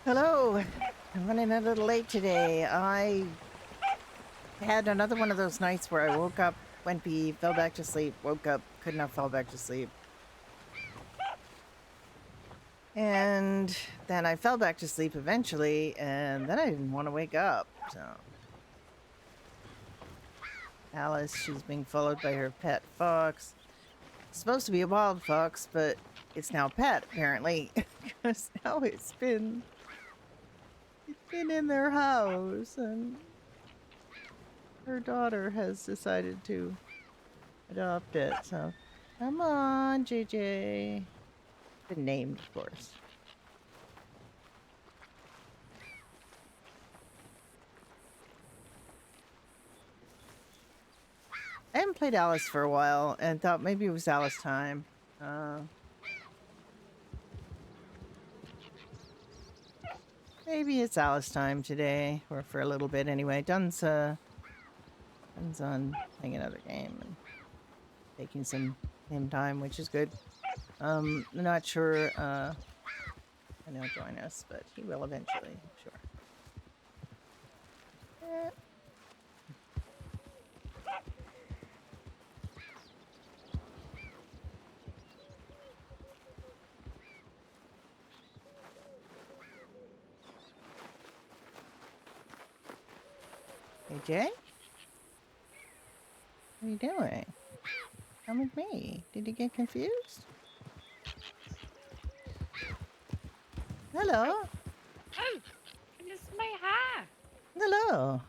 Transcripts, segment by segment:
Hello. I'm running a little late today. I had another one of those nights where I woke up, went pee, fell back to sleep, woke up, could not fall back to sleep. And then I fell back to sleep eventually, and then I didn't want to wake up. So Alice, she's being followed by her pet fox. It's supposed to be a wild fox, but it's now pet, apparently. Because now it's been in their house, and her daughter has decided to adopt it. So come on, JJ. Been named, of course. I haven't played Alice for a while and thought maybe it was Alice time. Maybe it's Alice time today, or for a little bit anyway. Dun's on playing another game and taking some him time, which is good. I'm not sure when he'll join us, but he will eventually, I'm sure. Eh. Hey Jay, what are you doing? Come with me. Did you get confused? Hello. Oh, goodness me, hi. Hello.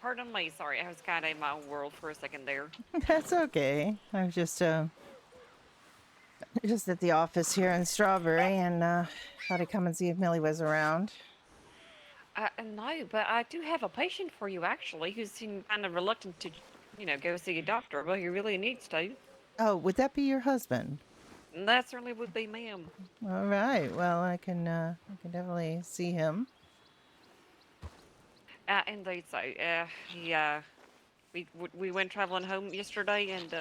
Pardon me, sorry, I was kind of in my own world for a second there. That's okay. I was just at the office here in Strawberry and thought I'd come and see if Millie was around. No, but I do have a patient for you actually who seemed kind of reluctant to, go see a doctor, but he really needs to. Oh, would that be your husband? And that certainly would be ma'am. All right. Well, I can definitely see him. Indeed, so, we went traveling home yesterday, and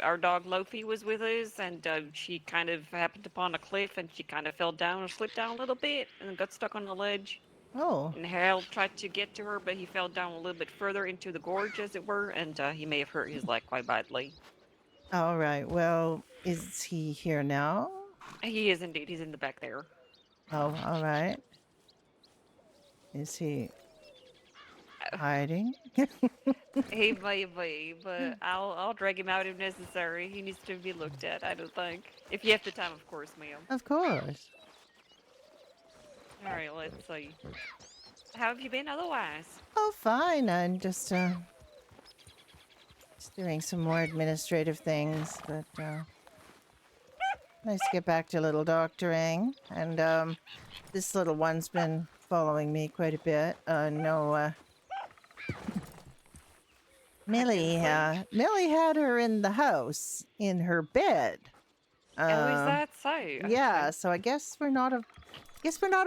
our dog Lofi was with us, and she kind of happened upon a cliff, and she kind of fell down or slipped down a little bit, and got stuck on the ledge. Oh, And Harold tried to get to her, but he fell down a little bit further into the gorge, as it were, and he may have hurt his leg quite badly. all right. Well, is he here now? He is indeed. He's in the back there. Oh, all right. Is he Uh, hiding? He may be, but I'll drag him out if necessary. He needs to be looked at, I don't think. If you have the time, of course, ma'am. Of course. All right, let's see. How have you been otherwise? Oh, fine. I'm just doing some more administrative things, but nice to get back to little doctoring. And this little one's been following me quite a bit. No, I can see. Millie had her in the house in her bed. Oh, is Um, that so? yeah, Okay. so I guess we're not a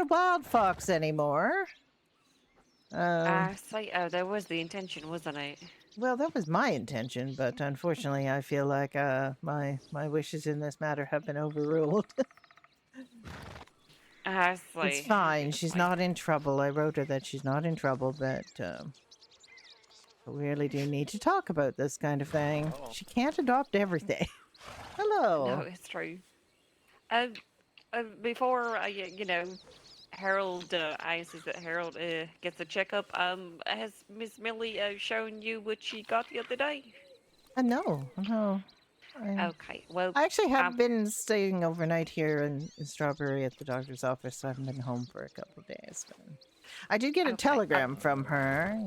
wild fox anymore. Um, I see. Oh, that was the intention, wasn't it? well, that was my intention, but unfortunately, I feel like my wishes in this matter have been overruled. I It's see. Oh, fine. goodness She's me. not in trouble. I wrote her that she's not in trouble, but we really do need to talk about this kind of thing. She can't adopt everything. No, Hello. it's true. Uh, before Harold, I insist that Harold gets a checkup. Has Miss Millie shown you what she got the other day? No, no. I, Okay, well, I actually have um, been staying overnight here in Strawberry at the doctor's office, so I haven't been home for a couple of days. But I did get a okay, telegram from her,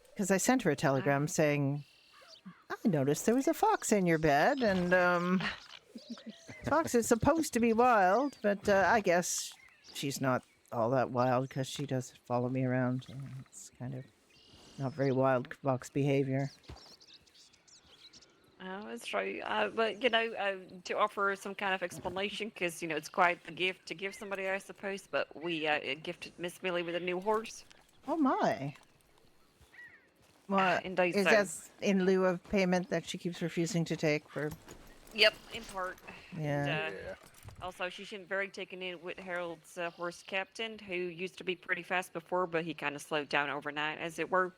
because I sent her a telegram uh, saying, I noticed there was a fox in your bed, and fox is supposed to be wild, but I guess she's not all that wild because she does follow me around. So it's kind of not very wild fox behavior. oh, it's true. But to offer some kind of explanation, because it's quite the gift to give somebody, I suppose. But we gifted Miss Millie with a new horse. Oh my. What Indeed, is so. that in lieu of payment that she keeps refusing to take for? Yep, in part. And Yeah. Also, she seemed very taken in with Harold's horse captain, who used to be pretty fast before, but he kind of slowed down overnight, as it were.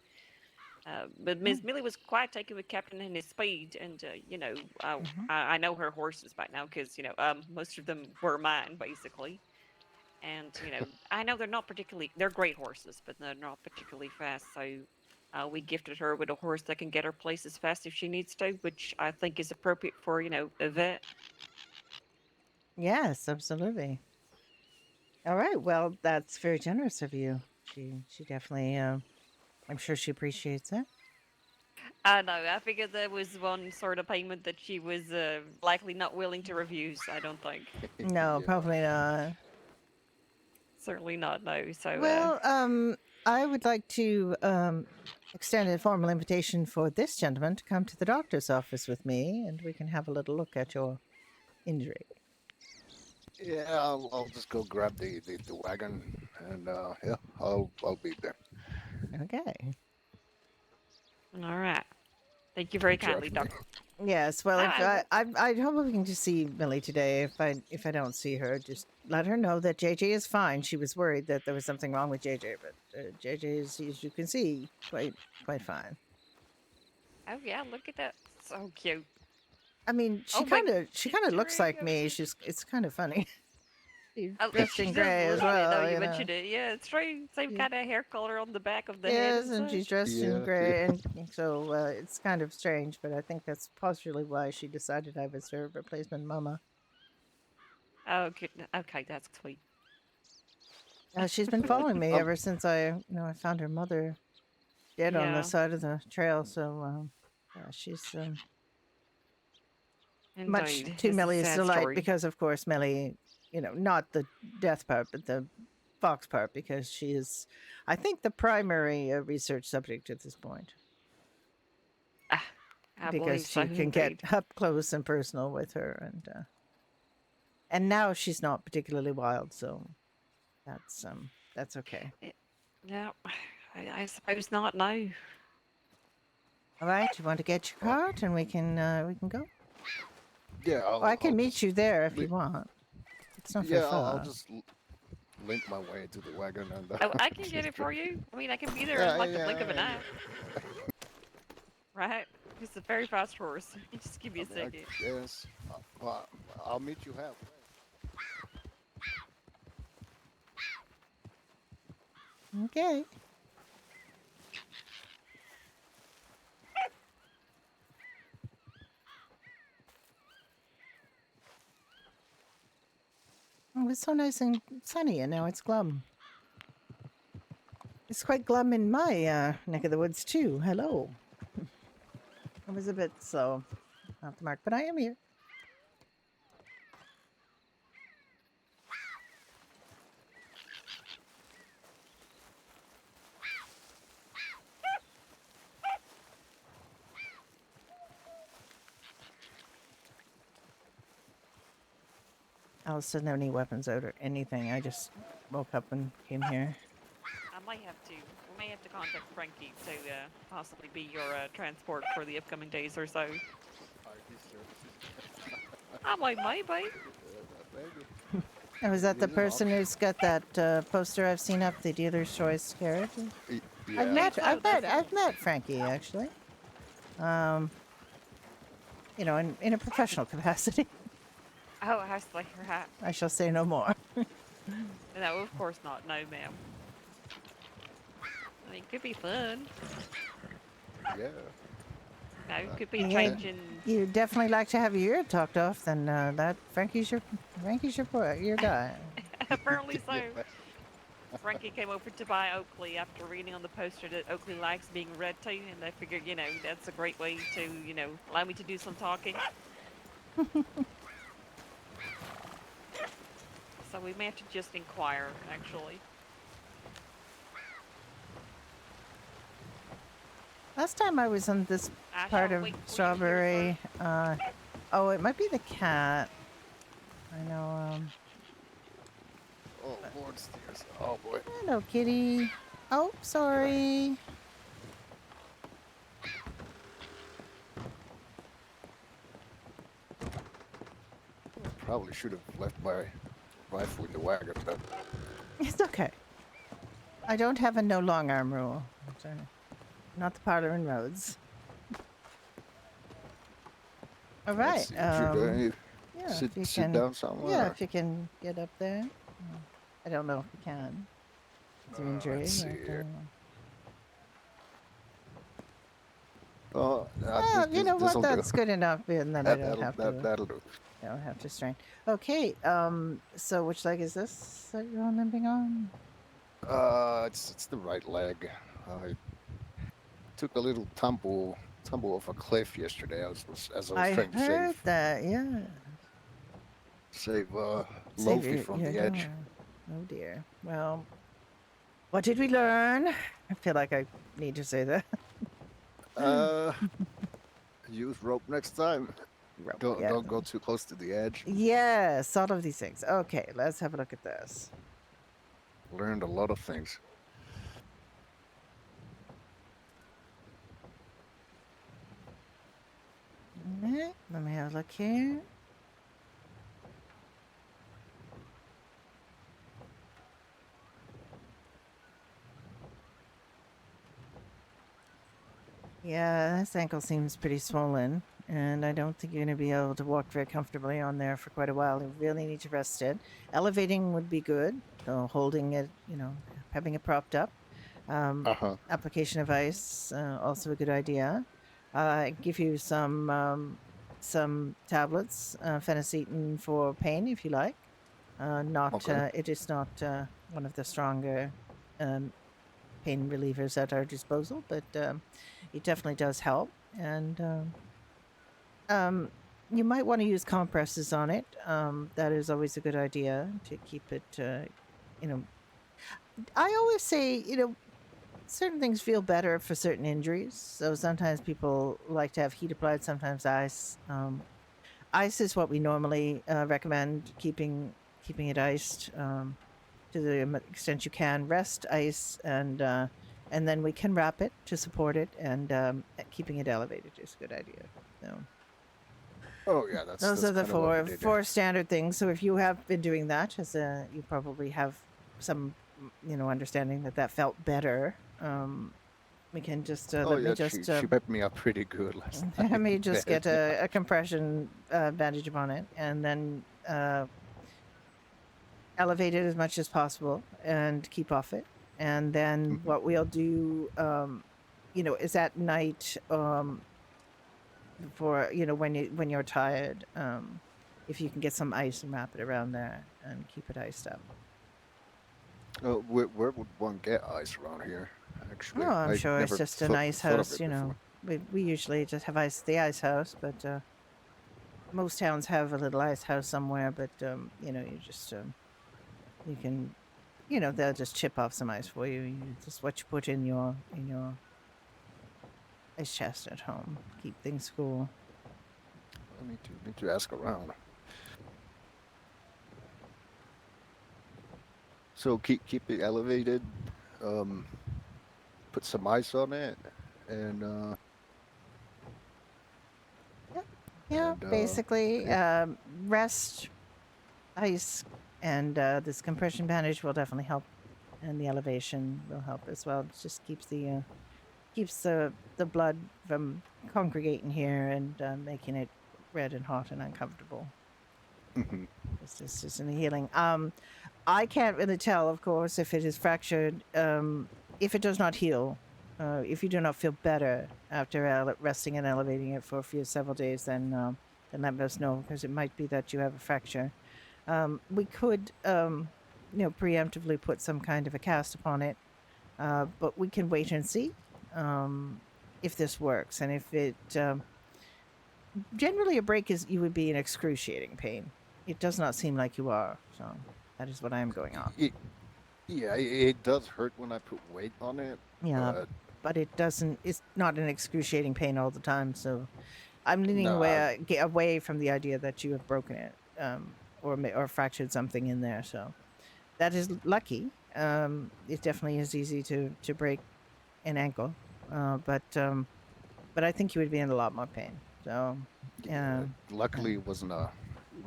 But Oh, Miss Millie was quite taken with Captain and his speed, and mhm. I know her horses by now because most of them were mine basically. And I know they're great horses, but they're not particularly fast. So we gifted her with a horse that can get her places fast if she needs to, which I think is appropriate for a vet. Yes, absolutely. All right. Well, that's very generous of you. She definitely. I'm sure she appreciates it. I know. I figured there was one sort of payment that she was likely not willing to refuse. I don't think. No, Yeah. probably not. Certainly not. No. So Well, I would like to extend a formal invitation for this gentleman to come to the doctor's office with me, and we can have a little look at your injury. Yeah, I'll just go grab the wagon and yeah, I'll be there. Okay. all right. Thank you very Watch out kindly, for me. Doctor. Yes. Well, if I will. I'm hoping to see Millie today. If I don't see her, just let her know that JJ is fine. She was worried that there was something wrong with JJ, but JJ is, as you can see, quite fine. Oh yeah, look at that. So cute. I mean, Oh my, she kind of looks like Terry. me. It's kind of funny. She's Oh, dressed she in does gray as look it. No, well, you you know. mentioned it. Yeah, it's true. Same Yeah. kind of hair color on the back of the head Yes, and and she's such. dressed in Yeah, gray, yeah. and so it's kind of strange, but I think that's partially why she decided I was her replacement mama. Oh, okay, okay, that's sweet. She's been Yeah, following me I'm, ever since I found her mother dead on the Yeah, side of the trail. So yeah, she's much indeed. to It's a Millie's sad delight story. because, of course, Millie, not the death part, but the fox part, because she is, I think, the primary research subject at this point. Ah, I believe Because so, you can get indeed. up close and personal with her, and now she's not particularly wild, so that's okay. Eh, Yeah, I suppose not. No. All right, you want to get your cart and we can go. yeah, Or I I'll can meet just you there if li- you want. It's not very yeah, I'll far. just limp my way to the wagon and Oh, I can get just it drive. for you. I mean, I can be there in Yeah, like the blink of yeah, an yeah. eye, right? It's a very fast horse. Just give me I a mean, I second. guess well, I'll meet you halfway. Okay. Oh, it's so nice and sunny, and now it's glum. It's quite glum in my neck of the woods too. Hello. I was a bit slow off the mark, but I am here. Alice doesn't have any weapons out or anything. I just woke up and came here. I might have to. We may have to contact Frankie to possibly be your transport for the upcoming days or so. IT services. I might, maybe. Maybe. Oh, is that the It is an person option. who's got that poster I've seen up, the dealer's choice carriage? I I've Yeah. think met so. I've That's met I've met Frankie actually. Um, in a professional capacity. Oh, I see. Right. I shall say no more. No, of course not. No, ma'am. I mean, it could be fun. Yeah. No, it could be Yeah, changing. you definitely like to have your ear talked off. Then that Frankie's your guy. Apparently so. Yeah. Frankie came over to buy Oakley after reading on the poster that Oakley likes being read to, and I figured, that's a great way to, allow me to do some talking. So we may have to just inquire, actually. Last time I was on this I part shall of wait for you here, sir. Strawberry, oh, it might be the cat. I know. Oh, Lord stairs. Oh boy. Hello, kitty. Oh, sorry. probably should have left my rifle in the wagon. But It's okay. I don't have a no long arm rule. It's, not the parlor and roads. All let's right. see. Should I Yeah, if you sit can. down somewhere? Yeah, if you can get up there. I don't know if you can. It's an injury. Let's see But, here. Oh, well, you know what? this'll do. That's good enough, and then I don't That'll have to. that'll do. I don't have to strain. Okay. So which leg is this that you're limping on? It's the right leg. I took a little tumble off a cliff yesterday. As I was I trying to heard that. Yeah. save Save Lofi from your the edge. door. Oh dear. Well, what did we learn? I feel like I need to say that. Use rope next time. Yeah. Don't go too close to the edge. Yes, all of these things. Okay, let's have a look at this. Learned a lot of things. Alright, let me have a look here. Yeah, this ankle seems pretty swollen, and I don't think you're going to be able to walk very comfortably on there for quite a while. You really need to rest it. Elevating would be good, so holding it, having it propped up. Application of ice, also a good idea. Give you some tablets, phenacetin for pain if you like. It is not one of the stronger pain relievers at our disposal, but it definitely does help. And you might want to use compresses on it. That is always a good idea to keep it. I always say, certain things feel better for certain injuries. So sometimes people like to have heat applied, sometimes ice. Ice is what we normally recommend, keeping it iced to the extent you can. Rest, ice, and then we can wrap it to support it, and keeping it elevated is a good idea. So Oh yeah, those are the kinda what we did. four standard things. So if you have been doing that, you probably have some understanding that felt better. We can just let me just she pepped me up pretty good last night. let me just get a compression bandage upon it, and then elevate it as much as possible and keep off it. And then what we'll do, is at night, before when you're tired, if you can get some ice and wrap it around there and keep it iced up. Where would one get ice around here? Actually, Oh, I'm I sure it's never just an thought- ice thought of house. it before. We usually just have ice at the ice house, but most towns have a little ice house somewhere. But you just you can, they'll just chip off some ice for you. Just what you put in your ice chest at home. Keep things cool. I need to ask around. So keep it elevated. Put some ice on it, and Yeah, And, basically, rest, ice, and this compression bandage will definitely help, and the elevation will help as well. It just keeps the blood from congregating here and making it red and hot and uncomfortable. mhm. It's just in the healing. I can't really tell, of course, if it is fractured. If it does not heal, if you do not feel better after resting and elevating it for several days, then let us know, because it might be that you have a fracture. We could, preemptively put some kind of a cast upon it, but we can wait and see if this works, and if it. Generally, a break you would be in excruciating pain. It does not seem like you are, so that is what I am going on. It does hurt when I put weight on it. Yeah, but it doesn't. It's not an excruciating pain all the time. So, I'm leaning No, away from the idea that you have broken it, or fractured something in there. So, that is lucky. It definitely is easy to break an ankle, but I think you would be in a lot more pain. So, Luckily, it was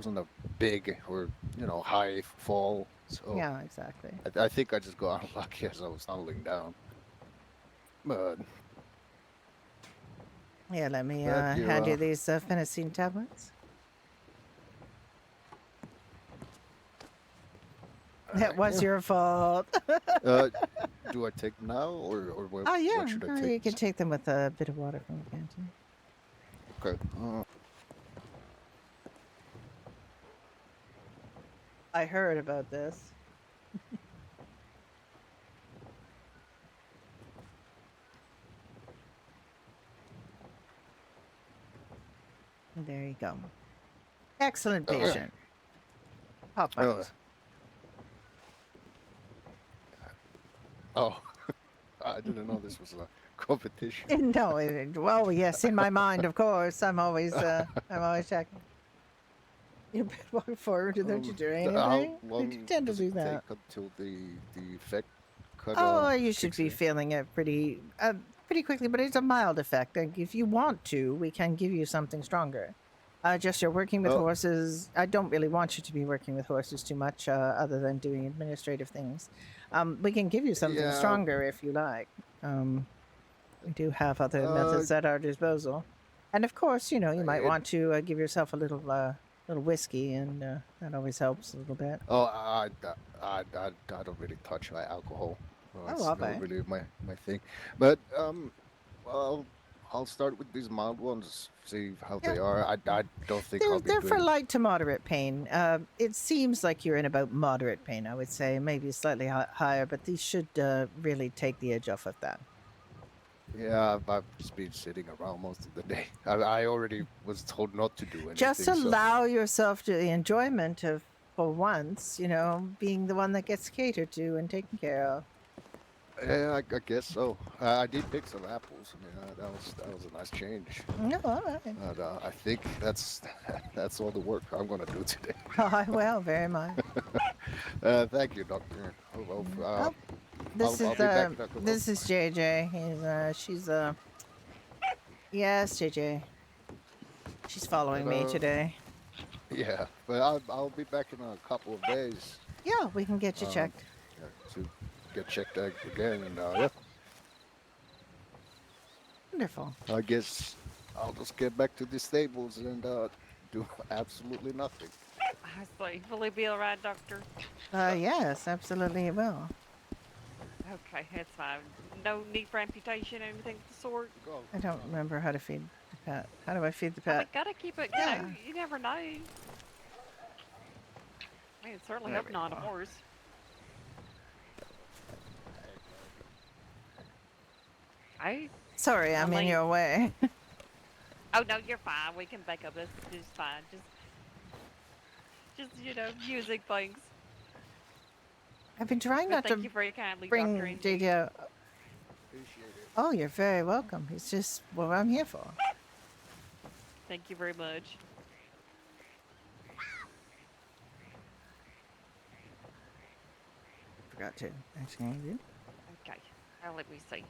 wasn't a big or high fall. So Yeah, exactly. I think I just got unlucky as I was tumbling down. But Yeah, let me but hand you these phenicine tablets. That alright, was yeah. your fault. Do I take them now or Oh what yeah, should I no, take? you can take them with a bit of water from the canteen. Okay. I heard about this. There you go. Excellent Uh, patient. Pop uh, buttons. oh, I didn't know this was a competition. No, well, yes, in my mind, of course. I'm always checking. You better walk forward without you doing How anything. They do long tend to does it do take that. until the effect cut Oh, you should kicks be in? feeling it pretty quickly, but it's a mild effect. Like if you want to, we can give you something stronger. Just you're working with Oh, horses. I don't really want you to be working with horses too much, other than doing administrative things. We can give you something yeah. stronger if you like. We do have other Uh, methods at our disposal, and of course, you might it, want to give yourself a little whiskey, and that always helps a little bit. oh, I don't really touch alcohol. Well, Oh, it's all not right. really my thing. But well, I'll start with these mild ones, see how Yeah. they are. I don't think They're I'll be they're for doing. light to moderate pain. It seems like you're in about moderate pain. I would say maybe slightly higher, but these should really take the edge off of that. Yeah, I've just been sitting around most of the day. I already was told not to do Just anything, so allow yourself to the enjoyment of, for once, being the one that gets catered to and taken care of. yeah, I guess so. I did pick some apples. I mean, that was a nice change. No, all right. And I think that's all the work I'm gonna do today. Oh, well, very much. Thank you, Doctor. Oh, well, Oh, I'll be back in a couple. this is JJ. She's yes, JJ. She's following But me today. yeah, but I'll be back in a couple of days. Yeah, we can get you Um, checked. yeah, to get checked out again, and yeah, Wonderful. I guess I'll just get back to the stables and do absolutely nothing. I see. Will it be all right, Doctor? Yes, absolutely it will. Okay, that's fine. No need for amputation or anything of the sort. Go. I don't remember how to feed the pet. How do I feed the I mean, pet? gotta keep it, Yeah. you never know. I mean, certainly There hope we not a go. horse. I, Sorry, I I'm in mean, your way. oh no, you're fine. We can back up. This is fine. Music things. I've been trying But not thank to you very kindly, bring Doctor. Indeed. JJ out. Appreciate it. Oh, you're very welcome. It's just what I'm here for. Thank you very much. Forgot to actually do. Okay, now let me see.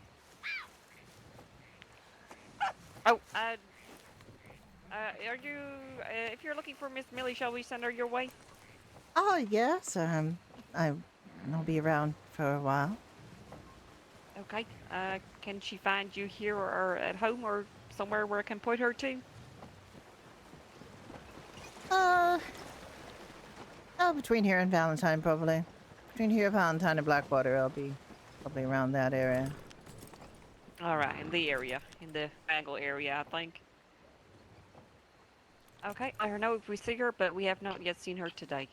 Oh, are you? If you're looking for Miss Millie, shall we send her your way? Oh, yes. I'll be around for a while. Okay. Can she find you here or at home or somewhere where I can point her to? Uh, between here and Valentine, probably. Between here, Valentine, and Blackwater, I'll be probably around that area. All right, in the area, in the Bangle area, I think. Okay, I don't know if we see her, but we have not yet seen her today.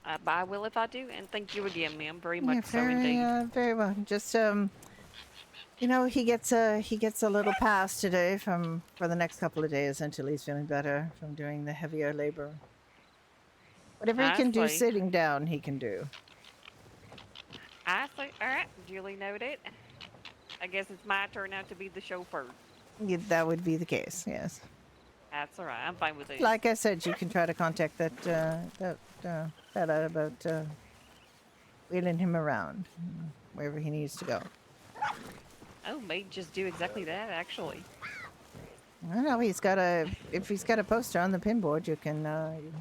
But I will if I do, and thank you again, ma'am, very Yeah, much so indeed. very well. Just he gets a little pass today for the next couple of days until he's feeling better from doing the heavier labor. Whatever he I can do see. sitting down, he can do. I see. All right, duly noted. I guess it's my turn now to be the chauffeur. Yeah, that would be the case. Yes. That's all right. I'm fine with it. Like I said, you can try to contact that fella about wheeling him around wherever he needs to go. Oh, may just do exactly that, actually. I don't know. He's got a. If he's got a poster on the pinboard, you can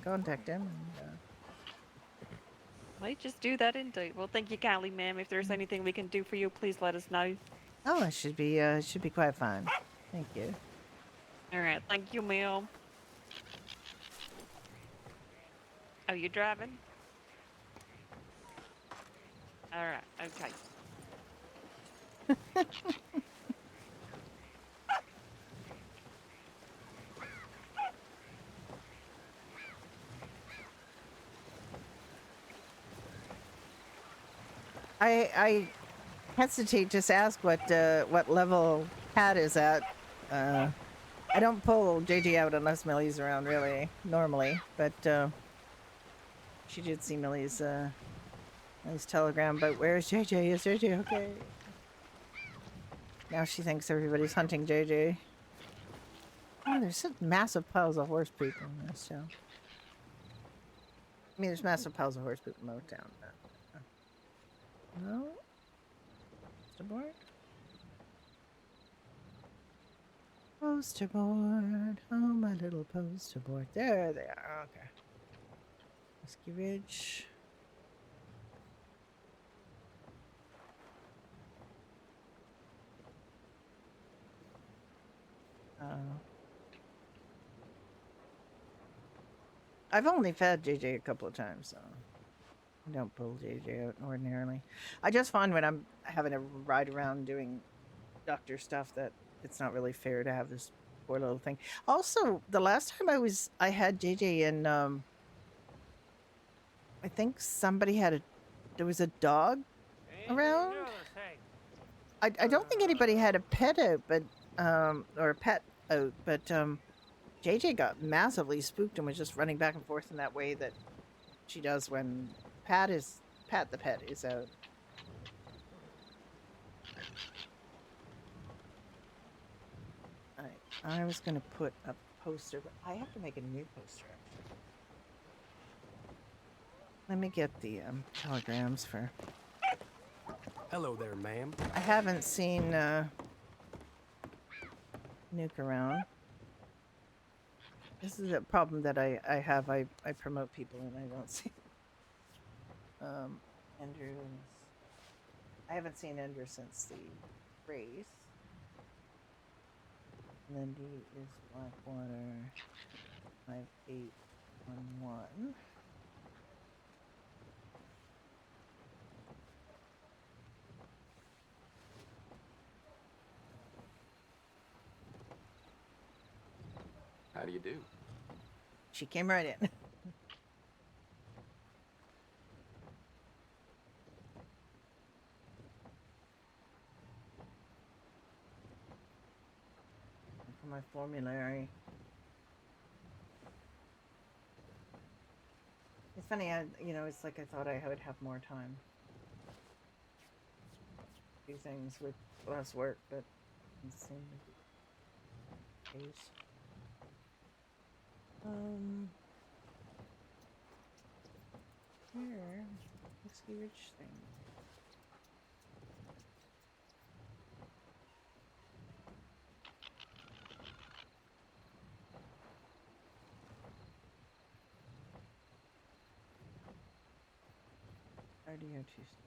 contact him. And, Might just do that indeed. Well, thank you kindly, ma'am. If there's anything we can do for you, please let us know. oh, it should be quite fine. Thank you. All right, thank you, ma'am. Oh, you driving? All right, okay. I hesitate to ask what level Pat is at. I don't pull JJ out unless Millie's around, really, normally. But she did see Millie's telegram. But where's JJ? Is JJ okay? Now she thinks everybody's hunting JJ. Oh, there's such massive piles of horse poop in this town. I mean, there's massive piles of horse poop in Motown. No? Poster board? Poster board. Oh, my little poster board. There they are. Okay. Whiskey Ridge. I've only fed JJ a couple of times, so I don't pull JJ out ordinarily. I just find when I'm having to ride around doing doctor stuff that it's not really fair to have this poor little thing. Also, the last time I had JJ in, I think there was a dog around. I don't think anybody had a pet out, but or a pet out, but JJ got massively spooked and was just running back and forth in that way that she does when Pat the pet is out. I was gonna put a poster, but I have to make a new poster. Let me get the telegrams for. Hello there, ma'am. I haven't seen Nuke around. This is a problem that I have. I promote people and I don't see. Andrew. I haven't seen Andrew since the race. Lindy is Blackwater 5811. How do you do? She came right in. For my formulary. It's funny, it's like I thought I would have more time. Do things with less work, but it seemed to be the case. Here, WhiskeyRidge thing. RDO Tuesday.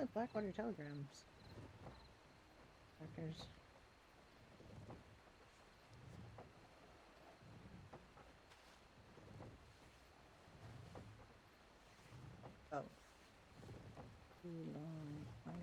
Oh, Blackwater telegrams. Fuckers. Oh. Too long. Nice.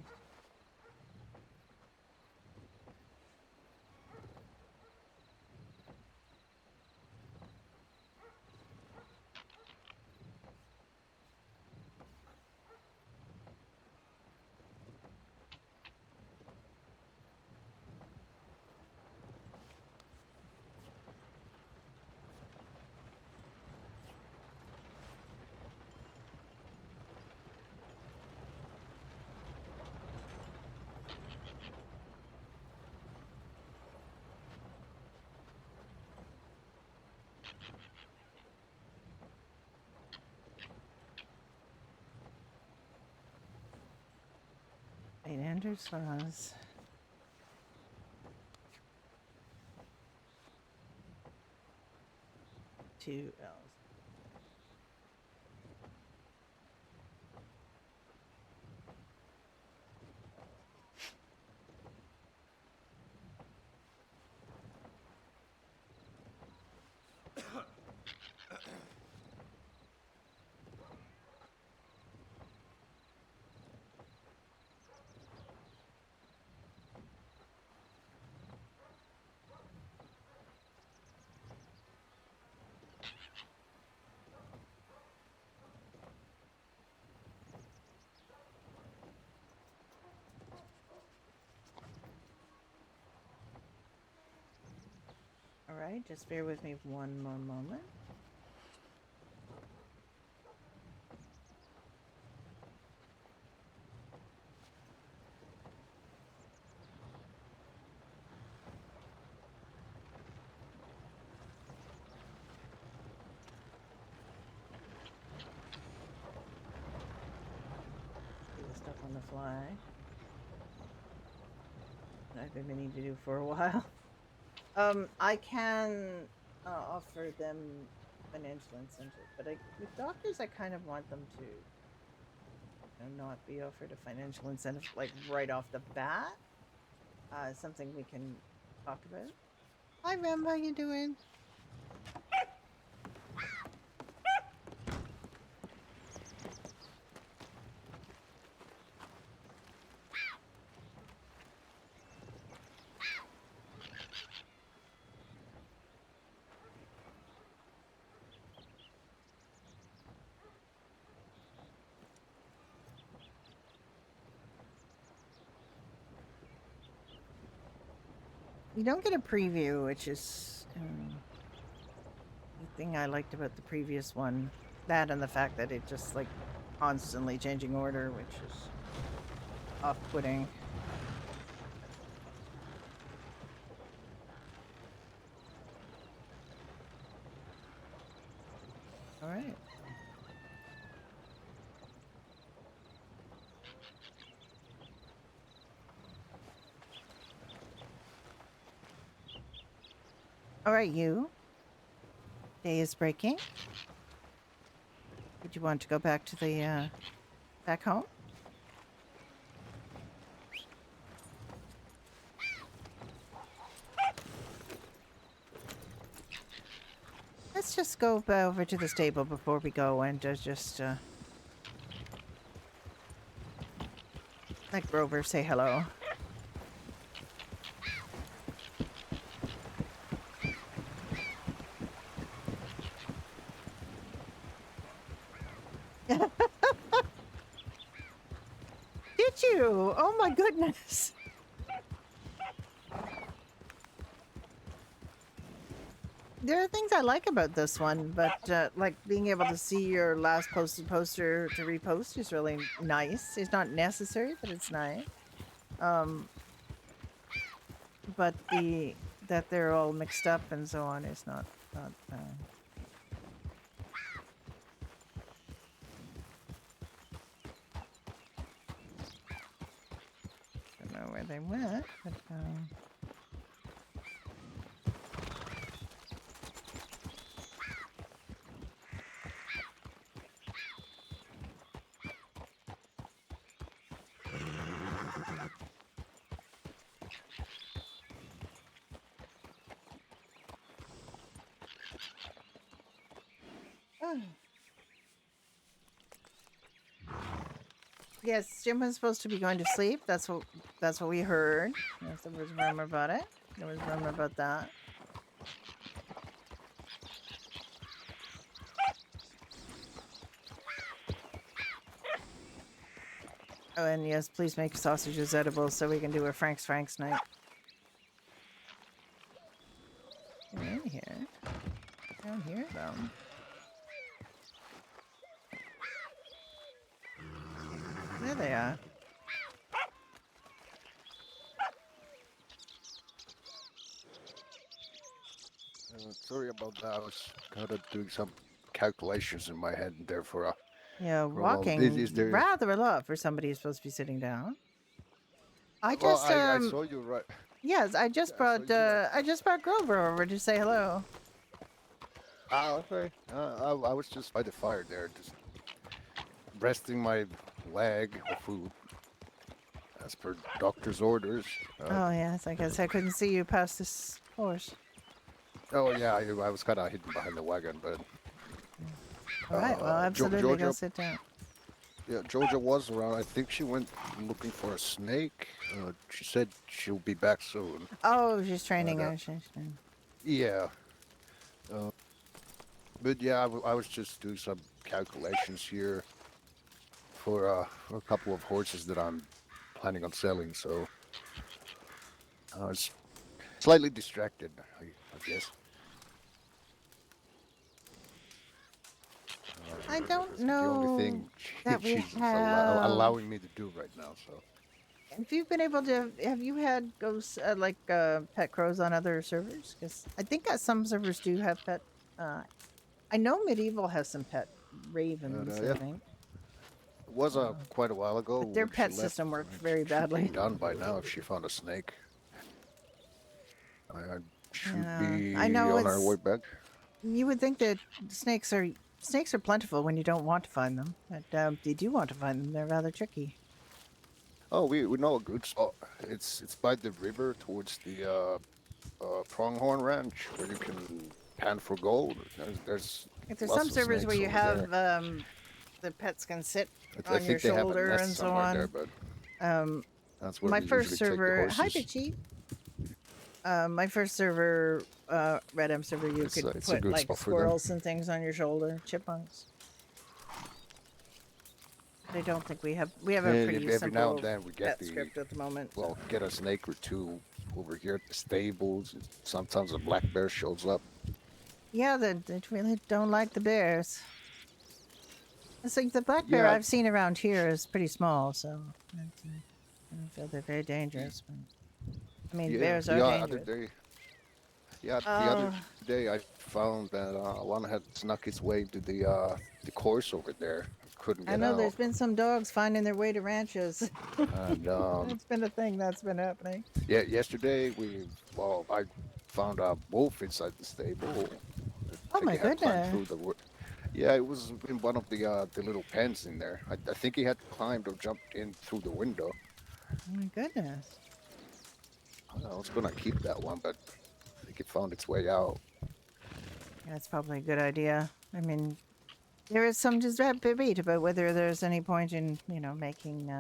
St. Andrew's was 2 L's. All right, just bear with me one more moment. Do the stuff on the fly. That I've been meaning to do for a while. I can offer them financial incentive, but with doctors, I kind of want them to, not be offered a financial incentive like right off the bat. Something we can talk about. Hi, Rem, how you doing? You don't get a preview, which is the thing I liked about the previous one. That and the fact that it just like constantly changing order, which is off-putting. All right. All right, you. Day is breaking. Would you want to go back to the back home? Let's just go over to the stable before we go and just let Grover say hello. Did you? Oh my goodness. There are things I like about this one, but like being able to see your last posted poster to repost is really nice. It's not necessary, but it's nice. But that they're all mixed up and so on is not. Don't know where they went, but Yes, Jim was supposed to be going to sleep. That's what we heard. Yes, there was rumor about it. There was rumor about that. Oh, and yes, please make sausages edible so we can do a Frank's night. They're in here. I don't hear them. There they are. Sorry about that. I was kind of doing some calculations in my head there Yeah, for a while. walking Is there? rather a lot for somebody who's supposed to be sitting down. I Well, just I saw you right. yes, I just I saw brought you right. I just brought Grover over to say hello. Ah, okay. I was just by the fire there, just resting my leg of food as per doctor's orders. Oh yes, I guess I couldn't see you past this horse. Oh yeah, I was kind of hidden behind the wagon, but All right, well, absolutely, go Georgia, sit down. yeah, Georgia was around. I think she went looking for a snake. She said she'll be back soon. Oh, she's training But, her. She's training. Yeah, uh, but yeah, I was just doing some calculations here for a couple of horses that I'm planning on selling. So I was slightly distracted, I guess. I don't That's the only know thing that we she's have. allowing me to do right now. So. If you've been able to, have you had ghosts pet crows on other servers? Because I think that some servers do have pet. I know Medieval has some pet ravens. I Yeah, think, it was quite a while ago but their when she pet left. system works It very should be badly. done by now if she found a snake. I should Yeah, be I know on our way it's. back. You would think that snakes are plentiful when you don't want to find them, but if you do want to find them, they're rather tricky. Oh, we know a good spot. It's by the river towards the Pronghorn Ranch where you can pan for gold. There's If there's lots some of servers where snakes you over have there. the pets can sit I on your think they have a shoulder nest and so somewhere there, on. but Um, that's where my we first usually take the server, hi horses. Bitchy. My first server, Red M server, you could It's a put good like spot for them. squirrels and things on your shoulder, chipmunks. But I don't think we have a And pretty every now and simple then we get pet script at the moment. well, get a snake or two over here at the stables. Sometimes a black bear shows up. Yeah, they really don't like the bears. It's like the black bear Yeah, I've seen around here is pretty small, so I don't feel they're very dangerous. But I mean, bears are the other dangerous. day, the other Oh, day I found that one had snuck its way into the course over there. Couldn't I get know out. there's been some dogs finding their way to ranches. And It's been a thing that's been happening. yeah, yesterday I found a wolf inside the stable. I Oh think my he had climbed goodness. through yeah, it was in one of the little pens in there. I think he had climbed or jumped in through the window. Oh my goodness. I was gonna keep that one, but I think it found its way out. Yeah, that's probably a good idea. I mean, there is some debate about whether there's any point in, making.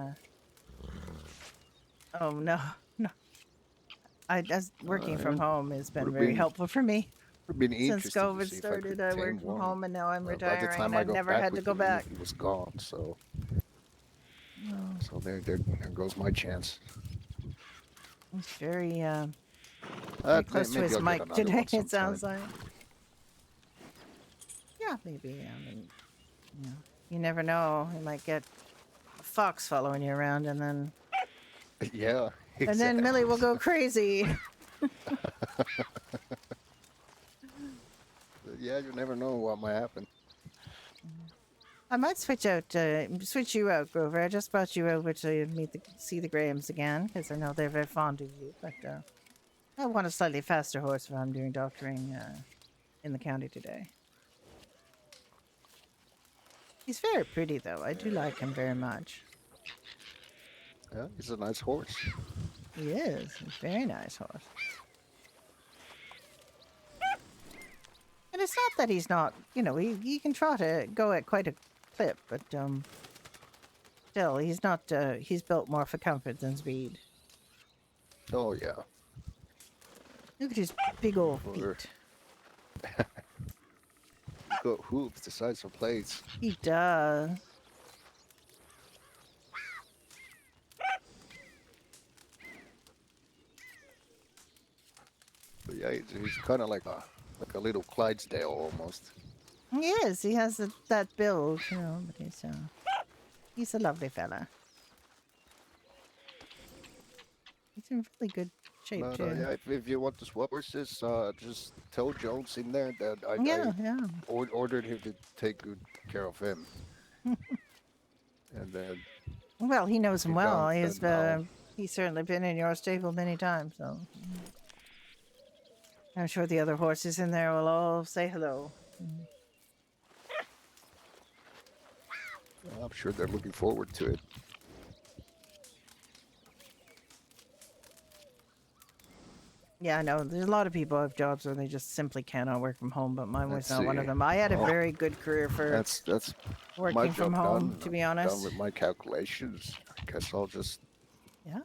Oh no, no. As working from home has been Would've very been helpful for me. been Since interesting to COVID see if I could started, I tame work from one. home, and now I'm By the retiring, time and I I've got never back had to with go the back. leaf, it was gone. So Oh, there goes my chance. he's very close to Maybe his I'll get mic another today. one It sometime. sounds like. Yeah, maybe. I mean, you never know. You might get a fox following you around, and then Yeah, and then Millie will exactly. go crazy. Yeah, you never know what might happen. I might switch you out, Grover. I just brought you over to see the Grahams again, because I know they're very fond of you. But I want a slightly faster horse if I'm doing doctoring in the county today. He's very pretty, though. I do like him very much. Yeah, he's a nice horse. He is. He's a very nice horse. And it's not that he's not, you know, he can try to go at quite a clip, but still, he's not. He's built more for comfort than speed. Oh yeah. Look at his big old Or- feet. Got hooves the size of plates. He does. But yeah, he's kind of like a little Clydesdale almost. He is. He has that build, you know, but he's a lovely fella. He's in really good shape But too. yeah, if you want to swap horses, just tell Jones in there that Yeah, yeah. ordered him to take good care of him. And then Well, he knows him He well. don't, then He's certainly been in your stable many times, so I'm sure the other horses in there will all say hello. I'm sure they're looking forward to it. Yeah, I know. There's a lot of people who have jobs where they just simply cannot work from home, but mine was Let's not one of see. them. I had a Oh. very good career for That's my working from job home, done. to be I'm honest. done with my calculations. I guess I'll just Yeah.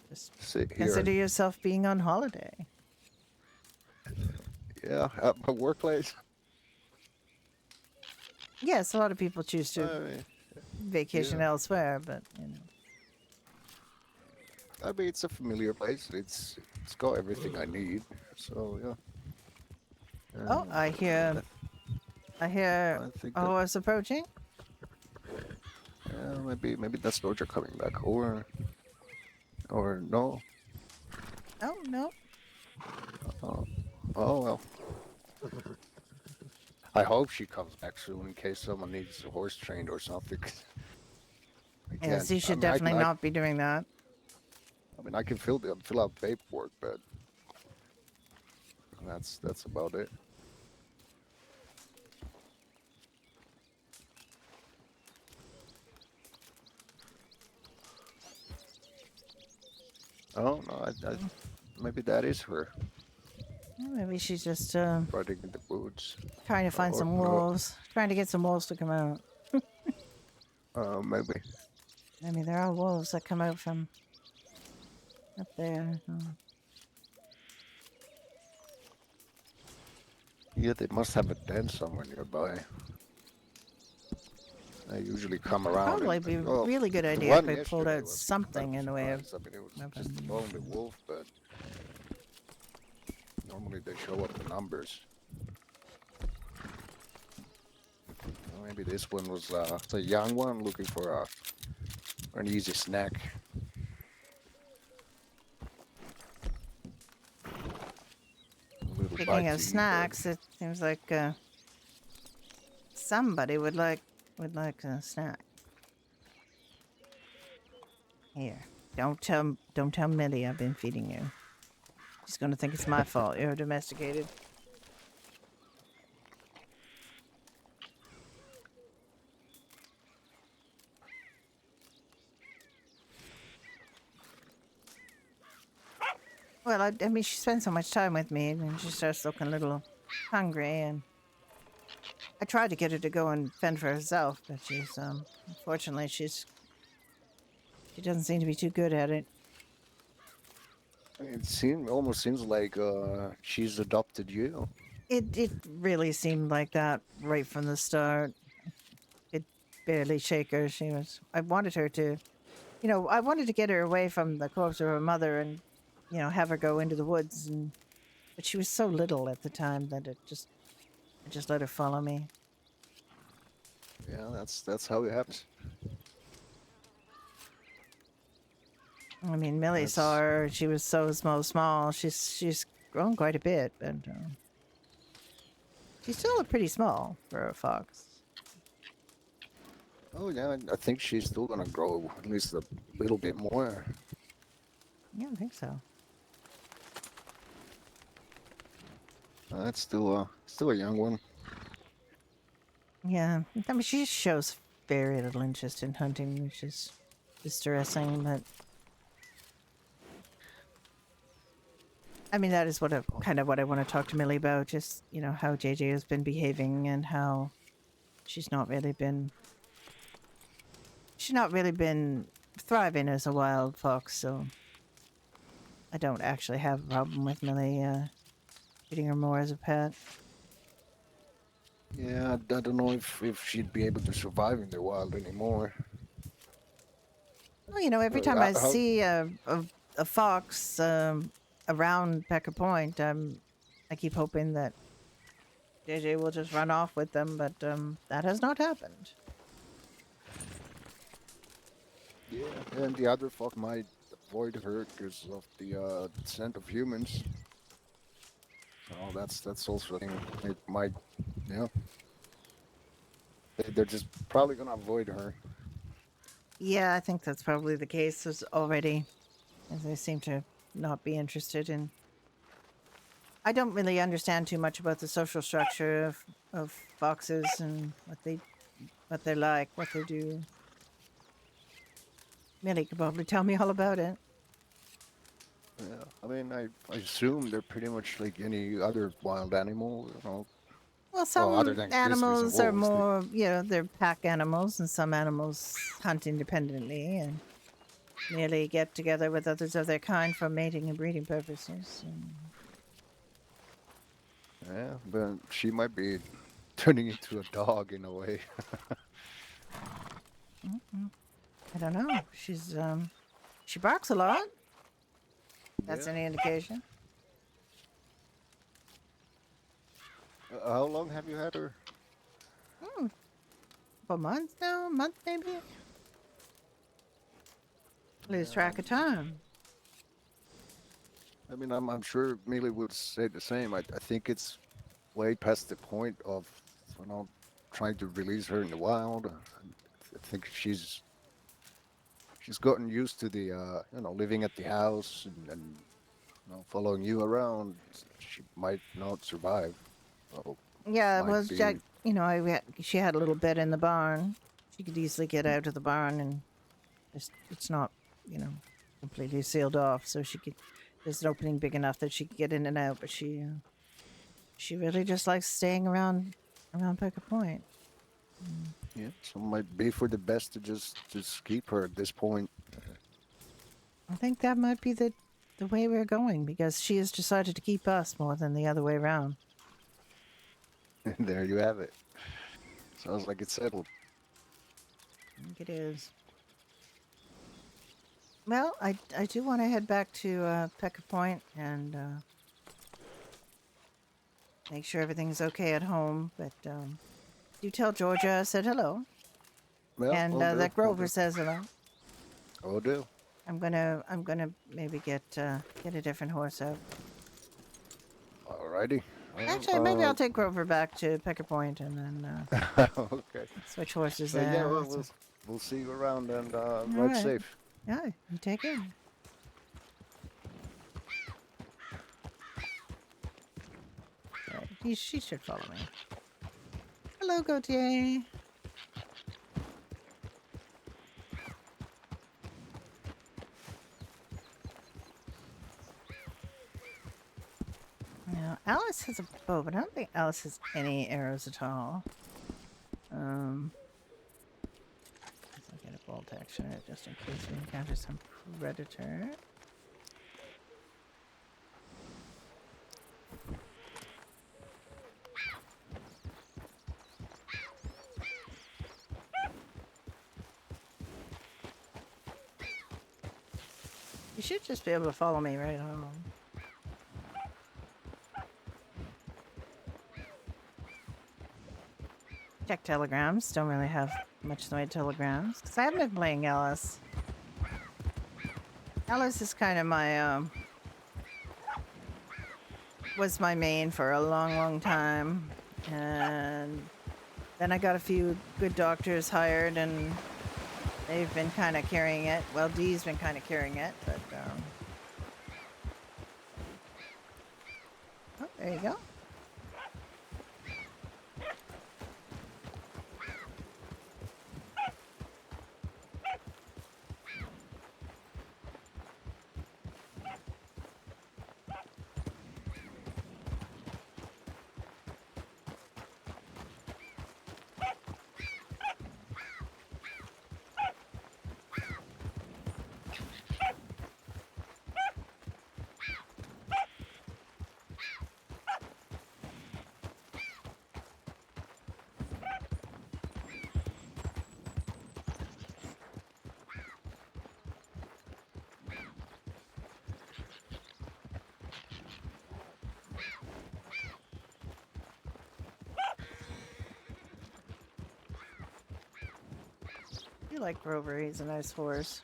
Just sit here. consider yourself being on holiday. Yeah, at my workplace. Yes, a lot of people choose to I mean, vacation yeah. elsewhere, but you know. it's a familiar place. It's got everything I need. So yeah. Oh, I hear I think a that horse approaching. maybe that's Roger coming back, or no. Oh no. Oh, oh well. I hope she comes back soon in case someone needs a horse trained or something. Yes, you should I definitely not be doing that. I can fill out paperwork, but that's about it. Oh no, maybe that is her Well, maybe she's just riding in the woods. trying to find Or- some or- wolves, trying to get some wolves to come out. Maybe. I mean, there are wolves that come out from up there. Yeah, they must have a den somewhere nearby. They usually come around. Probably and, be a well, really good the idea one if we pulled yesterday out was something kind in the way of. surprise. It was weapon. just a lonely wolf, but normally they show up in numbers. Well, maybe this one was a young one looking for an easy snack. A little Speaking bite of to eat, but- snacks, it seems like somebody would like a snack. Here, don't tell Millie I've been feeding you. She's gonna think it's my fault. You're domesticated. Well, I mean, she spends so much time with me, and she starts looking a little hungry, and I tried to get her to go and fend for herself, but she's unfortunately she doesn't seem to be too good at it. It almost seems like she's adopted you. It really seemed like that right from the start. It barely shake her. I wanted her to, I wanted to get her away from the corpse of her mother and, have her go into the woods, but she was so little at the time that I just let her follow me. Yeah, that's how it happens. I mean, Millie saw That's- her. She was so small. She's grown quite a bit, but she's still pretty small for a fox. Oh yeah, I think she's still gonna grow at least a little bit more. Yeah, I think so. That's still a young one. Yeah, I mean, she shows very little interest in hunting, which is distressing, but I mean, that is what kind of what I want to talk to Millie about. Just how JJ has been behaving and how she's not really been thriving as a wild fox. So I don't actually have a problem with Millie treating her more as a pet. Yeah, I don't know if she'd be able to survive in the wild anymore. Well, every time I How? see a fox around Pecker Point, I keep hoping that JJ will just run off with them, but that has not happened. Yeah, and the other fox might avoid her because of the scent of humans. So that's also a thing. It might, yeah. They're just probably gonna avoid her. Yeah, I think that's probably the case already, as they seem to not be interested in. I don't really understand too much about the social structure of foxes and what they're like, what they do. Millie could probably tell me all about it. Yeah, I mean, I assume they're pretty much like any other wild animal, you know. Well, Well, other some than grizzlies and animals are wolves. more, they're pack animals, and some animals hunt independently and merely get together with others of their kind for mating and breeding purposes. Yeah, but she might be turning into a dog in a way. I don't know. She barks a lot. That's Yeah. any indication. How long have you had her? Hmm, couple months now, a month maybe. Lose Yeah, track of time. I mean, I'm sure Millie would say the same. I think it's way past the point of, you know, trying to release her in the wild. I think she's gotten used to the, living at the house and following you around. She might not survive. So Yeah, might well, be. she had a little bed in the barn. She could easily get out of the barn, and it's not, you know, completely sealed off, so there's an opening big enough that she could get in and out. But she really just likes staying around Pecker Point. Yeah, so might be for the best to just keep her at this point. I think that might be the way we're going, because she has decided to keep us more than the other way around. There you have it. Sounds like it's settled. I think it is. Well, I do want to head back to Pecker Point and make sure everything's okay at home. But do tell Georgia I said hello, Well, and we'll do. that Grover says hello. We'll do. I'm gonna maybe get a different horse out. Alrighty. Actually, maybe I'll take Grover back to Pecker Point and then Okay. switch horses So there. yeah, we'll see you around and ride right. safe. Yeah, you take care. Okay, she should follow me. Hello, Gautier. Now, Alice has a bow, but I don't think Alice has any arrows at all. Let's get a bolt action just in case we encounter some predator. You should just be able to follow me right home. Check telegrams. Don't really have much in the way of telegrams, because I haven't been playing Alice. Alice is kind of my, was my main for a long, long time. And then I got a few good doctors hired, and they've been kind of carrying it. Well, Dee's been kind of carrying it, but, oh, there you go. do like Grover. He's a nice horse.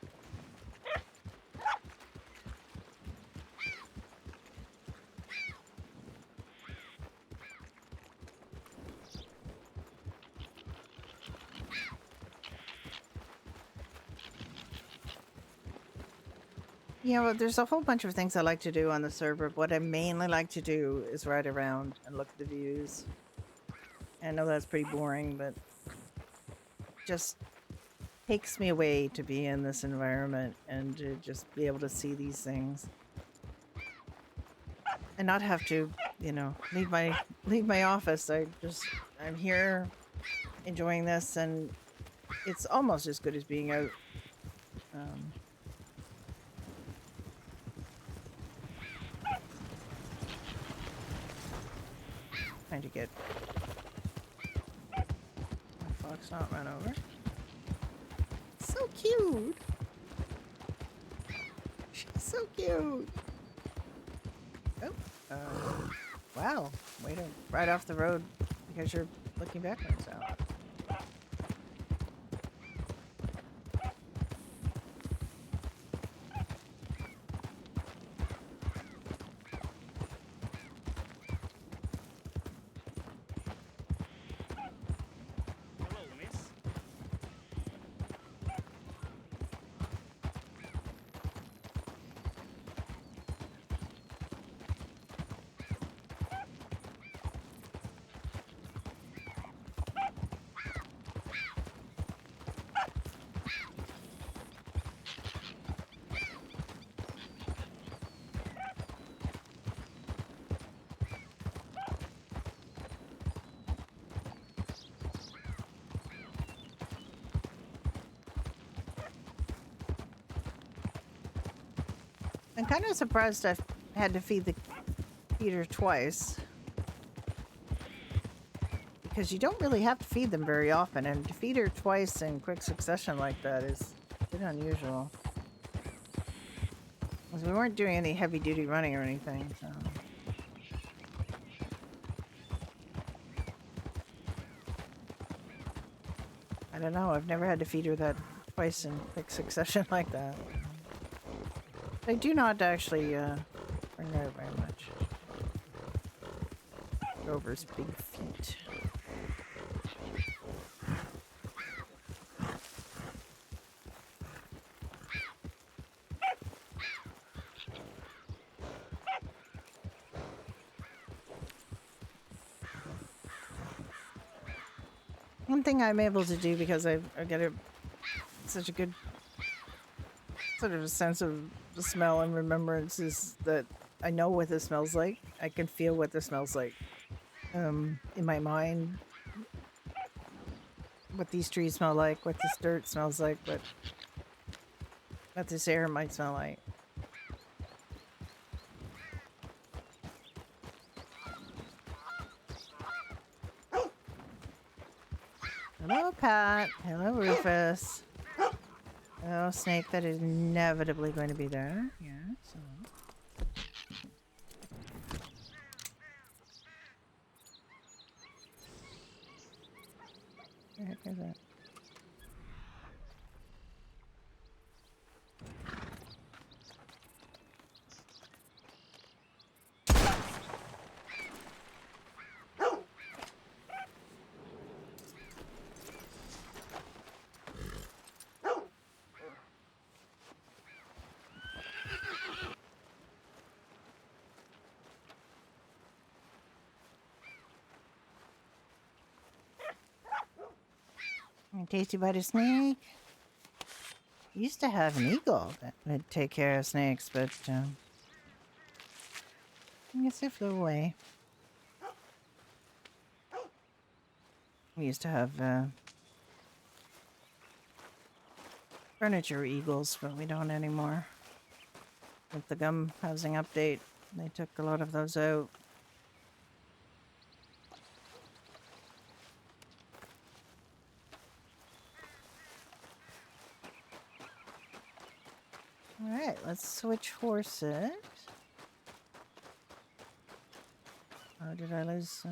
Yeah, well, there's a whole bunch of things I like to do on the server. But what I mainly like to do is ride around and look at the views. I know that's pretty boring, but just takes me away to be in this environment and to just be able to see these things and not have to, you know, leave my office. I'm here enjoying this, and it's almost as good as being out. Trying to get my fox not run over. So cute. She's so cute. Oh, wow. Way to ride off the road because you're looking backwards out. Hello, miss. I'm kind of surprised I've had to feed the feeder twice. Because you don't really have to feed them very often, and to feed her twice in quick succession like that is a bit unusual. Because we weren't doing any heavy duty running or anything, so. I don't know, I've never had to feed her that twice in quick succession like that. They do not actually bring her out very much. Grover's big feet. One thing I'm able to do because I get such a good sort of a sense of the smell and remembrance is that I know what this smells like. I can feel what this smells like in my mind. What these trees smell like, what this dirt smells like, what this air might smell like. Hello, Pat. Hello, Rufus. Oh, snake that is inevitably going to be there. Yeah, so. Where the heck is that? Tasty bite of snake. Used to have an eagle that would take care of snakes, but I guess it flew away. We used to have furniture eagles, but we don't anymore. With the gum housing update, they took a lot of those out. Alright, let's switch horses. Oh, did I lose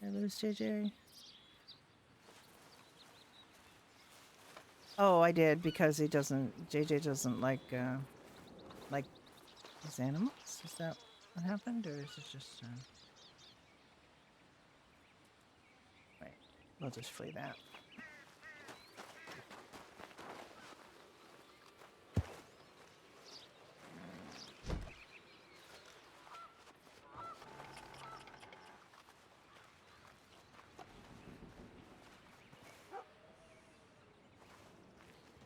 JJ? Oh, I did because he doesn't. JJ doesn't like these animals. Is that what happened, or is it just? Wait, we'll just flee that.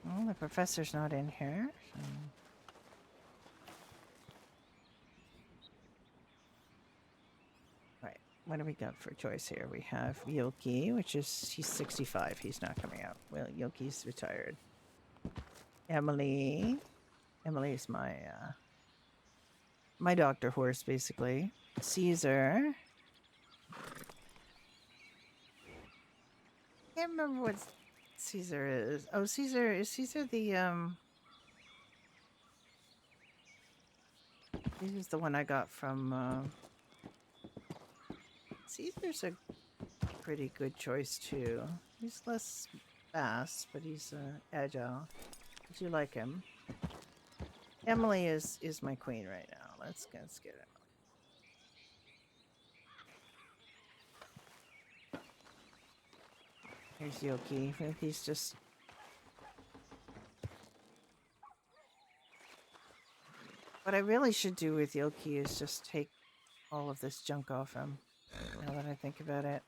Well, the professor's not in here. So. Right. What do we got for choice here? We have Yoki, which is he's 65. He's not coming out. Well, Yoki's retired. Emily. Emily is my doctor horse, basically. Caesar. Can't remember what Caesar is. Oh, Caesar is Caesar the He's the one I got from Caesar's a pretty good choice too. He's less fast, but he's agile. I do like him. Emily is my queen right now. Let's get Emily. Here's Yoki. He's just. What I really should do with Yoki is just take all of this junk off him. Now that I think about it,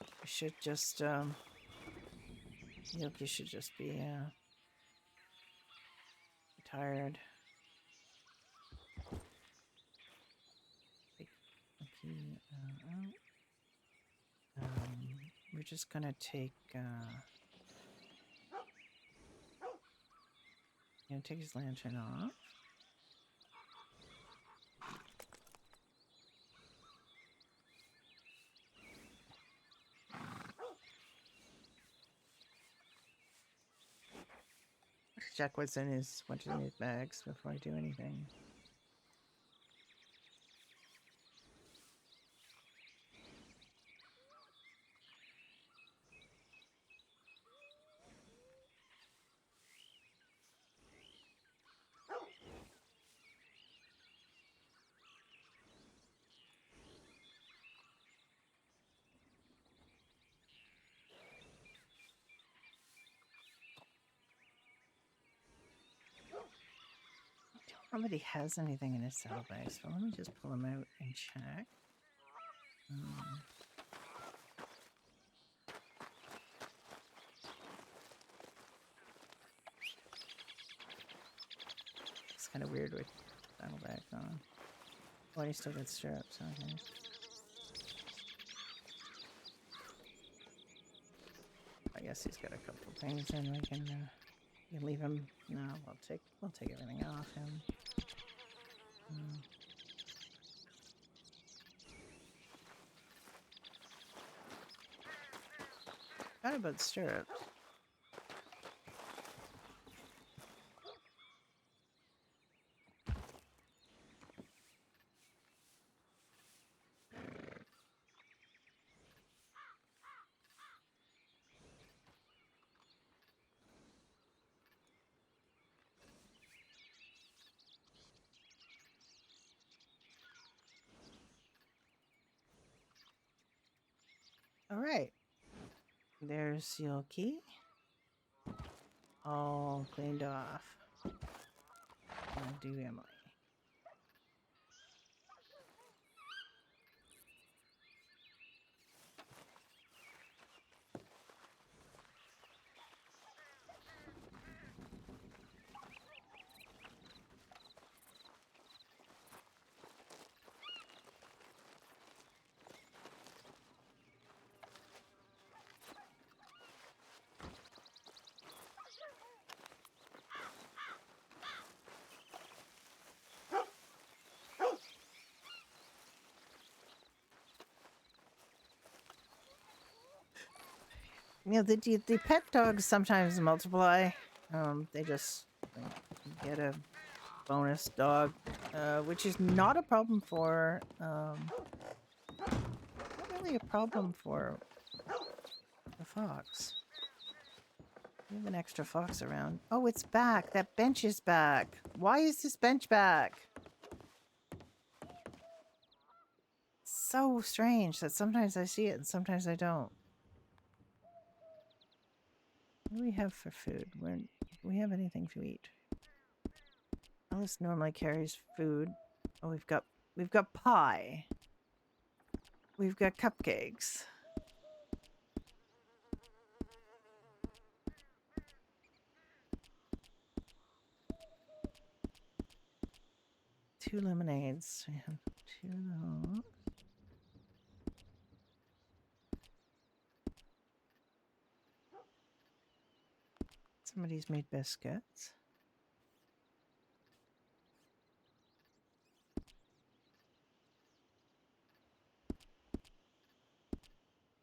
I should just Yoki should just be retired. Take Yoki out. We're just gonna take take his lantern off. Check what's in his bags before I do anything. Nobody has anything in his saddlebags, so let me just pull him out and check. It's kind of weird with saddlebags on. Oh, he still got stirrups. Okay. I guess he's got a couple of things, and we can leave him. No, we'll take everything off him. How about stirrups? All right. There's Yoki. All cleaned off. I'll do Emily. You know, the pet dogs sometimes multiply. They just get a bonus dog, which is not a problem for, not really a problem for the fox. We have an extra fox around. Oh, it's back. That bench is back. Why is this bench back? So strange that sometimes I see it and sometimes I don't. What do we have for food? Do we have anything to eat? Alice normally carries food. Oh, we've got pie. We've got cupcakes. Two lemonades. We have two of those. Somebody's made biscuits.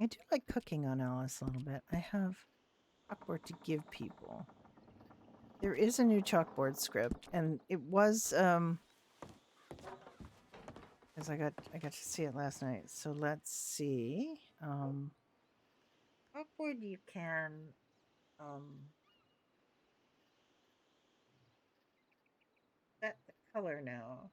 I do like cooking on Alice a little bit. I have chalkboard to give people. There is a new chalkboard script, and it was because I got to see it last night. So let's see. Chalkboard you can set the color now.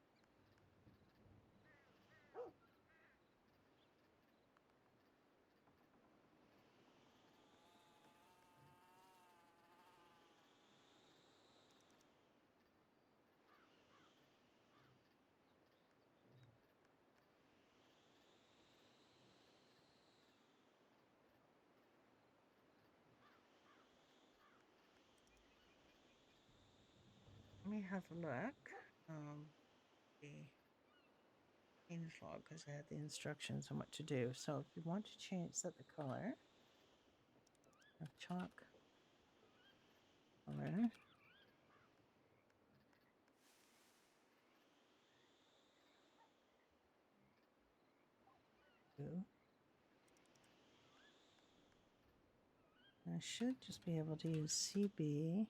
Let me have a look. The change log because I had the instructions on what to do. So if you want to set the color of chalk color. I should just be able to use CB.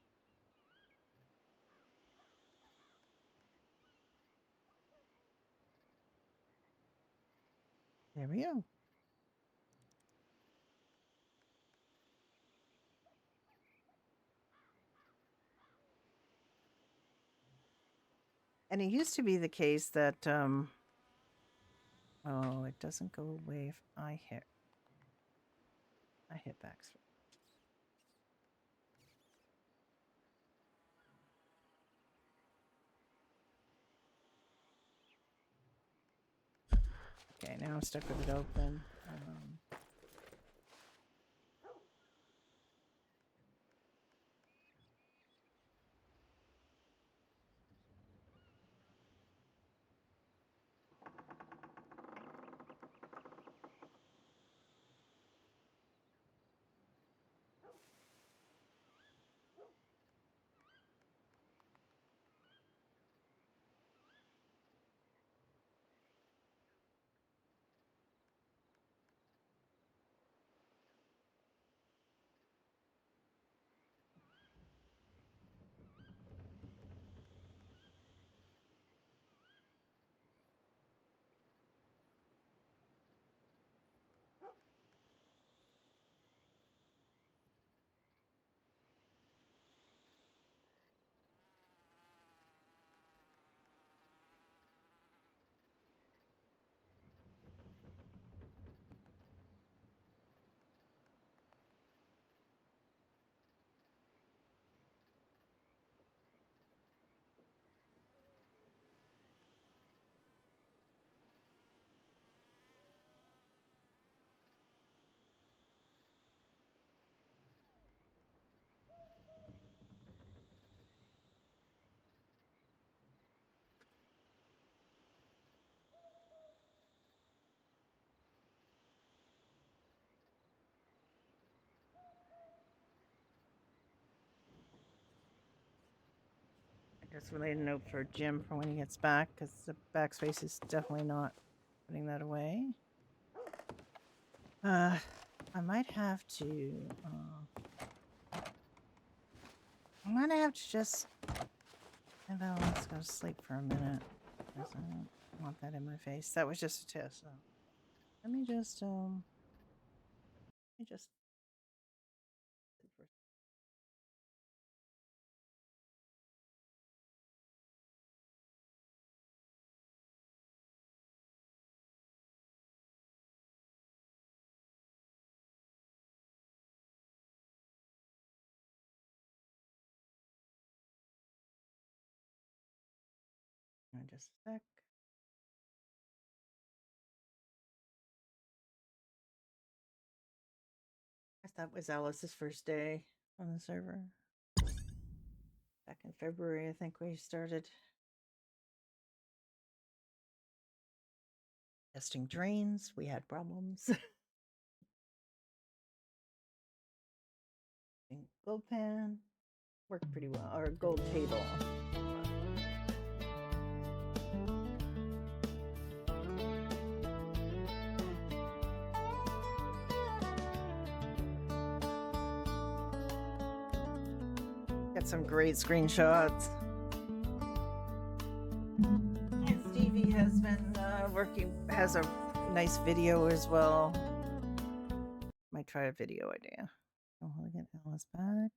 There we go. And it used to be the case that, oh, it doesn't go away if I hit backspace. Okay, now I'm stuck with it open. I just related a note for Jim for when he gets back, because the backspace is definitely not putting that away. I might have to. I might have to just. Let's go to sleep for a minute, because I don't want that in my face. That was just a test. So let me just. Let me just on just a sec. I guess that was Alice's first day on the server. Back in February, I think we started testing drains. We had problems. Gold pan worked pretty well, or gold table. Got some great screenshots. And Stevie has been has a nice video as well. Might try a video idea. Oh, I'll get Alice back.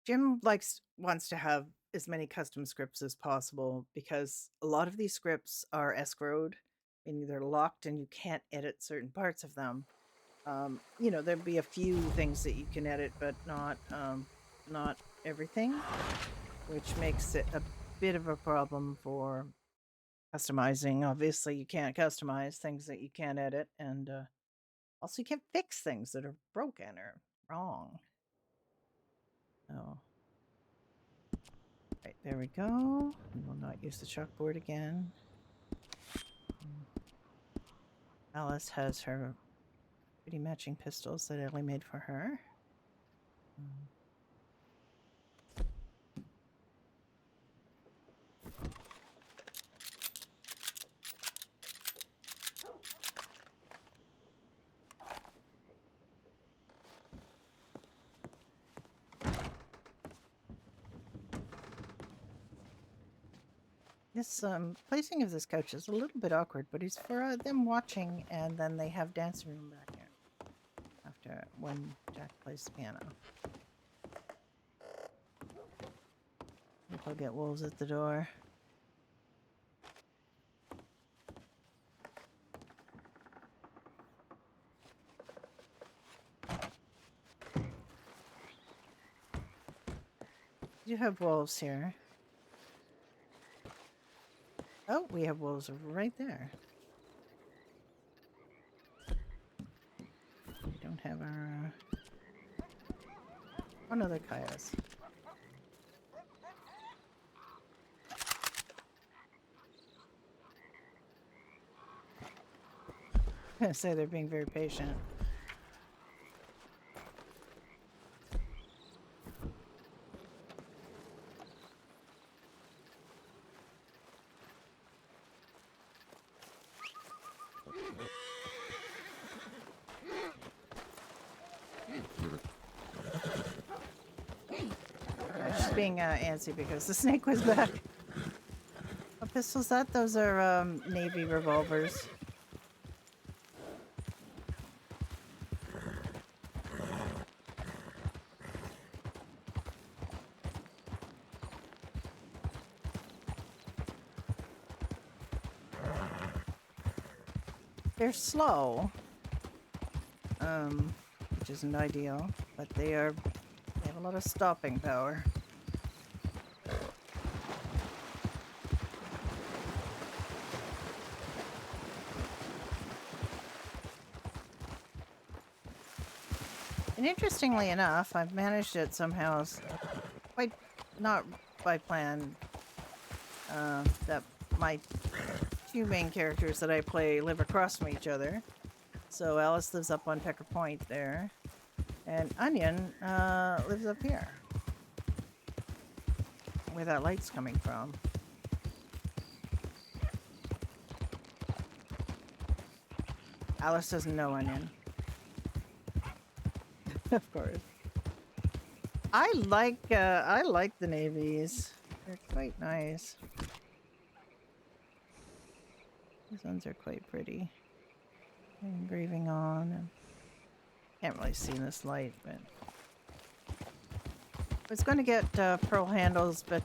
Jim wants to have as many custom scripts as possible because a lot of these scripts are escrowed, meaning they're locked and you can't edit certain parts of them. You know, there'd be a few things that you can edit, but not everything, which makes it a bit of a problem for customizing. Obviously, you can't customize things that you can't edit, and also you can't fix things that are broken or wrong. Oh. Right, there we go. We will not use the chalkboard again. Alice has her pretty matching pistols that Ellie made for her. This placing of this couch is a little bit awkward, but it's for them watching, and then they have dance room back here after when Jack plays the piano. I'll get wolves at the door. You have wolves here. Oh, we have wolves right there. We don't have our... Oh no, they're coyotes. I'm gonna say they're being very patient. She's being antsy because the snake was back. What pistols that? Those are Navy revolvers. They're slow, which isn't ideal, but they have a lot of stopping power. And interestingly enough, I've managed it somehow, quite not by plan, that my two main characters that I play live across from each other. So Alice lives up on Pecker Point there, and Onion lives up here, where that light's coming from. Alice doesn't know Onion. Of course. I like the navies. They're quite nice. These ones are quite pretty. Engraving on. Can't really see in this light, but was going to get pearl handles, but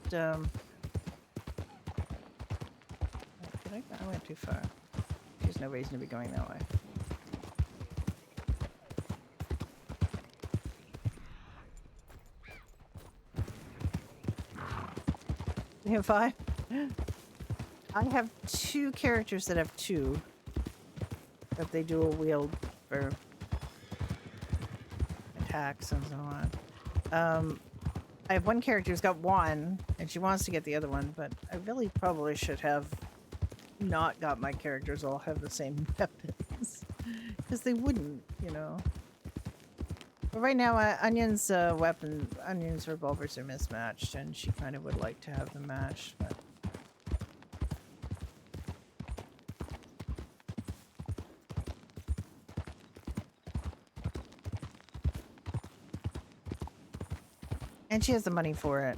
wait, I went too far. There's no reason to be going that way. You have 5? I have 2 characters that have 2. But they dual wield for attacks and so on. I have 1 character who's got 1, and she wants to get the other one, but I really probably should have not got my characters all have the same weapons. Because they wouldn't, you know. But right now, Onion's Onion's revolvers are mismatched, and she kind of would like to have them matched, but... And she has the money for it.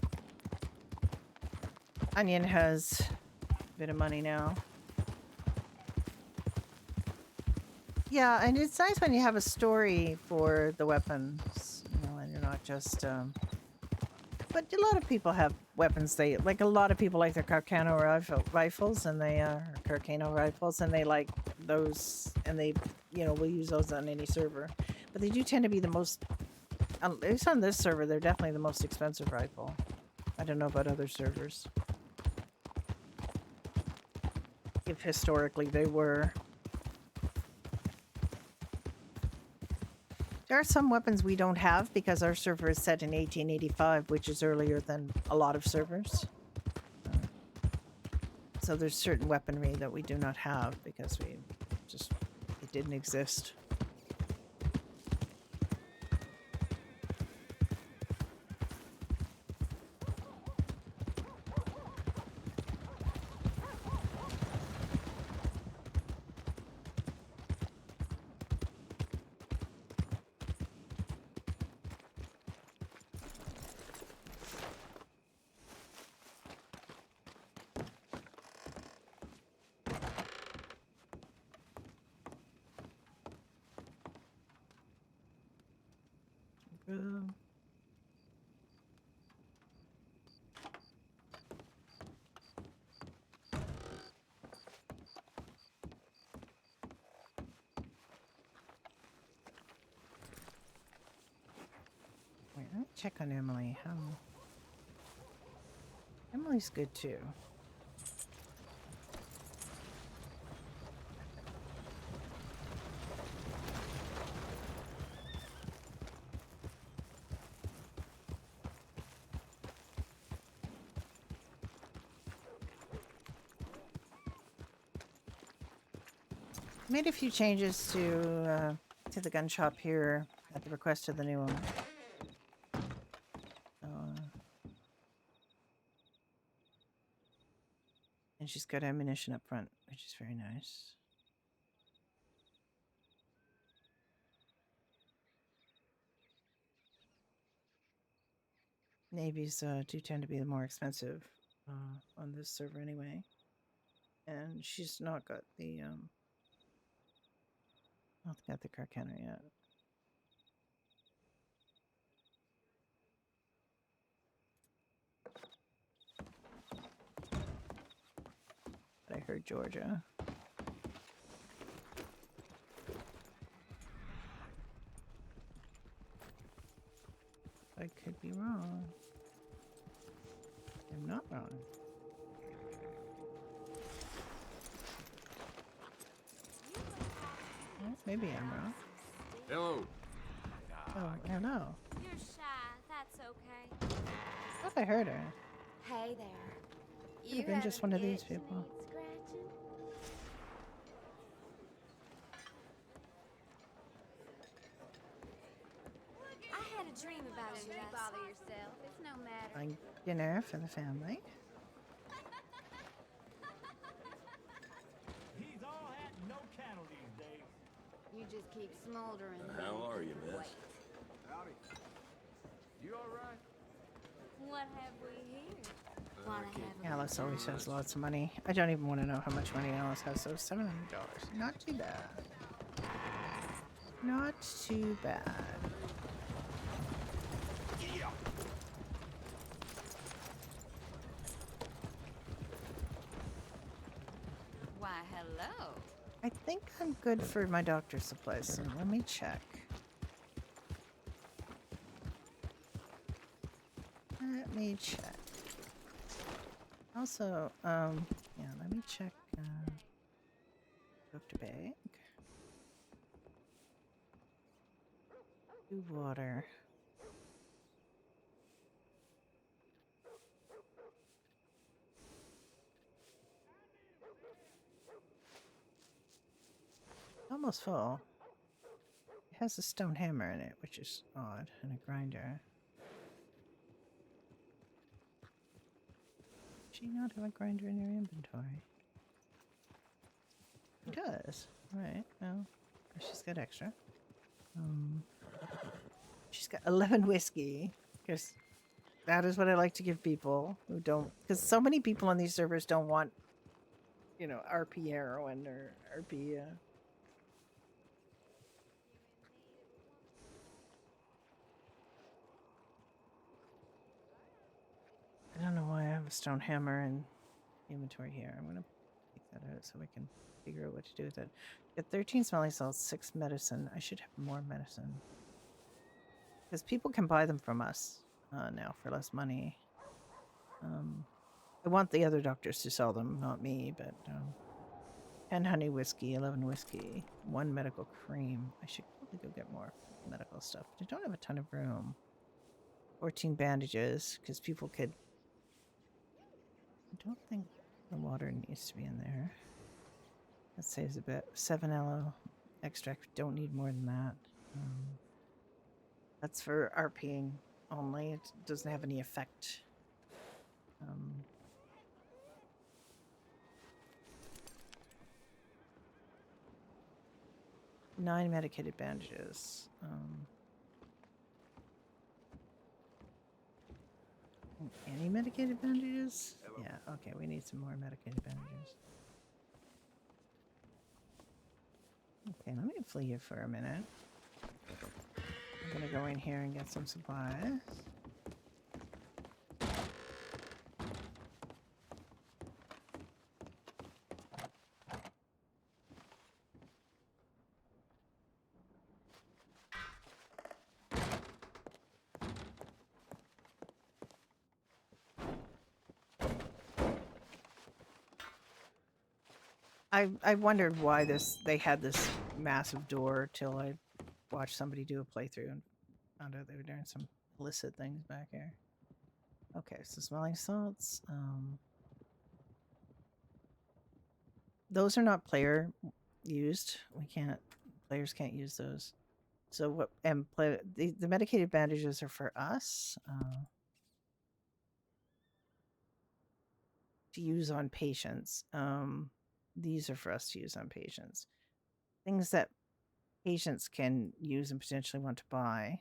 Onion has a bit of money now. Yeah, and it's nice when you have a story for the weapons, you know, and you're not just, but a lot of people have weapons. They, like, a lot of people like their Carcano rifles, and they, Carcano rifles, and they like those, and they, you know, will use those on any server. But they do tend to be the most, at least on this server, they're definitely the most expensive rifle. I don't know about other servers. If historically they were. There are some weapons we don't have because our server is set in 1885, which is earlier than a lot of servers. So there's certain weaponry that we do not have because it didn't exist. Wait, let me check on Emily. Emily's good too. Made a few changes to the gun shop here at the request of the new owner. And she's got ammunition up front, which is very nice. Navies do tend to be the more expensive on this server anyway. And she's not got the not got the Carcano yet. But I heard Georgia. I could be wrong. I'm not wrong. Well, maybe I'm wrong. Hello. Oh, hello. You're shy. That's okay. I thought I heard her. Hey there. Could have been just one of these people. I had a dream about you last bother yourself. It's no matter. Buying dinner for the family. He's all hat and no cattle these days. You just keep smoldering. How are you, miss? Wait. Howdy. You all right? What have we here? Wanna have a Alice always has lots of money. I don't even want to know how much money Alice has, so $700. Not too bad. Not too bad. Hello. I think I'm good for my doctor's supplies, so let me check. Let me check. Also, yeah, let me check, Dr. Bag. Do water. Almost full. It has a stone hammer in it, which is odd, and a grinder. Does she not have a grinder in her inventory? It does. Right. Well, she's got extra. She's got 11 whiskey. Because that is what I like to give people who don't. Because so many people on these servers don't want, you know, RP heroin or RP. I don't know why I have a stone hammer in inventory here. I'm gonna take that out so we can figure out what to do with it. Got 13 smelling salts, 6 medicine. I should have more medicine. Because people can buy them from us now for less money. I want the other doctors to sell them, not me, but 10 honey whiskey, 11 whiskey, 1 medical cream. I should probably go get more medical stuff. I don't have a ton of room. 14 bandages, because people could... I don't think the water needs to be in there. That saves a bit. 7 aloe extract. Don't need more than that. That's for RPing only. It doesn't have any effect. 9 medicated bandages. Any medicated bandages? Yeah, okay, we need some more medicated bandages. Okay, let me flee you for a minute. I'm gonna go in here and get some supplies. I wondered why they had this massive door till I watched somebody do a playthrough and found out they were doing some illicit things back here. Okay, so smelling salts. Those are not player used. Players can't use those. So what? And the medicated bandages are for us to use on patients. These are for us to use on patients. Things that patients can use and potentially want to buy.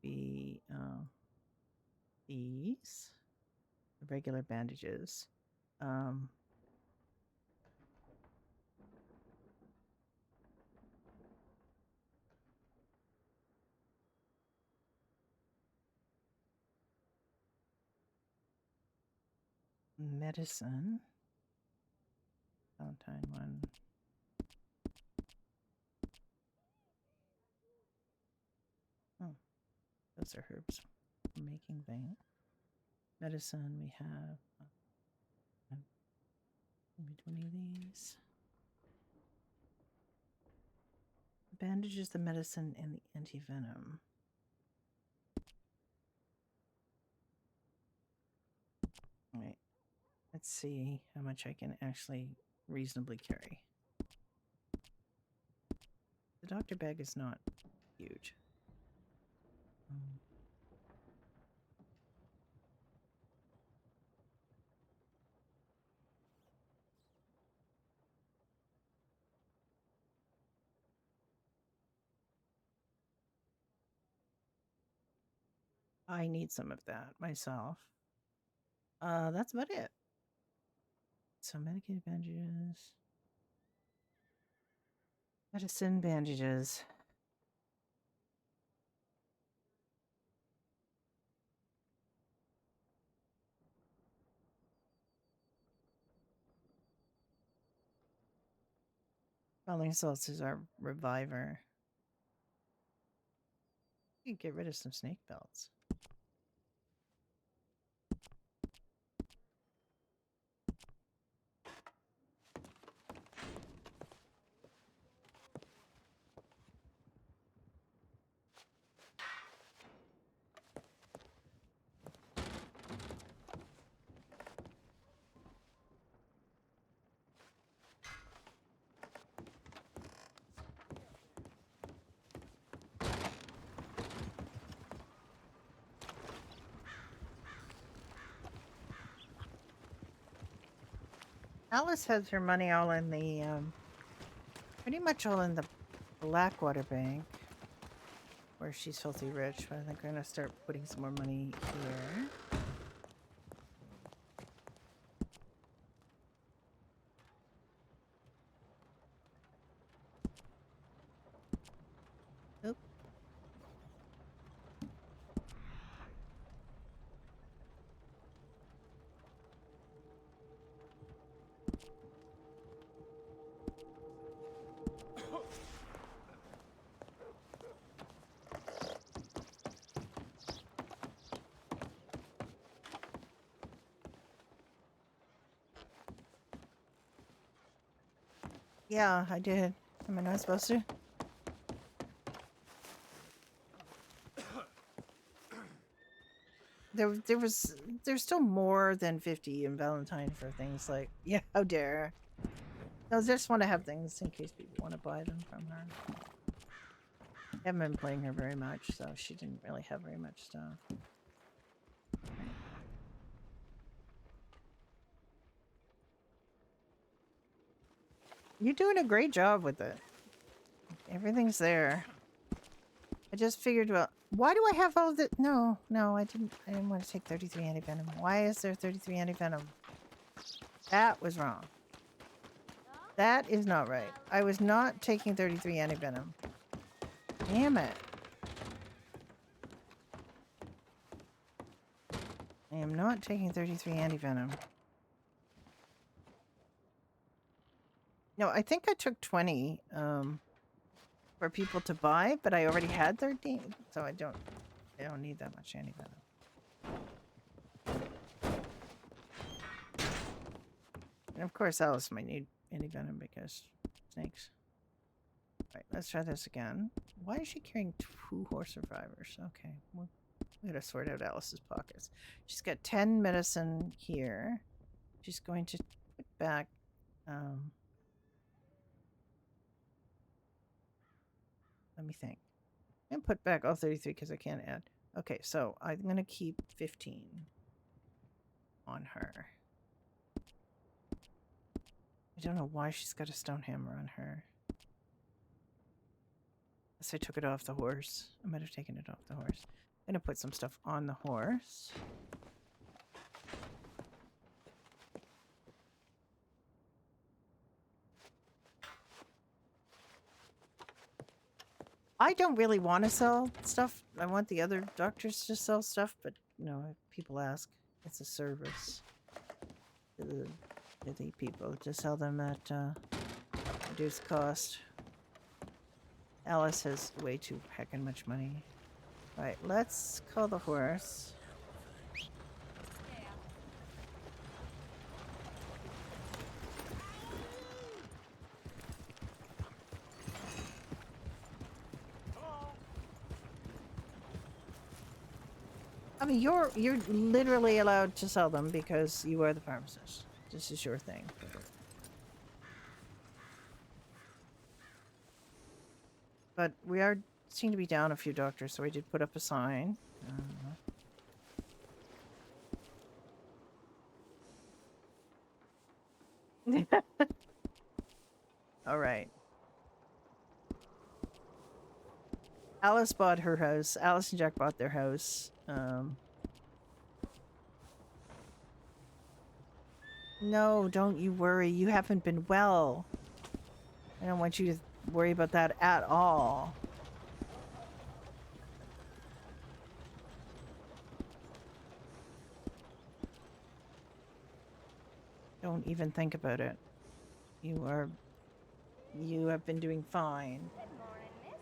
These the regular bandages. Medicine. Valentine one. Oh, those are herbs for making vein. Medicine we have maybe 20 of these. Bandages, the medicine, and the anti-venom. Wait, let's see how much I can actually reasonably carry. The doctor bag is not huge. I need some of that myself. That's about it. So medicated bandages. Medicine bandages. Smelling salts is our reviver. You can get rid of some snake belts. Alice has her money all in the, pretty much all in the Blackwater Bank, where she's filthy rich. But I think we're gonna start putting some more money here. Oop. Yeah, I did. Am I not supposed to? There's still more than 50 in Valentine for things like, yeah, how dare. I just want to have things in case people want to buy them from her. I haven't been playing her very much, so she didn't really have very much stuff. You're doing a great job with it. Everything's there. I just figured, well, why do I have all the... No, I didn't want to take 33 anti-venom. Why is there 33 anti-venom? That was wrong. That is not right. I was not taking 33 anti-venom. Damn it. I am not taking 33 anti-venom. No, I think I took 20 for people to buy, but I already had 13, so I don't need that much anti-venom. And of course Alice might need anti-venom because snakes. Alright, let's try this again. Why is she carrying 2 horse survivors? Okay, we gotta sort out Alice's pockets. She's got 10 medicine here. She's going to put back let me think. I'm gonna put back all 33 because I can't add. Okay, so I'm gonna keep 15 on her. I don't know why she's got a stone hammer on her. Unless I took it off the horse. I might have taken it off the horse. I'm gonna put some stuff on the horse. I don't really want to sell stuff. I want the other doctors to sell stuff, but you know, if people ask, it's a service to the people to sell them at reduced cost. Alice has way too heckin' much money. Right, let's call the horse. I mean, you're literally allowed to sell them because you are the pharmacist. This is your thing. But we seem to be down a few doctors, so I did put up a sign. All right. Alice bought her house. Alice and Jack bought their house. No, don't you worry. You haven't been well. I don't want you to worry about that at all. Don't even think about it. You are You have been doing fine. Good morning, miss.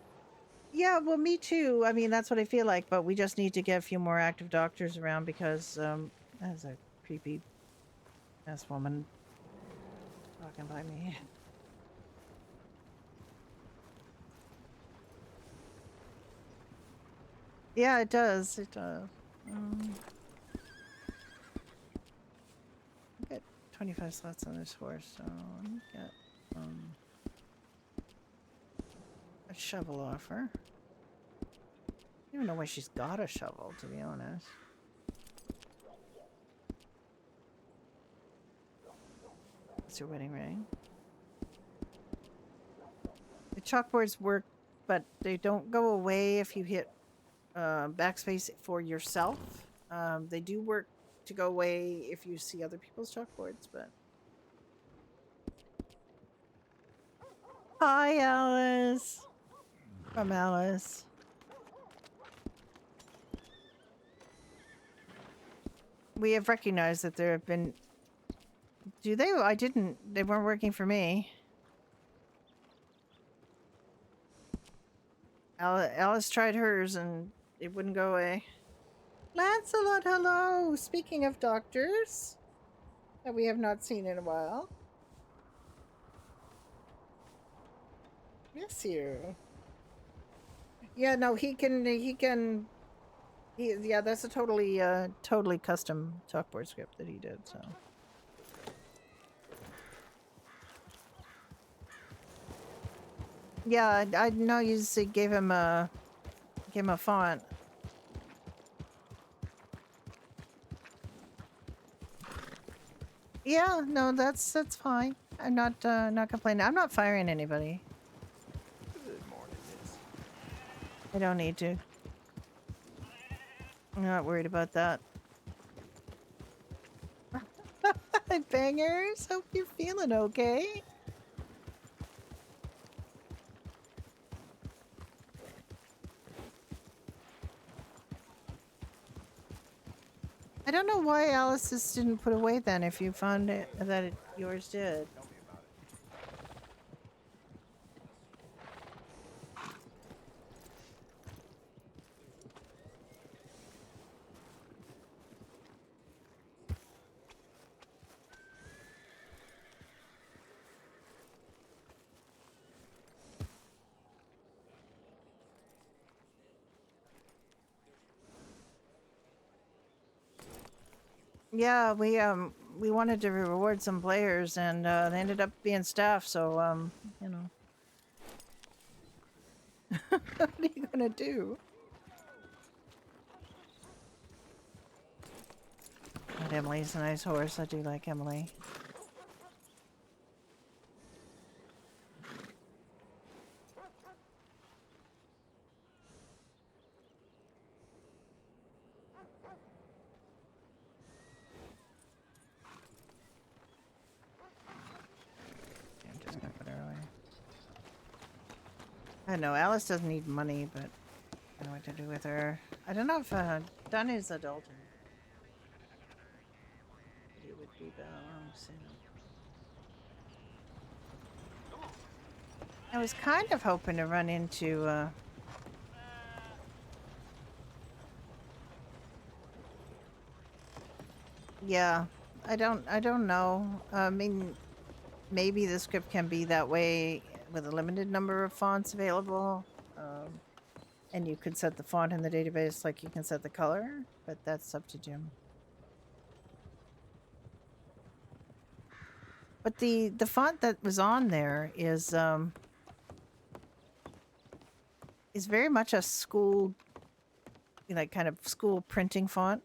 Yeah, well, me too. I mean, that's what I feel like, but we just need to get a few more active doctors around because, that's a creepy ass woman walking by me. Yeah, it does. It does. I've got 25 slots on this horse, so let me get a shovel off her. I don't even know why she's got a shovel, to be honest. What's your wedding ring? The chalkboards work, but they don't go away if you hit backspace for yourself. They do work to go away if you see other people's chalkboards, but... Hi, Alice! From Alice. We have recognized that there have been... Do they? I didn't. They weren't working for me. Alice tried hers and it wouldn't go away. Lancelot, hello! Speaking of doctors that we have not seen in a while. Miss you. Yeah, no, yeah, that's a totally custom chalkboard script that he did, so. Yeah, I know you gave him a font. Yeah, no, that's fine. I'm not complaining. I'm not firing anybody. Good morning, miss. I don't need to. I'm not worried about that. Bangers, hope you're feeling okay. I don't know why Alice's didn't put away then if you found it that yours did. Tell me about it. Yeah, we wanted to reward some players and they ended up being staff, so you know. What are you gonna do? But Emily's a nice horse. I do like Emily. I'm just gonna put her away. I know Alice doesn't need money, but I don't know what to do with her. I don't know if Dunn is adult. It would be the wrong sin. I was kind of hoping to run into yeah, I don't know. I mean, maybe the script can be that way with a limited number of fonts available. And you could set the font in the database like you can set the color, but that's up to Jim. But the font that was on there is very much a school, like kind of school printing font.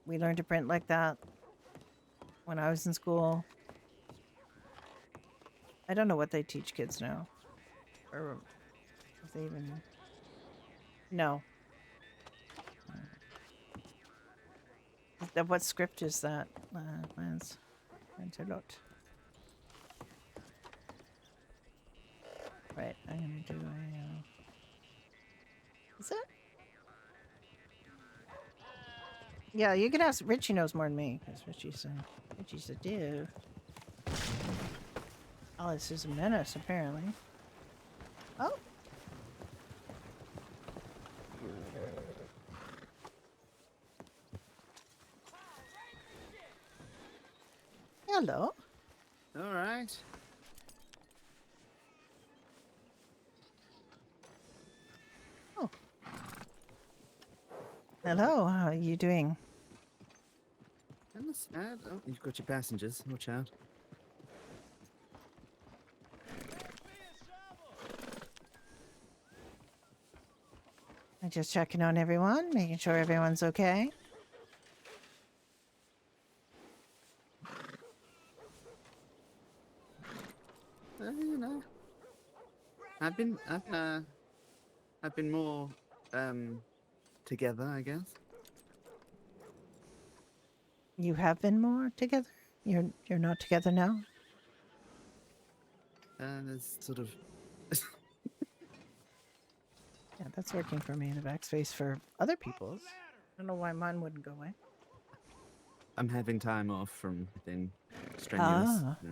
We learned to print like that when I was in school. I don't know what they teach kids now, or if they even no. What script is that, Lance? Interlocked. Right, I'm gonna do a. Is it? Yeah, you can ask. Richie knows more than me because Richie's a div. Alice is a menace, apparently. Oh. Hello. All right. Oh. Hello, how are you doing? Not so bad. Oh, you've got your passengers. Watch out. I'm just checking on everyone, making sure everyone's okay. You know, I've been more together, I guess. You have been more together? You're not together now? There's sort of Yeah, that's working for me. The backspace for other people's. I don't know why mine wouldn't go away. I'm having time off from being strenuous. Ah. Yeah.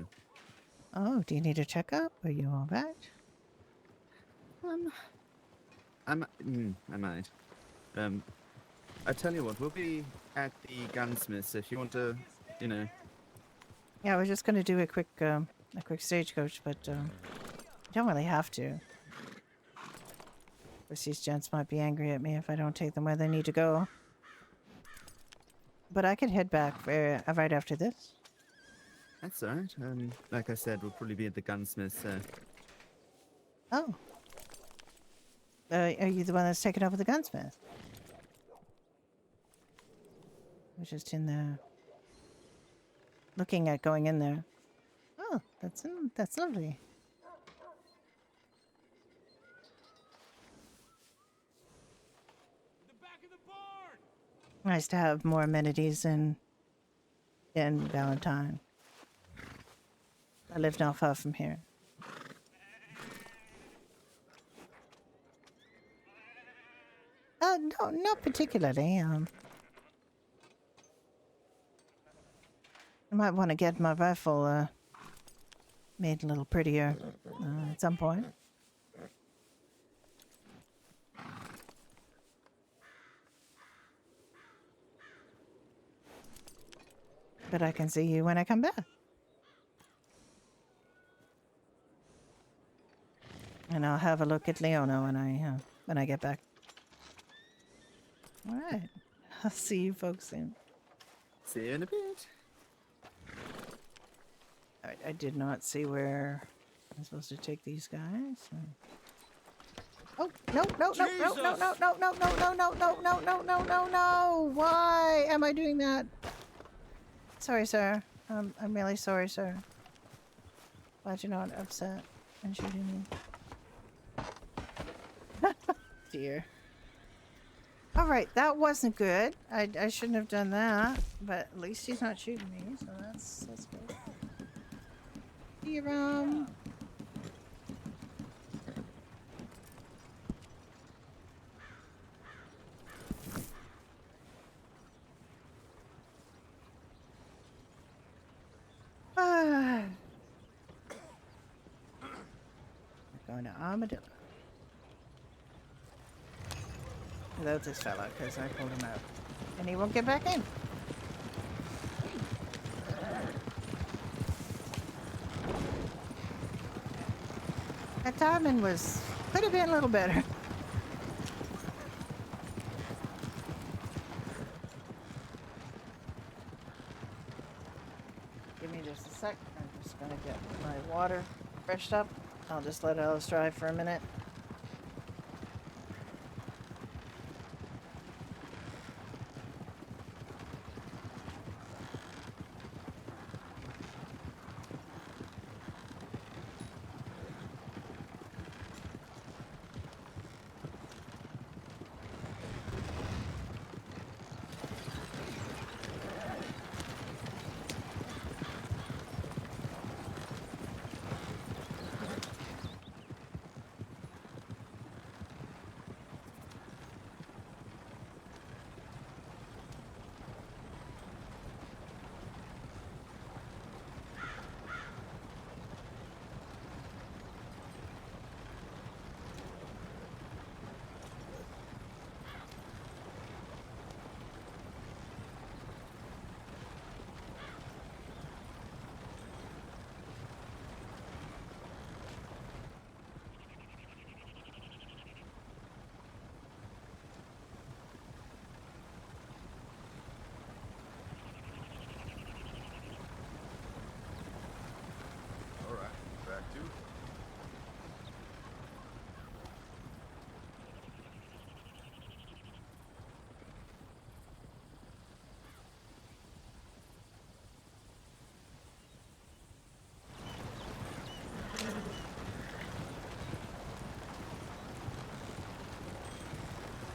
Oh, do you need a checkup? Are you all right? I might. I tell you what, we'll be at the gunsmith. So if you want to, you know, Yeah, I was just gonna do a quick stagecoach, but you don't really have to. Of course, these gents might be angry at me if I don't take them where they need to go. But I could head back right after this. that's all right. Like I said, we'll probably be at the gunsmith. So Oh. Are you the one that's taken over the gunsmith? I was just in there, looking at going in there. Oh, that's lovely. The back of the barn! Nice to have more amenities in Valentine. I live not far from here. No, not particularly. I might want to get my rifle made a little prettier at some point. But I can see you when I come back. And I'll have a look at Leona when I get back. All right. I'll see you folks soon. see you in a bit. I did not see where I'm supposed to take these guys. Oh, no, no, no, no, no, no, no, no, no, no, no, no, no, no, no, no, no. Why am I doing that? Sorry, sir. I'm really sorry, sir. Glad you're not upset and shooting me. Dear. All right, that wasn't good. I shouldn't have done that, but at least he's not shooting me, so that's good. Here, we're going to Armadillo. Without this fella, because I pulled him out. And he won't get back in. That timing could have been a little better. Give me just a sec. I'm just gonna get my water freshed up. I'll just let Alice dry for a minute.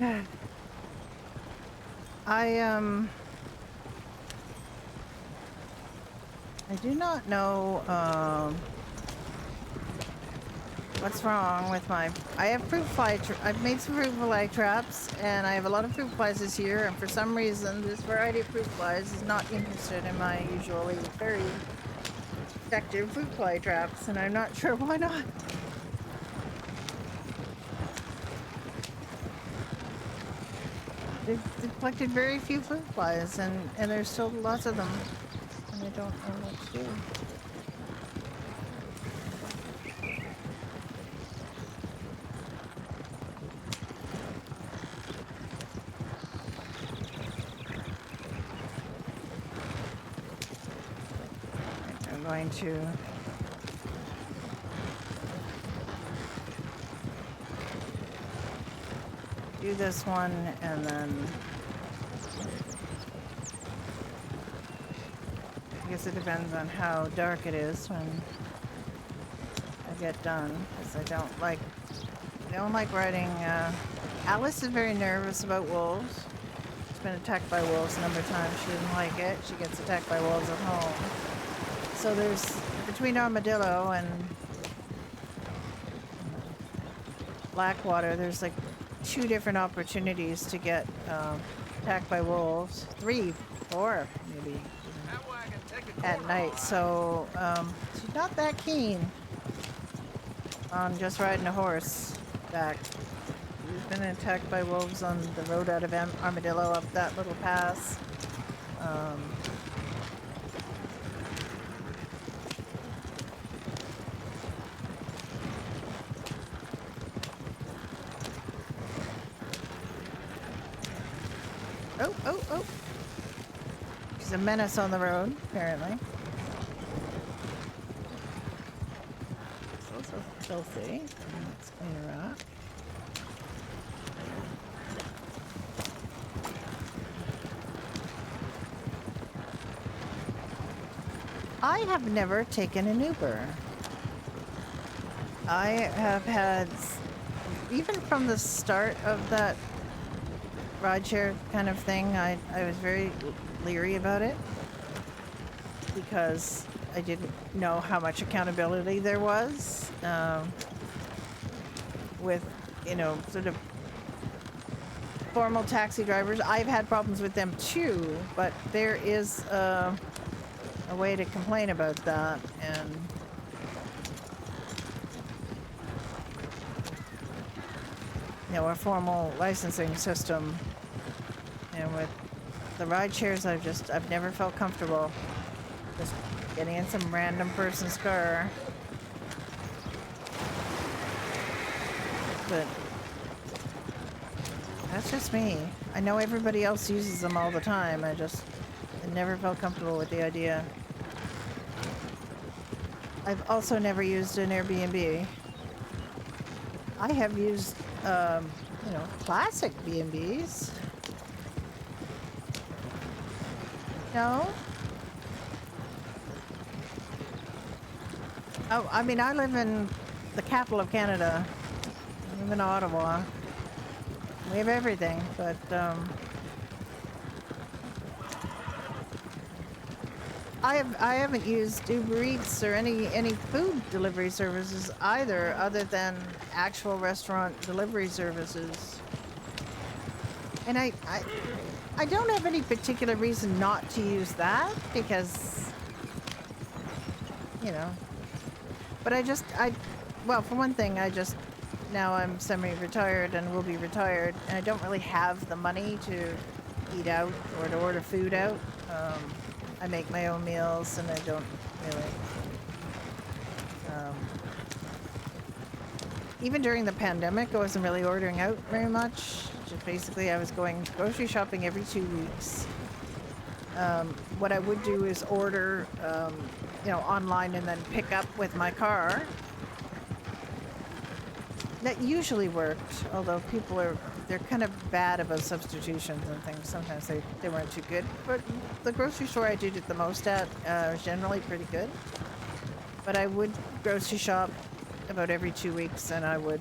I do not know what's wrong with my. I have fruit fly. I've made some fruit fly traps, and I have a lot of fruit flies this year. And for some reason, this variety of fruit flies is not interested in my usually very effective fruit fly traps, and I'm not sure why not. They've collected very few fruit flies, and there's still lots of them, and I don't know what to do. I'm going to do this one, and then I guess it depends on how dark it is when I get done, because I don't like riding. Alice is very nervous about wolves. She's been attacked by wolves a number of times. She doesn't like it. She gets attacked by wolves at home. So there's, between Armadillo and Blackwater, there's like 2 different opportunities to get attacked by wolves. 3, 4, maybe at night. So she's not that keen on just riding a horse back. She's been attacked by wolves on the road out of Armadillo up that little pass. Oh. She's a menace on the road, apparently. It's also filthy. Let's clean her up. I have never taken an Uber. I have had, even from the start of that rideshare kind of thing, I was very leery about it because I didn't know how much accountability there was with, sort of formal taxi drivers. I've had problems with them too, but there is a way to complain about that, and a formal licensing system. And with the ride shares, I've never felt comfortable just getting in some random person's car. But that's just me. I know everybody else uses them all the time. I never felt comfortable with the idea. I've also never used an Airbnb. I have used, classic B&Bs. No? Oh, I mean, I live in the capital of Canada. I live in Ottawa. We have everything, but, I haven't used Uber Eats or any food delivery services either, other than actual restaurant delivery services. And I don't have any particular reason not to use that, because, but well, for one thing, now I'm semi-retired and will be retired, and I don't really have the money to eat out or to order food out. I make my own meals, and I don't really. Even during the pandemic, I wasn't really ordering out very much. Just basically, I was going grocery shopping every 2 weeks. What I would do is order, online and then pick up with my car. That usually worked, although they're kind of bad about substitutions and things. Sometimes they weren't too good. But the grocery store I did it the most at was generally pretty good. But I would grocery shop about every 2 weeks, and I would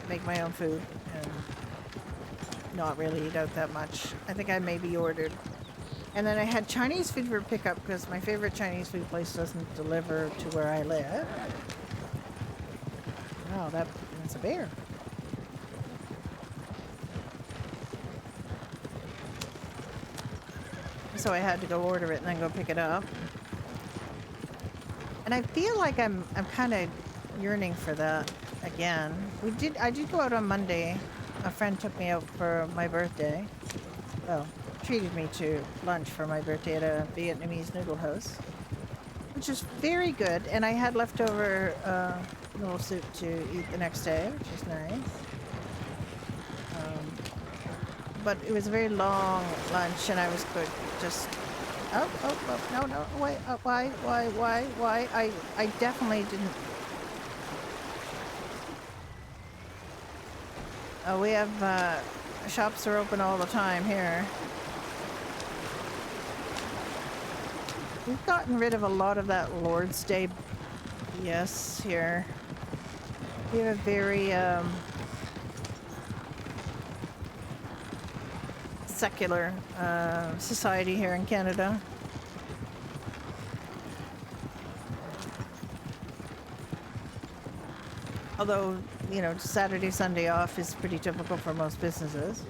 make my own food. And not really eat out that much. I think I maybe ordered. And then I had Chinese food for pickup because my favorite Chinese food place doesn't deliver to where I live. Wow, that's a bear. So I had to go order it and then go pick it up. And I feel like I'm kind of yearning for that again. I did go out on Monday. A friend took me out for my birthday. Well, treated me to lunch for my birthday at a Vietnamese noodle house, which is very good. And I had leftover noodle soup to eat the next day, which is nice. But it was a very long lunch, and I was good. Just no, wait, why? I definitely didn't. We have shops are open all the time here. We've gotten rid of a lot of that Lord's Day BS here. We have a very secular society here in Canada. Although, you know, Saturday, Sunday off is pretty typical for most businesses.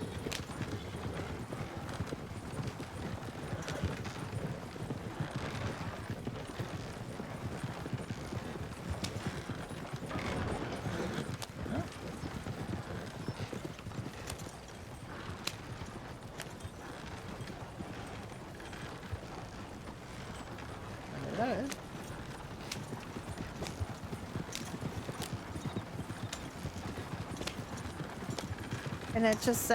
There that is. And it's just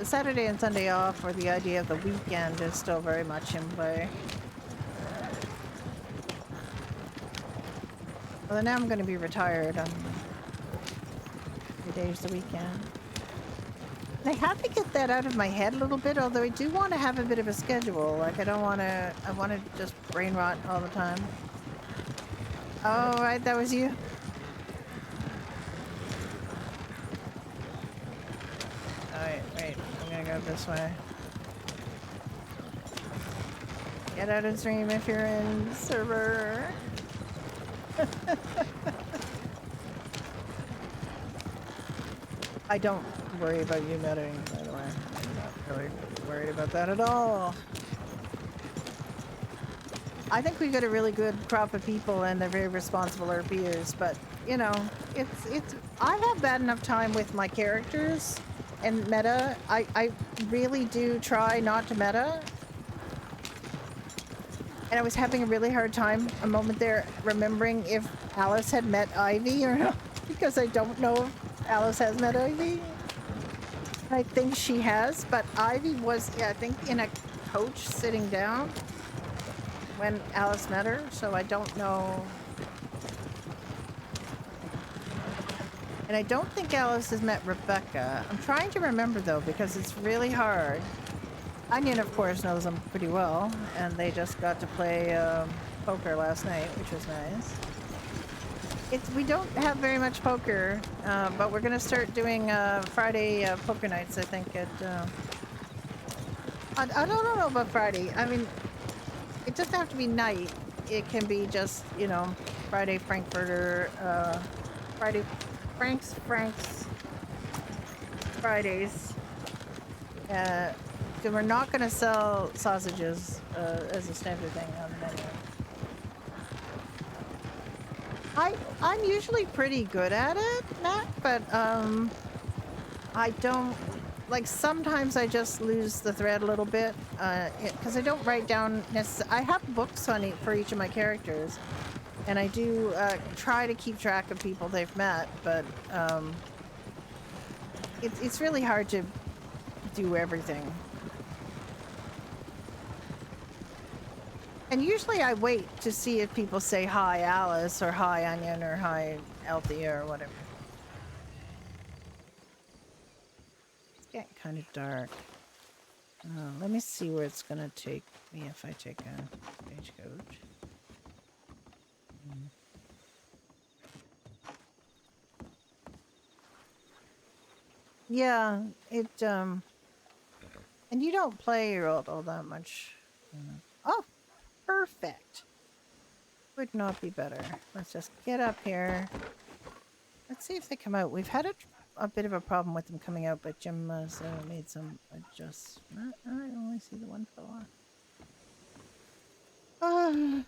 Saturday and Sunday off, or the idea of the weekend is still very much in play. Although now I'm going to be retired on 3 days the weekend. And I have to get that out of my head a little bit, although I do want to have a bit of a schedule. Like, I want to just brain rot all the time. Oh, right, that was you? Wait, I'm gonna go this way. Get out of stream if you're in server. I don't worry about you medding, by the way. I'm not really worried about that at all. I think we got a really good crop of people and they're very responsible RPers, but you know, it's I have bad enough time with my characters and meta. I really do try not to meta. And I was having a really hard time a moment there remembering if Alice had met Ivy or not, because I don't know if Alice has met Ivy. I think she has, but Ivy was, yeah, I think in a coach sitting down when Alice met her, so I don't know. And I don't think Alice has met Rebecca. I'm trying to remember though, because it's really hard. Onion, of course, knows them pretty well, and they just got to play poker last night, which was nice. We don't have very much poker, but we're gonna start doing Friday poker nights, I think. I don't know about Friday. I mean, it doesn't have to be night. It can be just, you know, Friday Frankfurter, Friday Frank's Fridays. So we're not going to sell sausages as a standard thing on the menu. I'm usually pretty good at it, Matt, but I don't, like, sometimes I just lose the thread a little bit because I don't write down I have books on for each of my characters, and I do try to keep track of people they've met, but it's really hard to do everything. And usually I wait to see if people say hi Alice or hi Onion or hi Althea or whatever. It's getting kind of dark. Let me see where it's gonna take me if I take a stagecoach. Yeah, And you don't play your ult all that much. Oh, perfect. Would not be better. Let's just get up here. Let's see if they come out. We've had a bit of a problem with them coming out, but Jim has made some adjustment. I only see the one fella.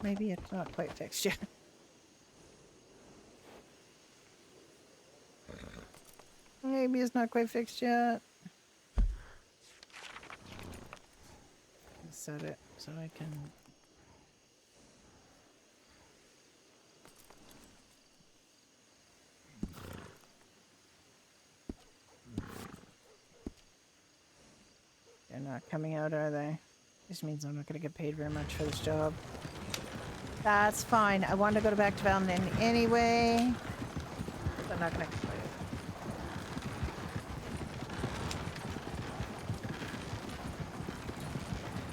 Maybe it's not quite fixed yet. Maybe it's not quite fixed yet. Set it so I can. They're not coming out, are they? This means I'm not going to get paid very much for this job. That's fine. I want to go back to Valen anyway. I'm not going to complain.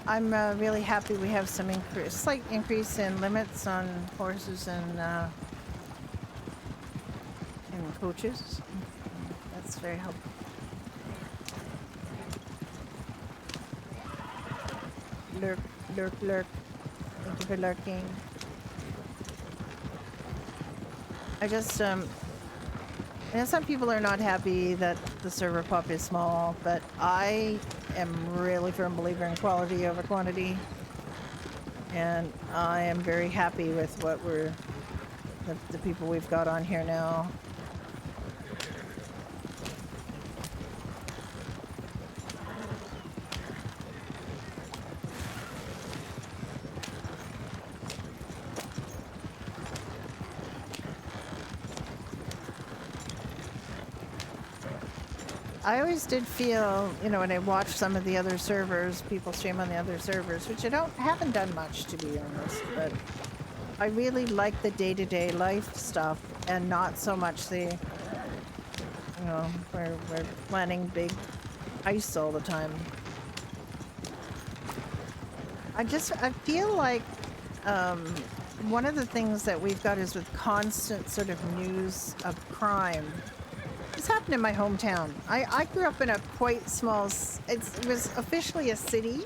I'm really happy we have some slight increase in limits on horses and coaches. That's very helpful. Lurk, lurk, lurk. Thank you for lurking. I just, some people are not happy that the server pop is small, but I am really firm believer in quality over quantity. And I am very happy with what the people we've got on here now. I always did feel, when I watched some of the other servers, people stream on the other servers, which haven't done much, to be honest, but I really like the day-to-day life stuff and not so much the, we're planning big heists all the time. I feel like one of the things that we've got is with constant sort of news of crime. This happened in my hometown. I grew up in a quite small, it was officially a city,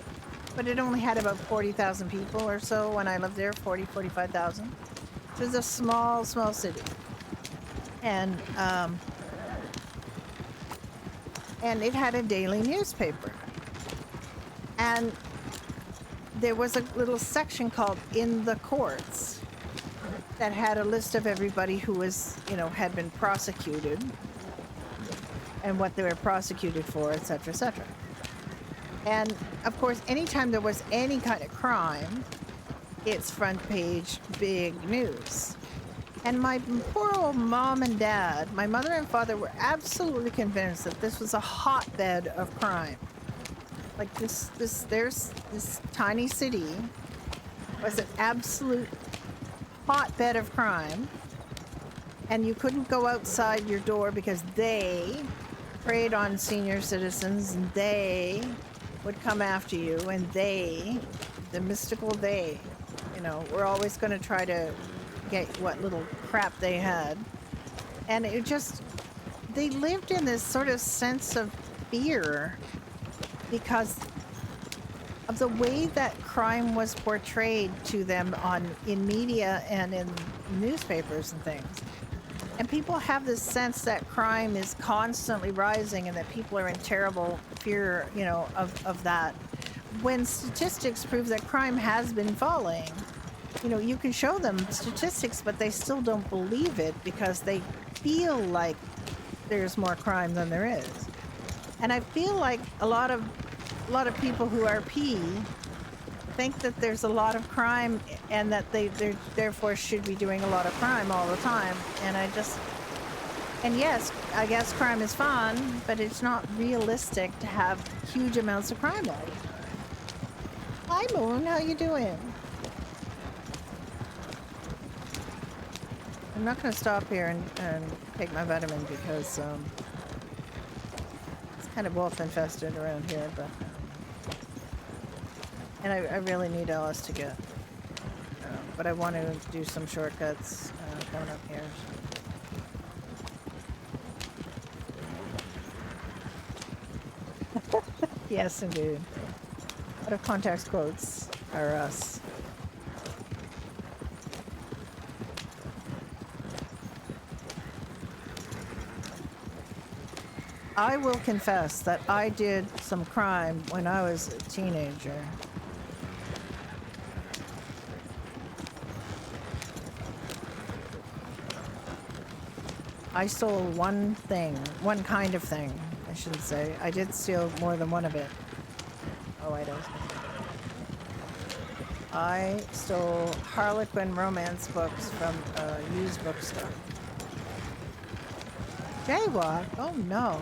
but it only had about 40,000 people or so when I lived there, 45,000. So it was a small city. And it had a daily newspaper. And there was a little section called In the Courts that had a list of everybody who was, had been prosecuted and what they were prosecuted for, etc., etc. And of course, anytime there was any kind of crime, it's front page, big news. And my poor old mom and dad, my mother and father, were absolutely convinced that this was a hotbed of crime. Like there's this tiny city was an absolute hotbed of crime, and you couldn't go outside your door because they preyed on senior citizens, and they would come after you, and the mystical they, were always going to try to get what little crap they had. And they lived in this sort of sense of fear because of the way that crime was portrayed to them in media and in newspapers and things. And people have this sense that crime is constantly rising and that people are in terrible fear, of that. When statistics prove that crime has been falling, you can show them statistics, but they still don't believe it because they feel like there's more crime than there is. And I feel like a lot of people who are P think that there's a lot of crime and that they therefore should be doing a lot of crime all the time. And yes, I guess crime is fun, but it's not realistic to have huge amounts of crime all the time. Hi Moon, how you doing? I'm not going to stop here and take my vitamin because it's kind of wolf infested around here, but and I really need Alice to get, but I want to do some shortcuts coming up here. So. Yes, indeed. Out of context quotes are us. I will confess that I did some crime when I was a teenager. I stole one kind of thing, I should say. I did steal more than one of it. Oh, I don't. I stole Harlequin romance books from a used bookstore. Jaywalk? Oh no.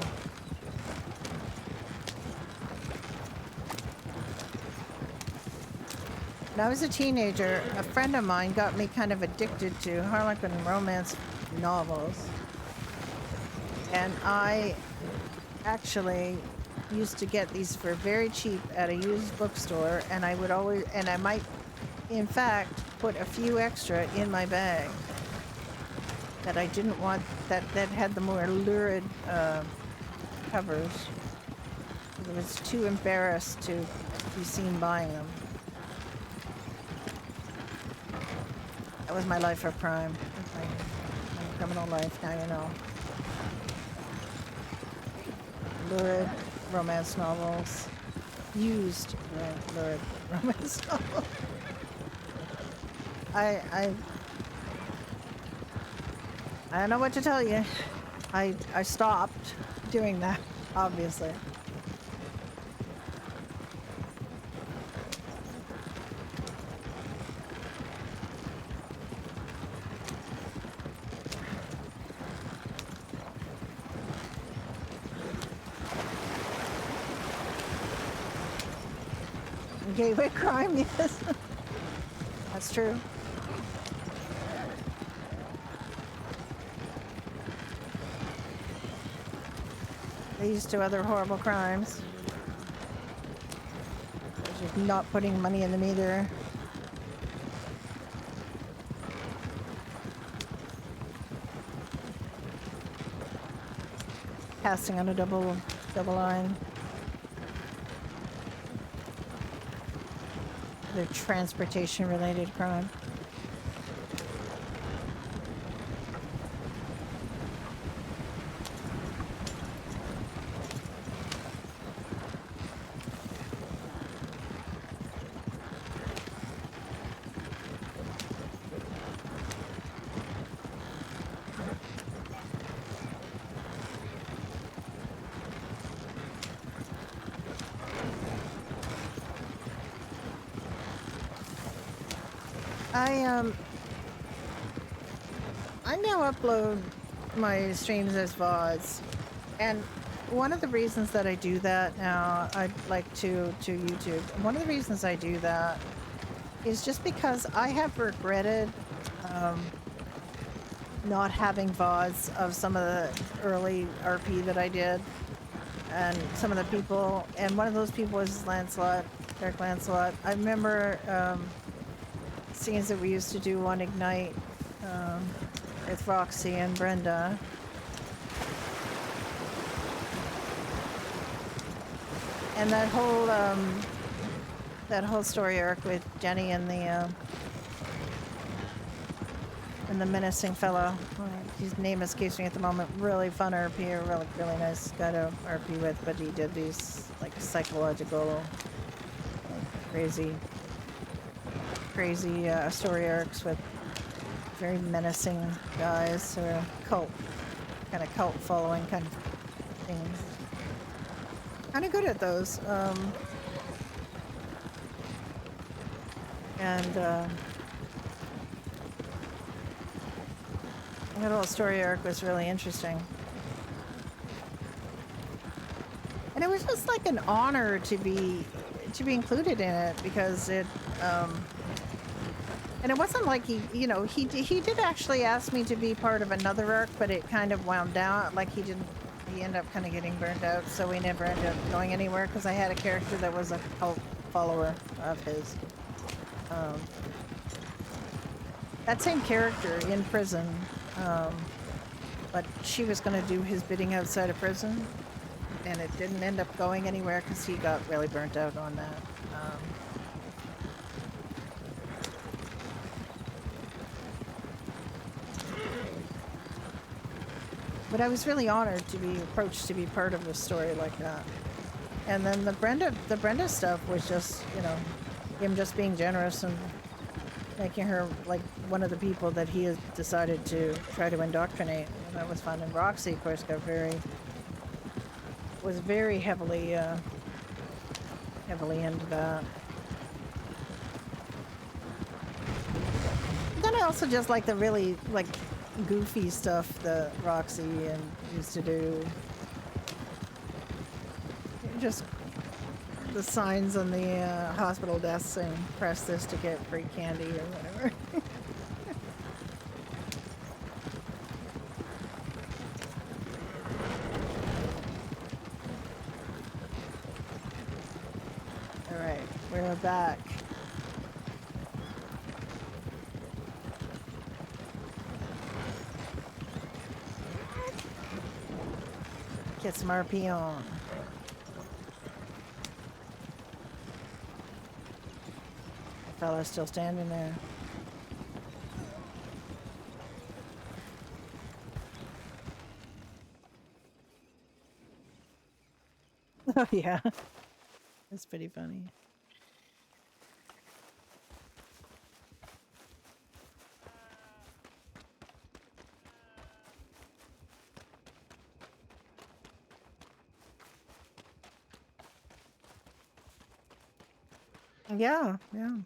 When I was a teenager, a friend of mine got me kind of addicted to Harlequin romance novels. And I actually used to get these for very cheap at a used bookstore, and I might, in fact, put a few extra in my bag that I didn't want, that had the more lurid covers. I was too embarrassed to be seen buying them. That was my life of crime. My criminal life, now you know. Lurid romance novels. Used lurid romance novels. I don't know what to tell you. I stopped doing that, obviously. Gateway crime, yes. That's true. These two other horrible crimes. Just not putting money in them either. Passing on a double line. The transportation related crime. I now upload my streams as VODs, and one of the reasons that I do that now, I'd like to YouTube. One of the reasons I do that is just because I have regretted not having VODs of some of the early RP that I did, and some of the people, and one of those people was Lancelot, Dark Lancelot. I remember scenes that we used to do on Ignite with Roxy and Brenda. And that whole story arc with Jenny and the menacing fellow. His name escapes me at the moment. Really fun RP, a really nice guy to RP with, but he did these like psychological, crazy story arcs with very menacing guys who are cult following kind of things. Kind of good at those. That whole story arc was really interesting. And it was just like an honor to be included in it, because it and it wasn't like he did actually ask me to be part of another arc, but it kind of wound down. Like he ended up kind of getting burned out, so we never ended up going anywhere, because I had a character that was a cult follower of his. That same character in prison, but she was going to do his bidding outside of prison. and it didn't end up going anywhere because he got really burnt out on that. But I was really honored to be approached to be part of a story like that. And then the Brenda stuff was just, you know, him just being generous and making her like one of the people that he has decided to try to indoctrinate. And that was fun. And Roxy, of course, was very heavily into that. Then I also just like the really like goofy stuff that Roxy and used to do. Just the signs on the hospital desk saying "press this to get free candy" or whatever. All right, we're back. Get some RP on. The fella's still standing there. Oh yeah, that's pretty funny. Yeah, yeah.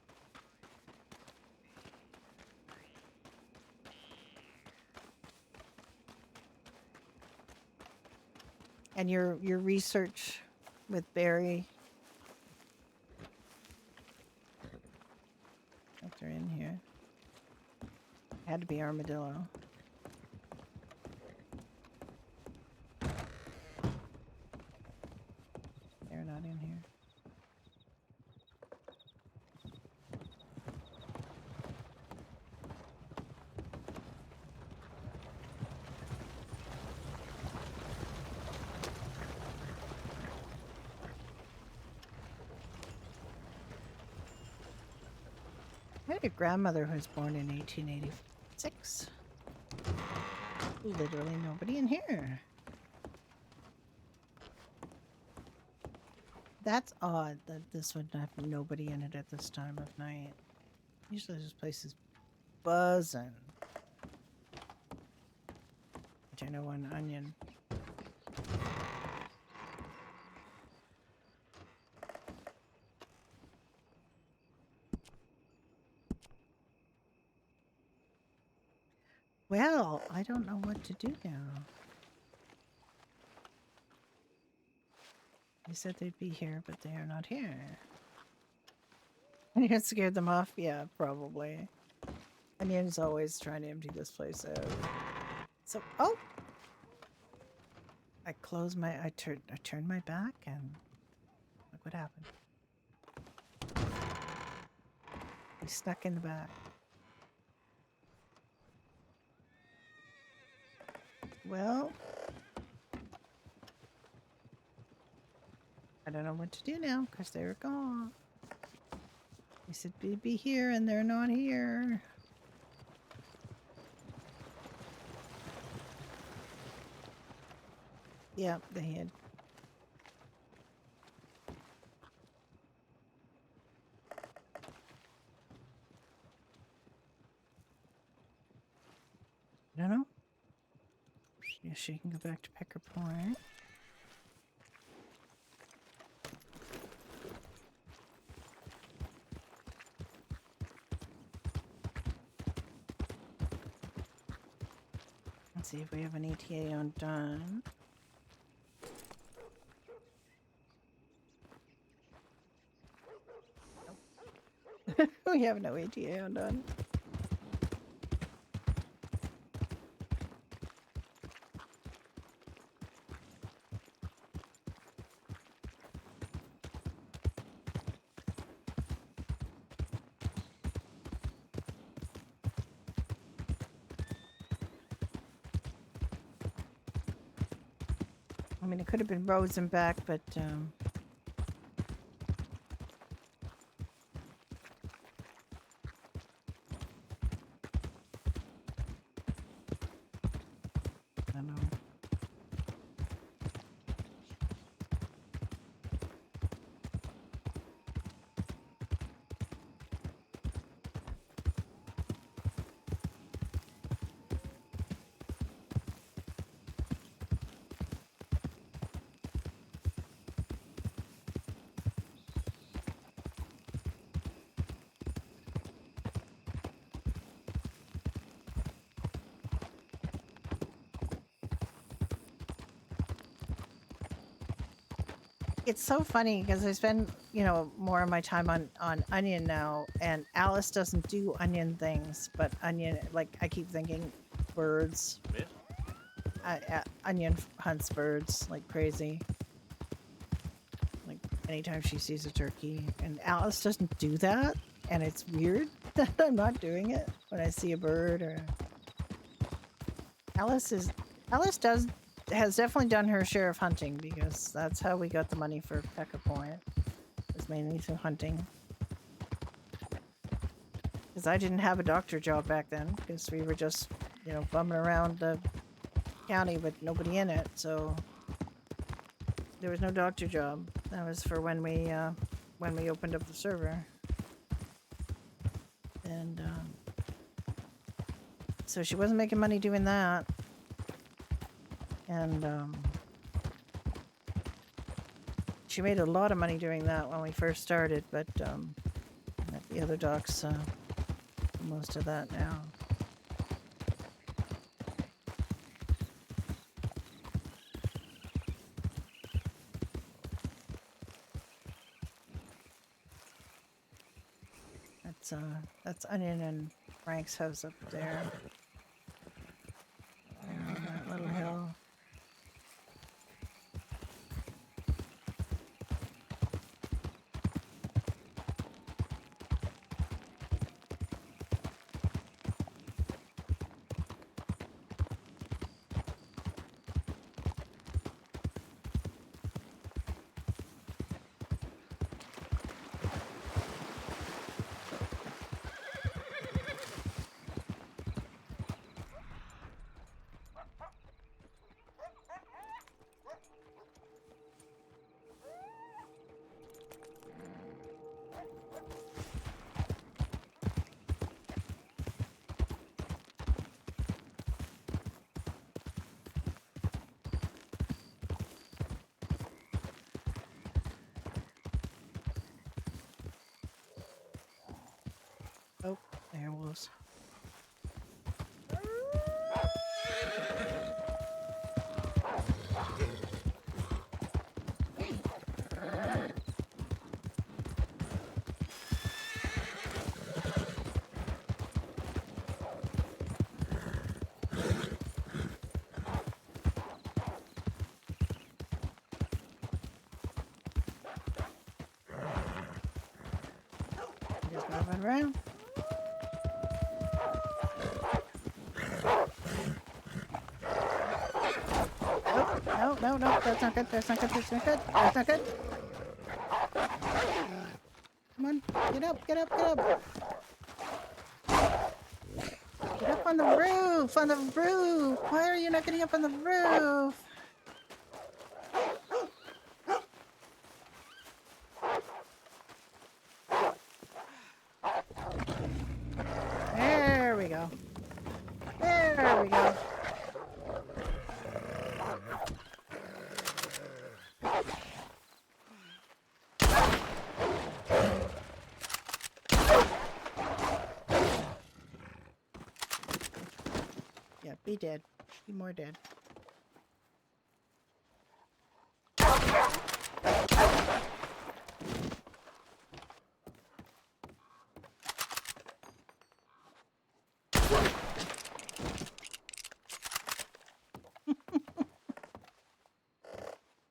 And your research with Barry. If they're in here. Had to be armadillo. They're not in here. I had a grandmother who was born in 1886. Literally nobody in here. That's odd that this would have nobody in it at this time of night. Usually this place is buzzing. I know one onion. Well, I don't know what to do now. They said they'd be here, but they are not here. And you scared them off? Yeah, probably. Onion's always trying to empty this place out. So, oh! I turned my back and look what happened. He snuck in the back. Well, I don't know what to do now because they were gone. They said they'd be here and they're not here. Yeah, they hid. I don't know. Yeah, she can go back to Pecker Point. Let's see if we have an ETA on done. Nope. We have no ETA on done. mean, it could have been roads and back, but I don't know. It's so funny because I spend, you know, more of my time on Onion now, and Alice doesn't do Onion things, but Onion, like, I keep thinking birds. Miss? Onion hunts birds like crazy. Like anytime she sees a turkey, and Alice doesn't do that, and it's weird that I'm not doing it when I see a bird. Or Alice has definitely done her share of hunting, because that's how we got the money for Pekka Point. Was mainly through hunting. Because I didn't have a doctor job back then, because we were just, you know, bumming around the county with nobody in it, so there was no doctor job. That was for when we opened up the server. And so she wasn't making money doing that. And she made a lot of money doing that when we first started, but the other docs do most of that now. That's Onion and Frank's house up there. On that little hill. Oh, there was. Just moving around. No, that's not good, that's not good, that's not good, that's not good. Come on, get up, get up, get up. Get up on the roof, on the roof. Why are you not getting up on the roof? There we go. There we go. Yeah, be dead. Be more dead.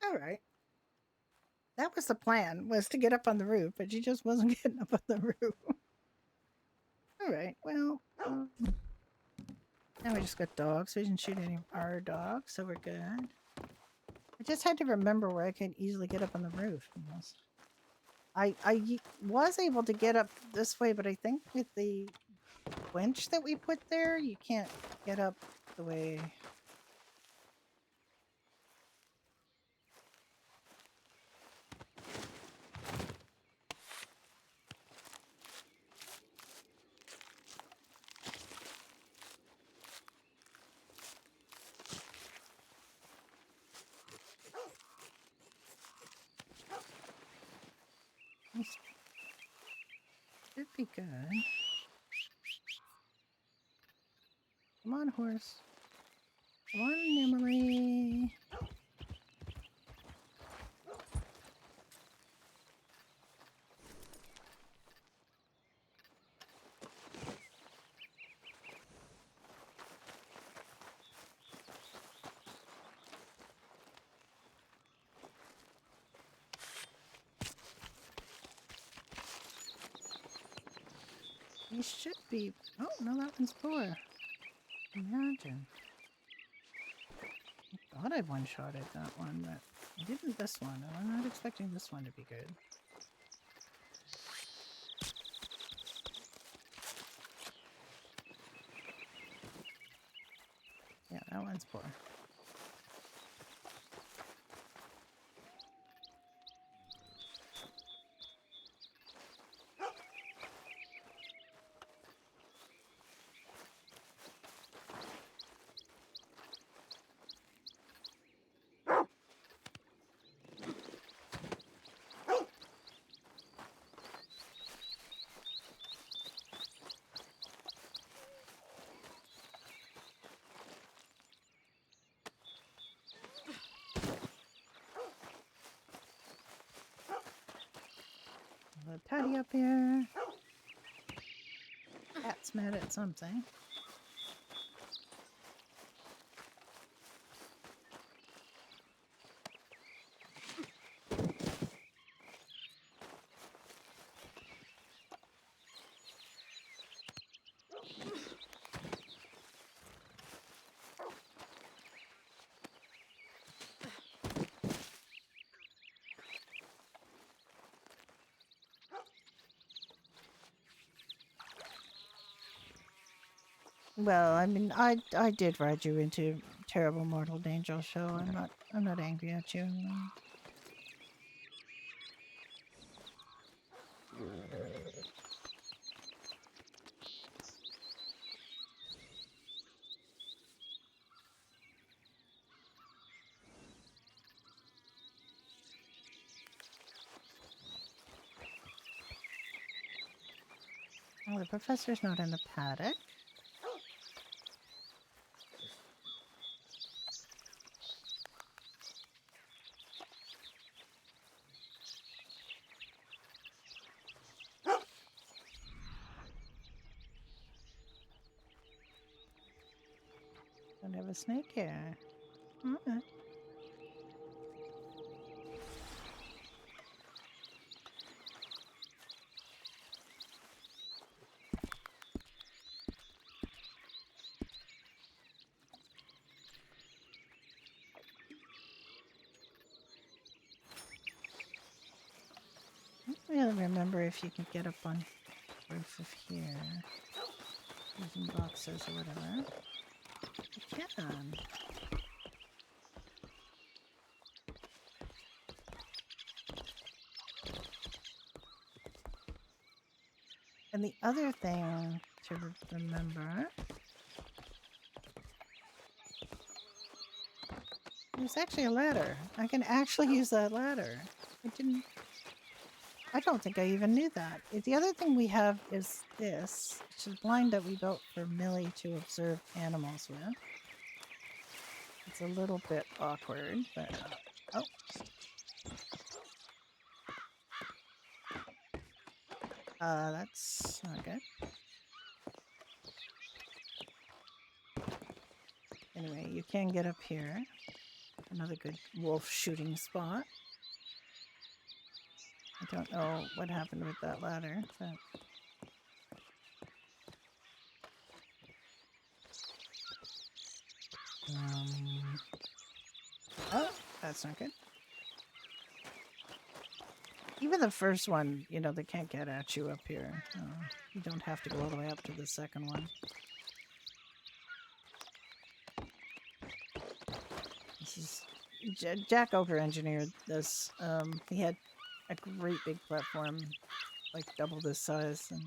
All right. That was the plan, was to get up on the roof, but she just wasn't getting up on the roof. All right, well, now we just got dogs. We didn't shoot any of our dogs, so we're good. I just had to remember where I could easily get up on the roof. I was able to get up this way, but I think with the winch that we put there, you can't get up the way. This should be good. Come on, horse. Come on, Emily. He should be. Oh, no, that one's poor. Imagine. I thought I one-shotted that one, but I didn't this one. And I'm not expecting this one to be good. Yeah, that one's poor. Tidy up here. Cat's mad at something. Well, I mean, I did ride you into terrible mortal danger, so I'm not angry at you. Well, the professor's not in the paddock. Don't have a snake here. Alright. I don't really remember if you can get up on the roof of here using boxes or whatever. You can. And the other thing to remember, there's actually a ladder. I can actually use that ladder. I don't think I even knew that. The other thing we have is this, which is a blind that we built for Millie to observe animals with. It's a little bit awkward, but oh. That's not good. Anyway, you can get up here. Another good wolf shooting spot. I don't know what happened with that ladder, but... oh, that's that's not good. Even the first one, you know, they can't get at you up here. You don't have to go all the way up to the second one. This is Jack over-engineered this. He had a great big platform, like double this size, and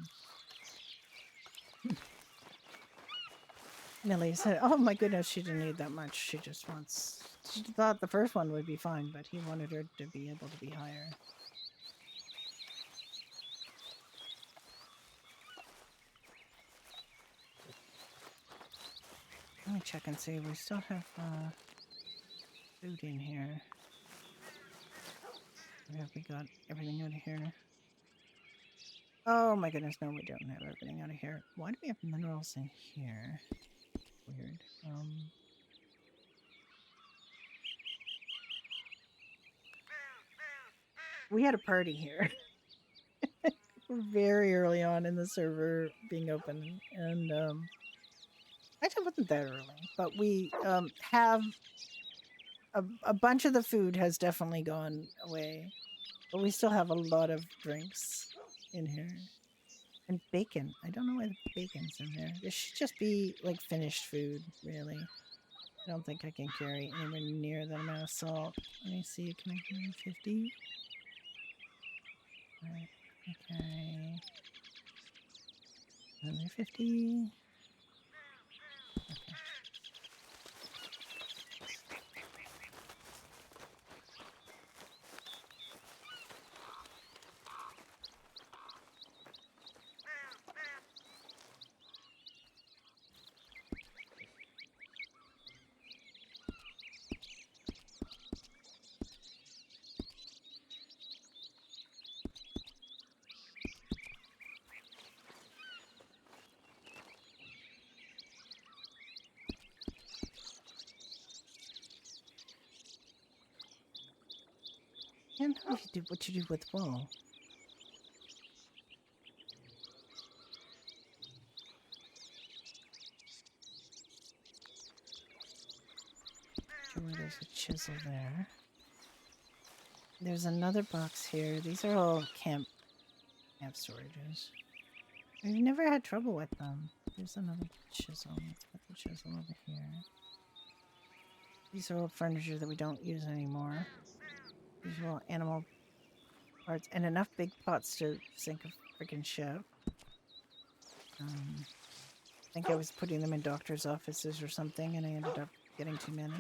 Millie said, "Oh my goodness, she didn't need that much. She just wants." She thought the first one would be fine, but he wanted her to be able to be higher. Let me check and see. We still have food in here. Or have we got everything out of here? Oh my goodness, no, we don't have everything out of here. Why do we have minerals in here? Weird. We had a party here. Very early on in the server being open, and actually it wasn't that early, but we have a bunch of the food has definitely gone away, but we still have a lot of drinks in here. And bacon. I don't know why the bacon's in there. This should just be like finished food, really. I don't think I can carry anywhere near that amount of salt. Let me see, can I carry 50? Right, okay. Another 50. Okay. And how you do what you do with wool. Sure, there's a chisel there. There's another box here. These are all camp storages. We've never had trouble with them. There's another chisel. Let's put the chisel over here. These are old furniture that we don't use anymore. These are all animal parts and enough big pots to sink a freaking ship. I think I was putting them in doctor's offices or something, and I ended up getting too many.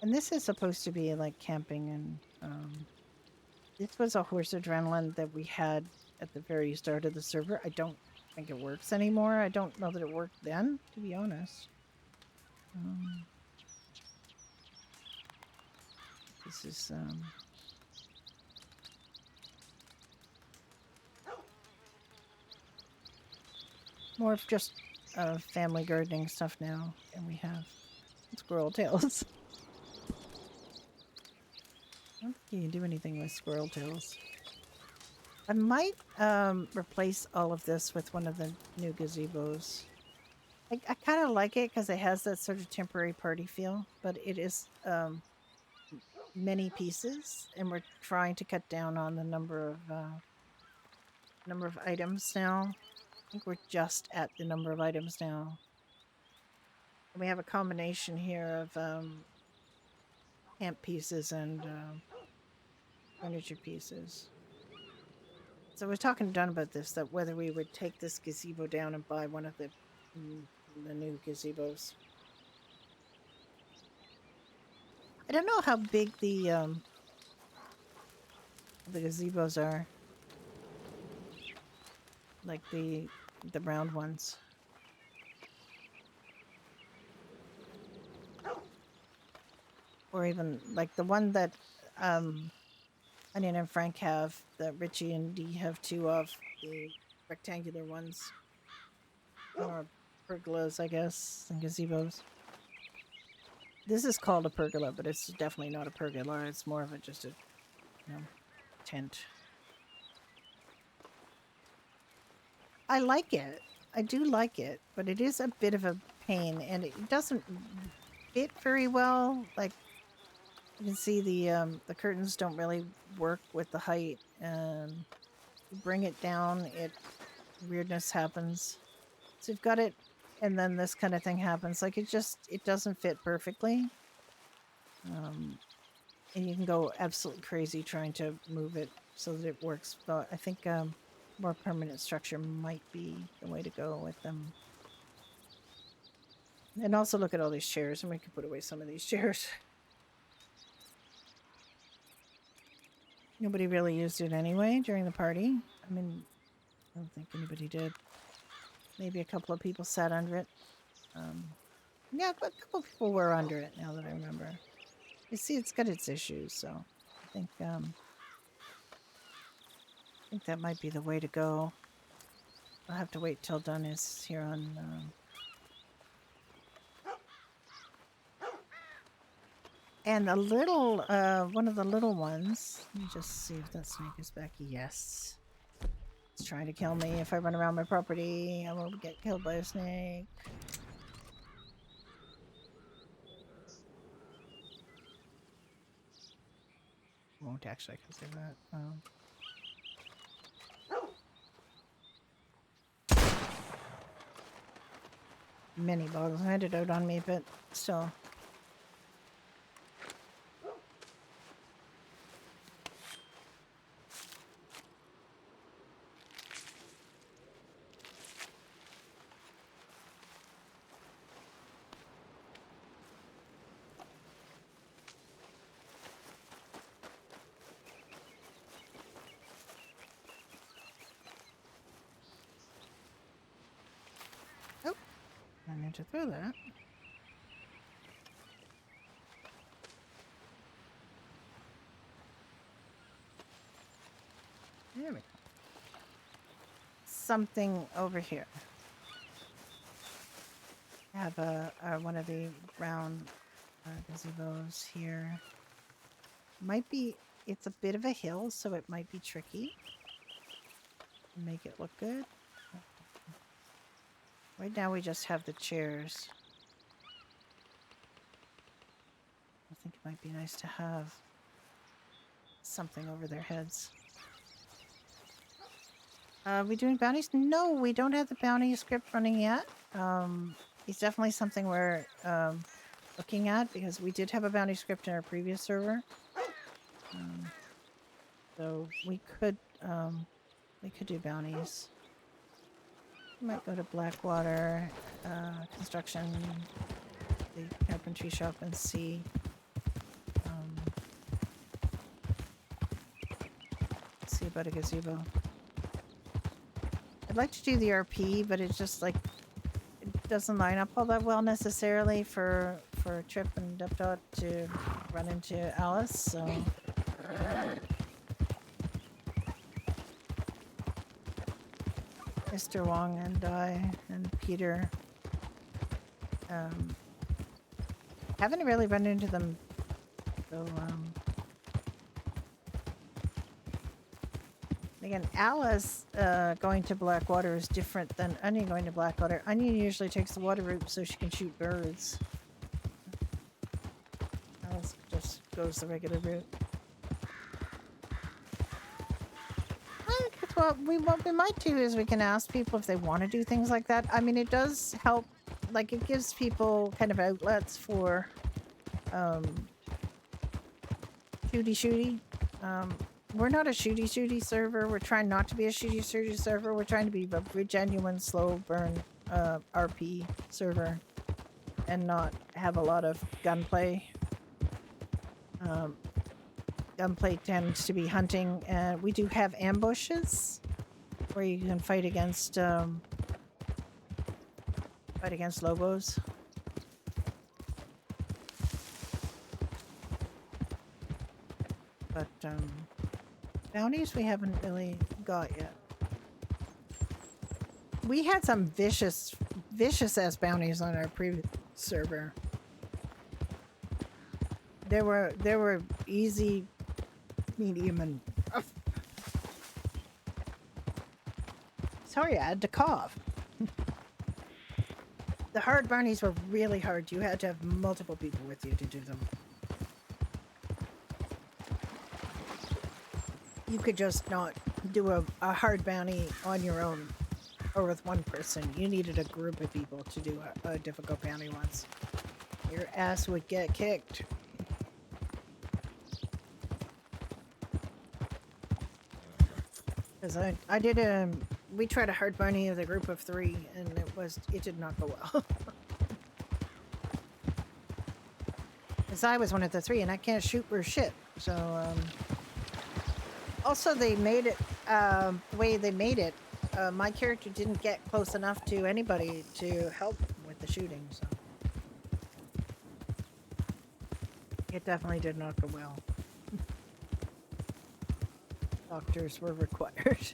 And this is supposed to be like camping, and this was a horse adrenaline that we had at the very start of the server. I don't think it works anymore. I don't know that it worked then, to be honest. This is more of just family gardening stuff now, and we have squirrel tails. I don't think you can do anything with squirrel tails. I might replace all of this with one of the new gazebos. I kind of like it because it has that sort of temporary party feel, but it is many pieces, and we're trying to cut down on the number of items now. I think we're just at the number of items now. And we have a combination here of camp pieces and furniture pieces. So I was talking to Don about this, that whether we would take this gazebo down and buy one of the new gazebos. I don't know how big the gazebos are. Like the round ones. Or even like the one that Onion and Frank have, that Richie and Dee have two of, the rectangular ones. Or pergolas, I guess, and gazebos. This is called a pergola, but it's definitely not a pergola. It's more of just a, tent. I like it. I do like it, but it is a bit of a pain, and it doesn't fit very well. Like, you can see the curtains don't really work with the height, and you bring it down, weirdness happens. So you've got it, and then this kind of thing happens. Like, it doesn't fit perfectly. And you can go absolutely crazy trying to move it so that it works. But I think more permanent structure might be the way to go with them. And also look at all these chairs, and we could put away some of these chairs. Nobody really used it anyway during the party. I mean, I don't think anybody did. Maybe a couple of people sat under it. Yeah, a couple of people were under it, now that I remember. You see, it's got its issues, so I think that might be the way to go. I'll have to wait till Dunn is here on... And the little, one of the little ones, let me just see if that snake is back. Yes. It's trying to kill me. If I run around my property, I will get killed by a snake. Won't actually, I can say that. Many bottles handed out on me, but still. I need to throw that. There we go. Something over here. I have one of the round gazebos here. Might be, it's a bit of a hill, so it might be tricky. Make it look good. Right now we just have the chairs. I think it might be nice to have something over their heads. We doing bounties? No, we don't have the bounty script running yet. It's definitely something we're looking at, because we did have a bounty script in our previous server. So we could do bounties. Might go to Blackwater construction, the carpentry shop, and see. See about a gazebo. I'd like to do the RP, but it's just like it doesn't line up all that well necessarily for Trip and Depdot to run into Alice. So. Mr. Wong and I and Peter haven't really run into them, so again, Alice going to Blackwater is different than Onion going to Blackwater. Onion usually takes the water route so she can shoot birds. Alice just goes the regular route. What we might do is we can ask people if they want to do things like that. I mean, it does help, like it gives people kind of outlets for shooty. We're not a shooty server. We're trying not to be a shooty server. We're trying to be a genuine slow burn RP server and not have a lot of gunplay. Gunplay tends to be hunting, and we do have ambushes where you can fight against lobos. But bounties we haven't really got yet. We had some vicious ass bounties on our previous server. There were easy, medium, and Sorry, I had to cough. The hard bounties were really hard. You had to have multiple people with you to do them. You could just not do a hard bounty on your own or with one person. You needed a group of people to do a difficult bounty once. Your ass would get kicked. Because I did we tried a hard bounty with a group of 3 and it did not go well. Because I was one of the 3 and I can't shoot for shit. So also they made it the way they made it, my character didn't get close enough to anybody to help with the shooting, so it definitely did not go well. Doctors were required.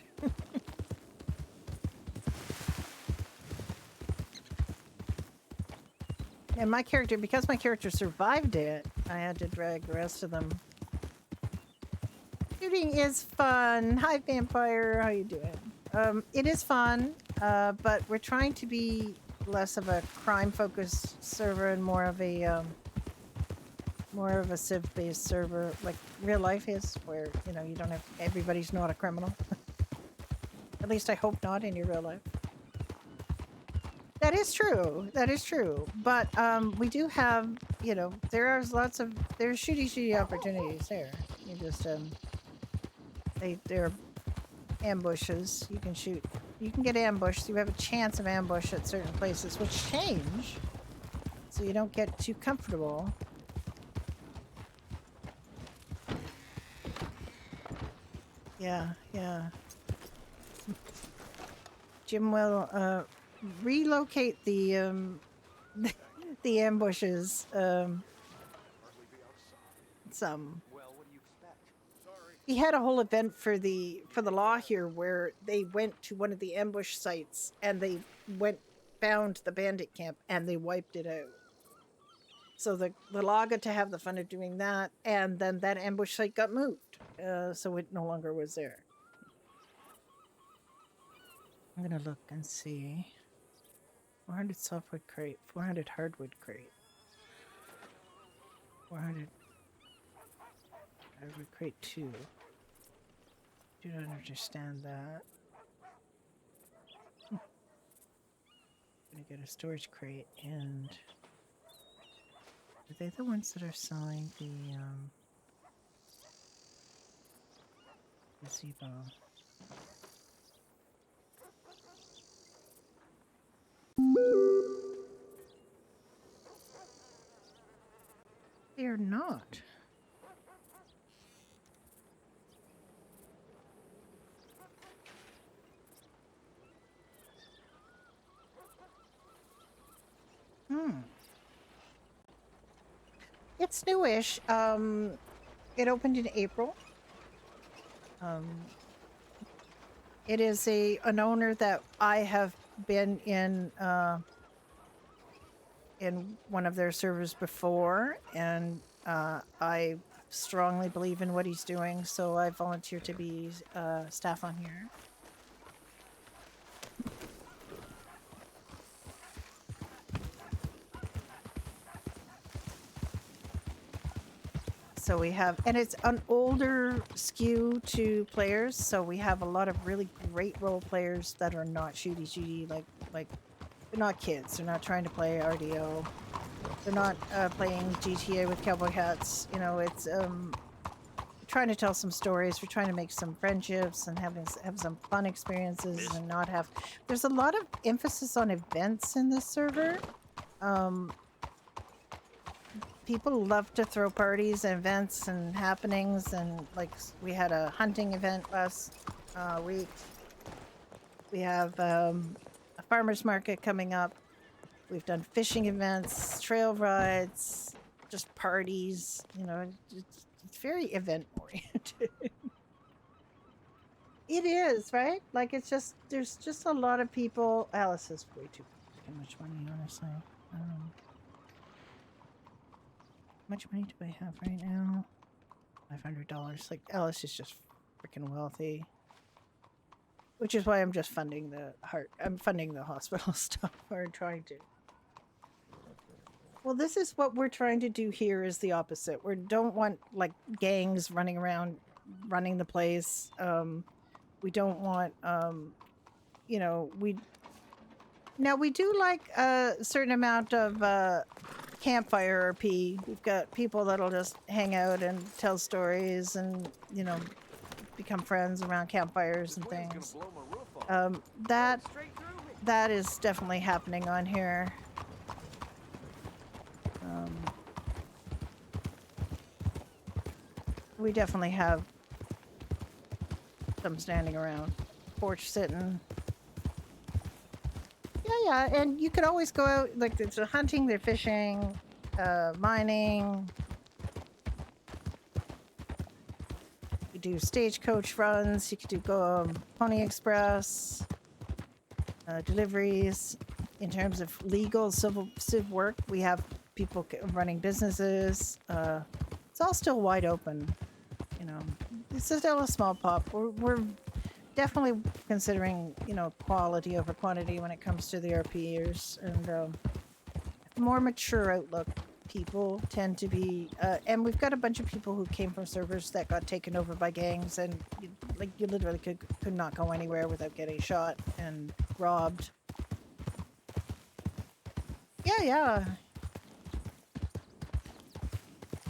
And my character, because my character survived it, I had to drag the rest of them. Shooting is fun. Hi, Vampire. How you doing? It is fun, but we're trying to be less of a crime-focused server and more of a civ-based server, like real life is, where you know you don't have everybody's not a criminal. At least I hope not in your real life. That is true. That is true. But we do have, you know, there's shooty opportunities there. You just they're ambushes. You can shoot. You can get ambushed. You have a chance of ambush at certain places, which change, so you don't get too comfortable. Yeah, yeah. Jim will relocate the the ambushes some. He had a whole event for the law here where they went to one of the ambush sites and they found the bandit camp and they wiped it out. So the law got to have the fun of doing that, and then that ambush site got moved, so it no longer was there. I'm gonna look and see. 400 softwood crate, 400 hardwood crate, 400 hardwood crate 2. Do not understand that. Gonna get a storage crate, and are they the ones that are selling the gazebo? They're not. It's newish. It opened in April. It is an owner that I have been in one of their servers before, and I strongly believe in what he's doing, so I volunteered to be staff on here. So we have, and it's an older skew to players, so we have a lot of really great role players that are not shooty, like they're not kids. They're not trying to play RDO. They're not playing GTA with cowboy hats. You know, it's trying to tell some stories. We're trying to make some friendships and have some fun experiences and not have. There's a lot of emphasis on events in this server. People love to throw parties and events and happenings, and like we had a hunting event last week. We have a farmer's market coming up. We've done fishing events, trail rides, just parties. You know, it's very event oriented. It is, right? Like it's just there's just a lot of people. Alice is way too much money, honestly. How much money do I have right now? $500. Like, Alice is just freaking wealthy. which is why I'm just funding the I'm funding the hospital stuff, or trying to. Well, this is what we're trying to do here is the opposite. We don't want like gangs running around running the place. We don't want you know, we do like a certain amount of campfire RP. We've got people that'll just hang out and tell stories and, you know, become friends around campfires and things. That is definitely happening on here. We definitely have them standing around, porch sitting. Yeah, and you could always go out, like, there's a hunting, they're fishing, mining. You do stagecoach runs, you could do Pony Express, deliveries. In terms of legal civil work, we have people running businesses. It's all still wide open, you know. It's still a small pop. We're definitely considering, you know, quality over quantity when it comes to the RPers, and more mature outlook people tend to be, and we've got a bunch of people who came from servers that got taken over by gangs, and you literally could not go anywhere without getting shot and robbed. Yeah.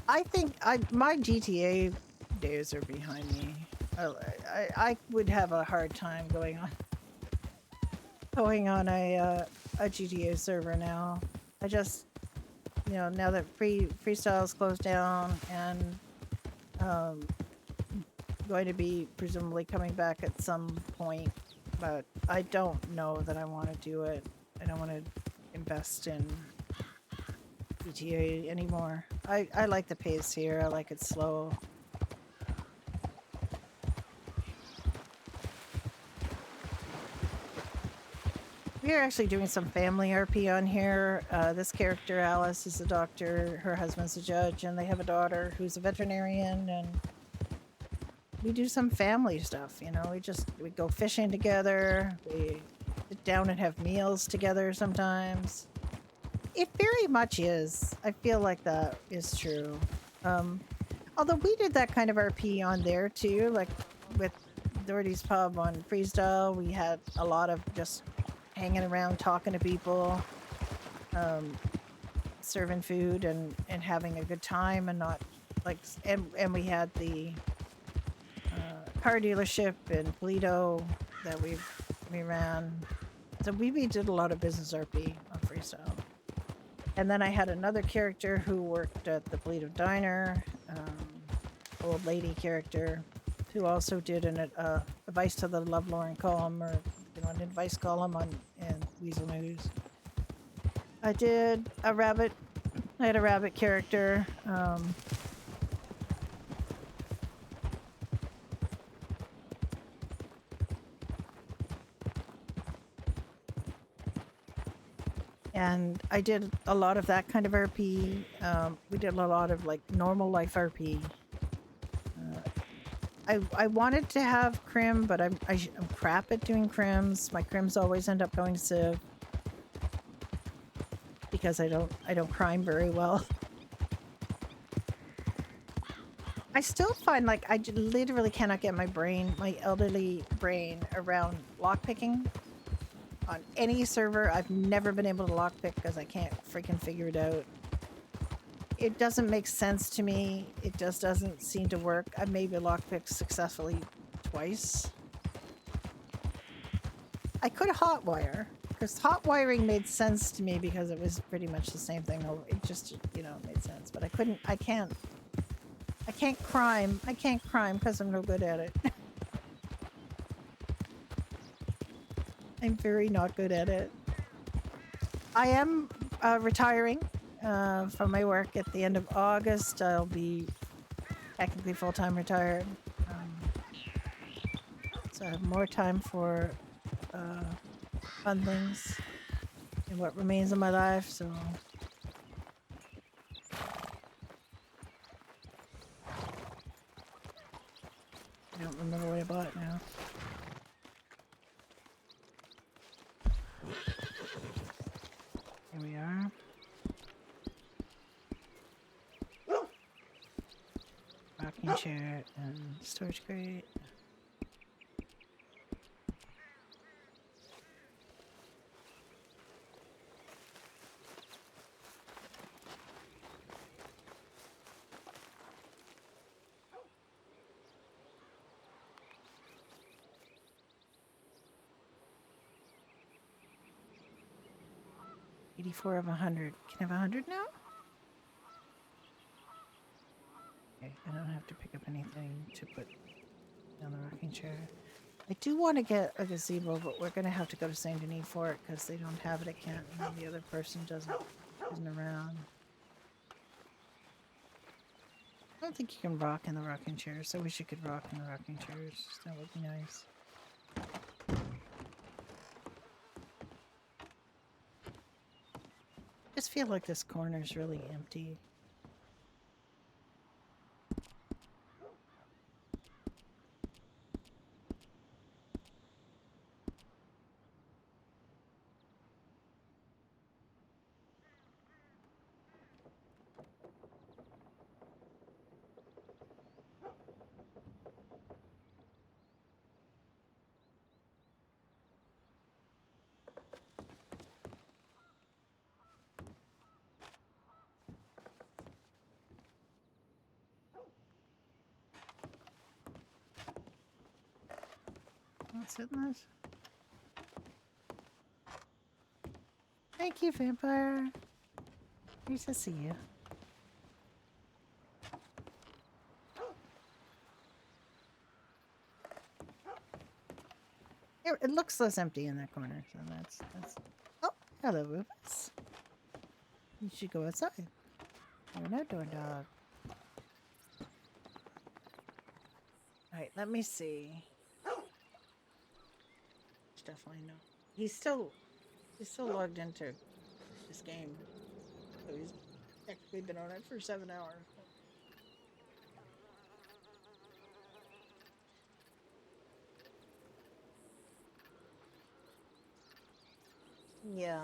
I think my GTA days are behind me. I would have a hard time going on a GTA server now. I just, you know, now that freestyle's closed down and going to be presumably coming back at some point, but I don't know that I want to do it. I don't want to invest in GTA anymore. I like the pace here. I like it slow. We are actually doing some family RP on here. This character, Alice, is a doctor. Her husband's a judge, and they have a daughter who's a veterinarian. And we do some family stuff. You know, we go fishing together. We sit down and have meals together sometimes. It very much is. I feel like that is true. Although we did that kind of RP on there too, like with Doherty's Pub on Freestyle. We had a lot of just hanging around, talking to people, serving food and having a good time, and not like, and we had the car dealership in Polito that we ran. So we did a lot of business RP on Freestyle. And then I had another character who worked at the Polito Diner, old lady character, who also did an advice to the Lovelorn column, or an advice column in Weasel News. I did a rabbit. I had a rabbit character. And I did a lot of that kind of RP. We did a lot of like normal life RP. I wanted to have crim, but I'm crap at doing crims. My crims always end up going to Civ because I don't crime very well. I still find like I literally cannot get my elderly brain around lockpicking. On any server, I've never been able to lockpick because I can't freaking figure it out. It doesn't make sense to me. It just doesn't seem to work. I maybe lockpicked successfully twice. I could hotwire, because hotwiring made sense to me because it was pretty much the same thing. It just, made sense. But I can't crime. I can't crime because I'm no good at it. I'm very not good at it. I am retiring from my work at the end of August. I'll be technically full-time retired. So I have more time for fun things in what remains of my life, so... I don't remember what I bought now. rocking chair and storage crate. $84 of 100. Can I have 100 now? Okay, I don't have to pick up anything to put down the rocking chair. I do want to get a gazebo, but we're going to have to go to Saint Denis for it because they don't have it at Canton and the other person isn't around. I don't think you can rock in the rocking chairs. I wish you could rock in the rocking chairs. That would be nice. I just feel like this corner is really empty. What's in this? Thank you, vampire. Nice to see you. It looks less empty in that corner, so that's. Oh, hello, Rufus. You should go outside. You're an outdoor dog. Alright, let me see. Definitely no. He's still logged into this game. So he's technically been on it for 7 hours. Yeah.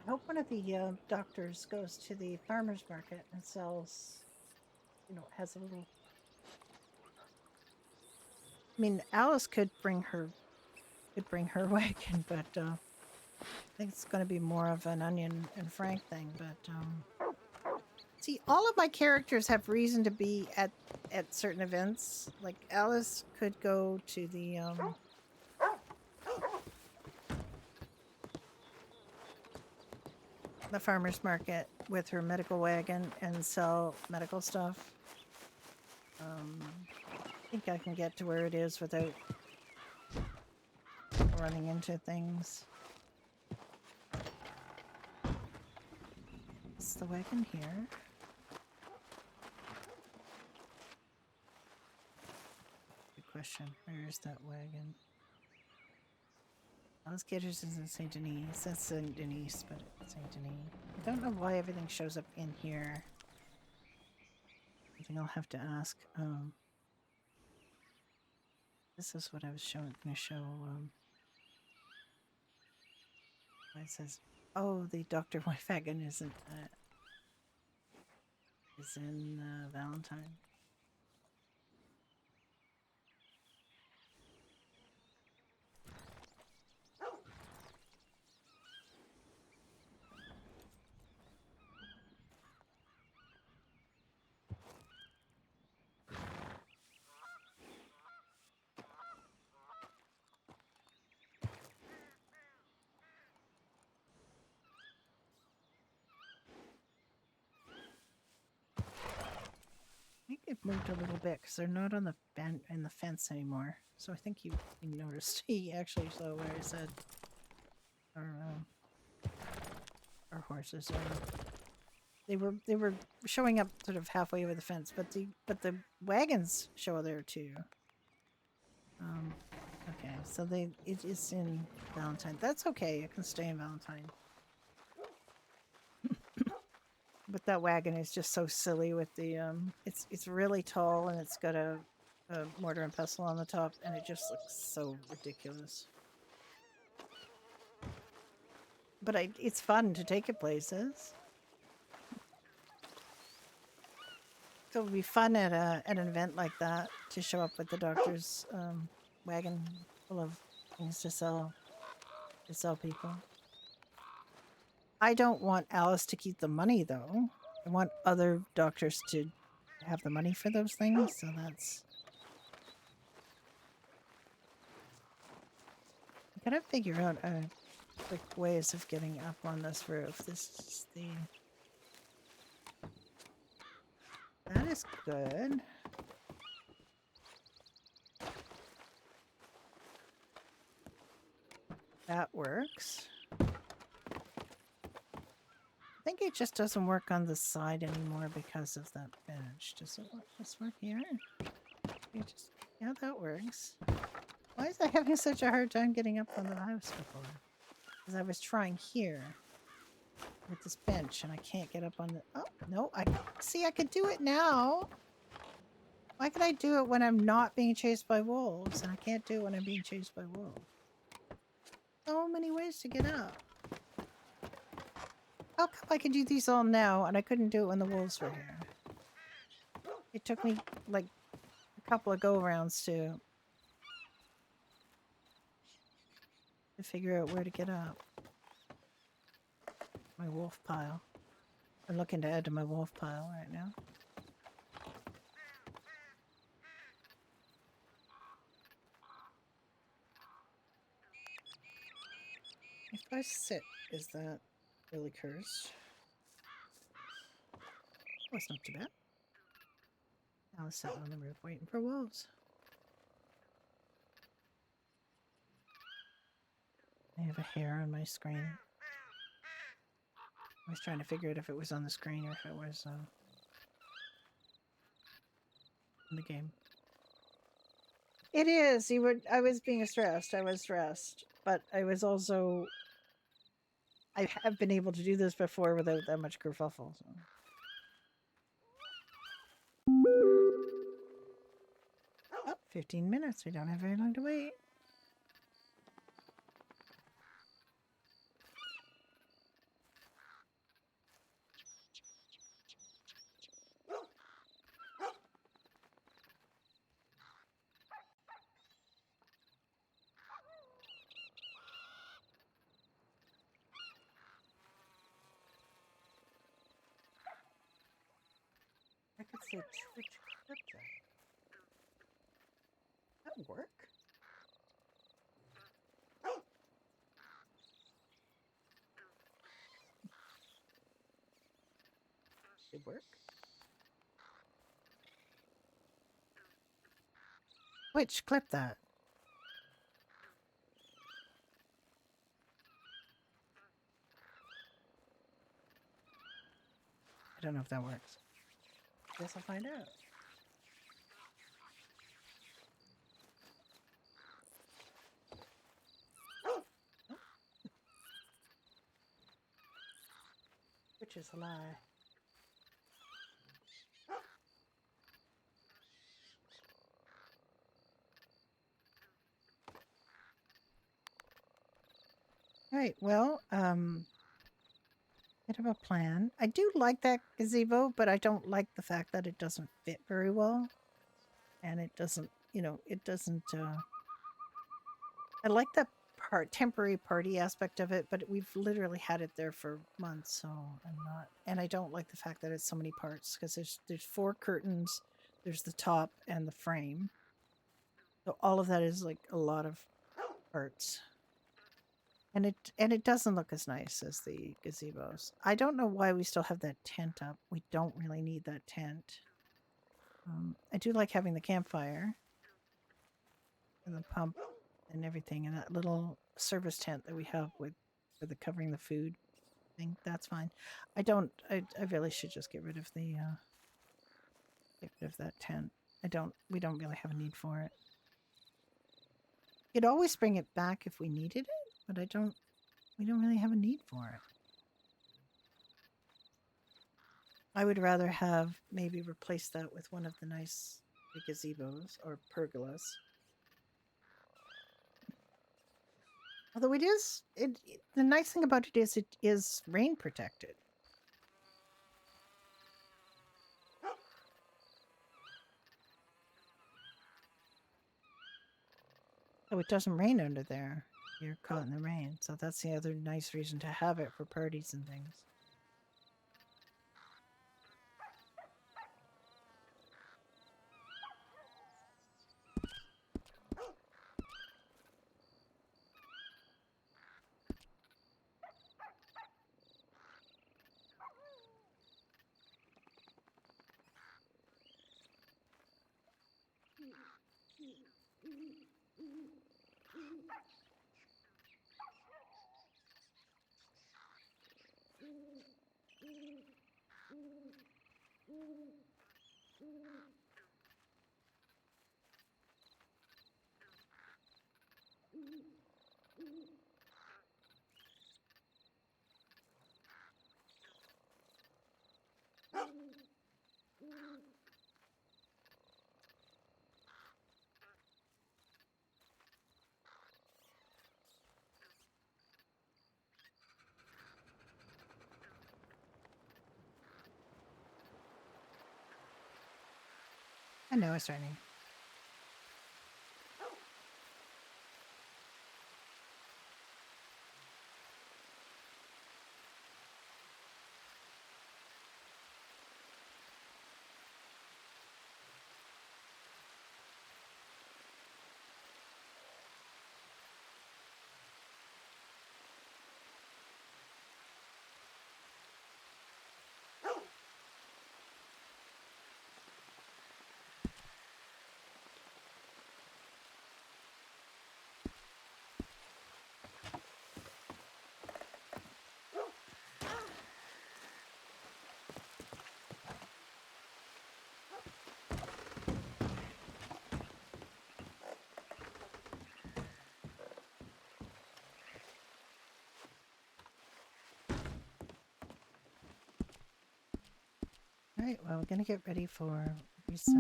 I hope one of the doctors goes to the farmer's market and sells, has a little... I mean, Alice could bring her wagon, but I think it's going to be more of an Onion and Frank thing, but see, all of my characters have reason to be at certain events. Like, Alice could go to the farmer's market with her medical wagon and sell medical stuff. I think I can get to where it is without running into things. Is the wagon here? Good question. Where is that wagon? Alice Gators is in Saint Denis. That's Saint Denis, but it's Saint Denis. I don't know why everything shows up in here. I think I'll have to ask. This is what I was going to show. It says, "Oh, the Dr. Wyfagan isn't is in Valentine." I think moved a little bit because they're not on the in the fence anymore. So I think you noticed. He actually saw where I said our horses are. They were showing up sort of halfway over the fence, but the wagons show there too. Okay, so it is in Valentine. That's okay. It can stay in Valentine. But that wagon is just so silly with the it's really tall and it's got a mortar and pestle on the top and it just looks so ridiculous. But it's fun to take it places. So it would be fun at an event like that to show up with the doctor's wagon full of things to sell people. I don't want Alice to keep the money though. I want other doctors to have the money for those things, so that's... I gotta figure out quick ways of getting up on this roof. This is the... That is good. That works. I think it just doesn't work on the side anymore because of that bench. Does it work? This work here? Yeah, that works. Why is I having such a hard time getting up on the house before? Because I was trying here with this bench and I can't get up on the... Oh, no, I could do it now. Why could I do it when I'm not being chased by wolves and I can't do it when I'm being chased by wolves? So many ways to get up. How come I can do these all now and I couldn't do it when the wolves were here? It took me like a couple of go-rounds to figure out where to get up. My wolf pile. I'm looking to add to my wolf pile right now. If I sit, is that really cursed? Oh, it's not too bad. I was sitting on the roof waiting for wolves. I have a hair on my screen. I was trying to figure out if it was on the screen or if it was in the game. It is. I was being stressed. I was stressed, but I was also... I have been able to do this before without that much kerfuffle. So. Oh, 15 minutes. We don't have very long to wait. I could say Twitch clip that. That work? It work? Twitch clip that. I don't know if that works. Guess I'll find out. Which is a lie. Right, well, bit of a plan. I do like that gazebo, but I don't like the fact that it doesn't fit very well. And it doesn't, it doesn't, I like the temporary party aspect of it, but we've literally had it there for months, so I'm not, and I don't like the fact that it's so many parts, because there's 4 curtains, there's the top and the frame. So all of that is like a lot of parts. And it doesn't look as nice as the gazebos. I don't know why we still have that tent up. We don't really need that tent. I do like having the campfire and the pump and everything, and that little service tent that we have with for the covering the food thing. That's fine. I don't. I really should just get rid of the get rid of that tent. I don't. We don't really have a need for it. You'd always bring it back if we needed it, but I don't. We don't really have a need for it. I would rather have maybe replace that with one of the nice gazebos or pergolas. Although the nice thing about it is rain protected. So it doesn't rain under there. You're caught in the rain. So that's the other nice reason to have it for parties and things. I know it's raining. Alright, well, we're gonna get ready for reset.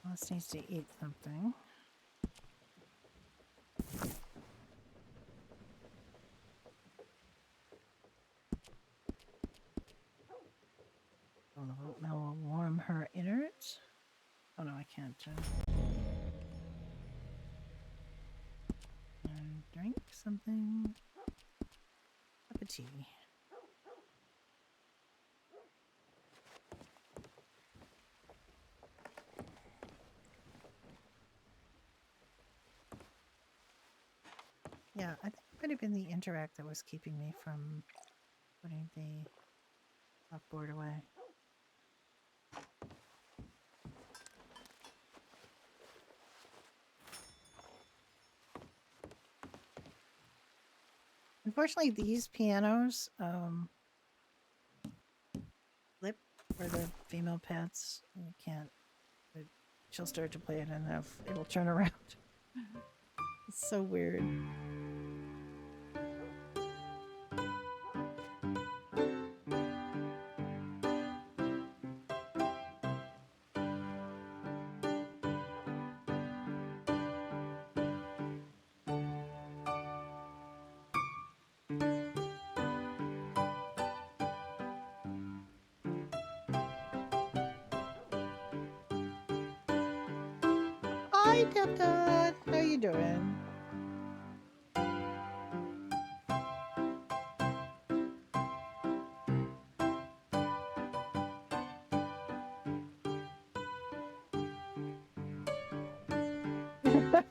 Alice needs to eat something. Oh, the oatmeal will warm her innards. Oh no, I can't. And drink something. Cup of tea. Yeah, I think it might have been the interact that was keeping me from putting the chalkboard away. Unfortunately, these pianos flip for the female pets. You can't. She'll start to play it enough, it'll turn around. It's so weird. Hi, Dipton. How you doing?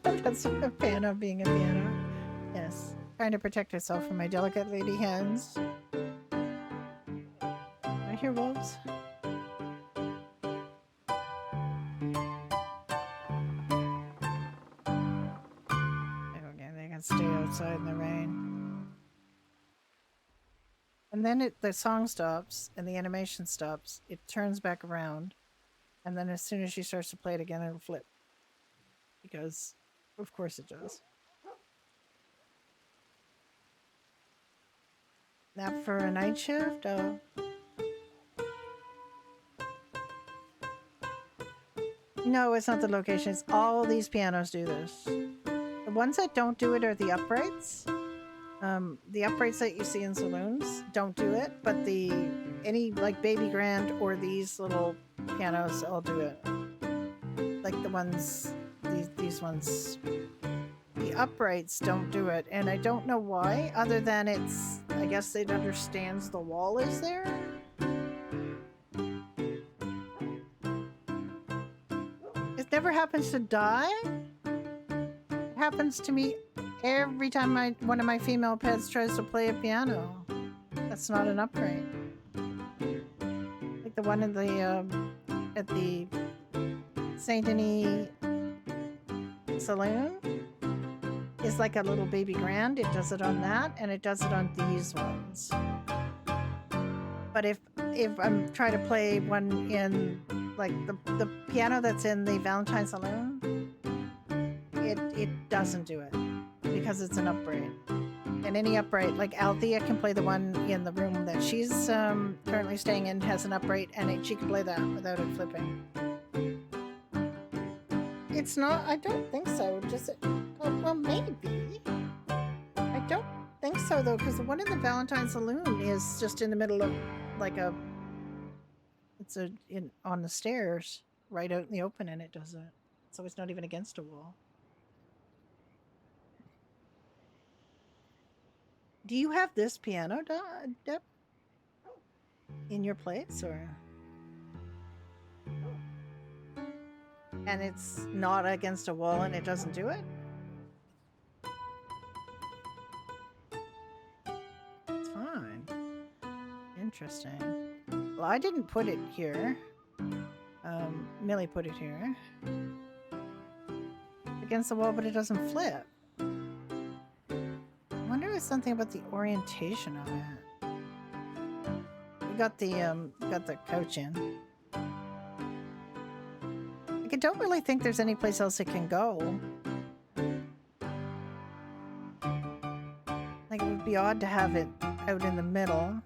That's a piano being a piano. Yes. Trying to protect herself from my delicate lady hands. I hear wolves. can't stay outside in the rain. And then the song stops and the animation stops. It turns back around. And then as soon as she starts to play it again, it'll flip. Because, of course it does. Nap for a night shift? Oh. No, it's not the location. It's all these pianos do this. The ones that don't do it are the uprights. The uprights that you see in saloons don't do it, but any like baby grand or these little pianos all do it. Like the ones, these ones. The uprights don't do it, and I don't know why, other than I guess it understands the wall is there. It never happens to die. It happens to me every time one of my female pets tries to play a piano. That's not an upright. Like the one in at the Saint Denis saloon is like a little baby grand. It does it on that, and it does it on these ones. But if I'm trying to play one in like the piano that's in the Valentine saloon, it doesn't do it because it's an upright. And any upright, like Althea can play the one in the room that she's currently staying in, has an upright, and she can play that without it flipping. It's not. I don't think so. Does it? Oh, well, maybe. I don't think so though, because the one in the Valentine saloon is just in the middle of like a. It's on the stairs, right out in the open, and it does it. So it's not even against a wall. Do you have this piano, Deb? In your place, or? And it's not against a wall and it doesn't do it? It's fine. Interesting. Well, I didn't put it here. Millie put it here. Against the wall, but it doesn't flip. I wonder if it's something about the orientation of it. We got the couch in. I don't really think there's any place else it can go. Like, it would be odd to have it out in the middle.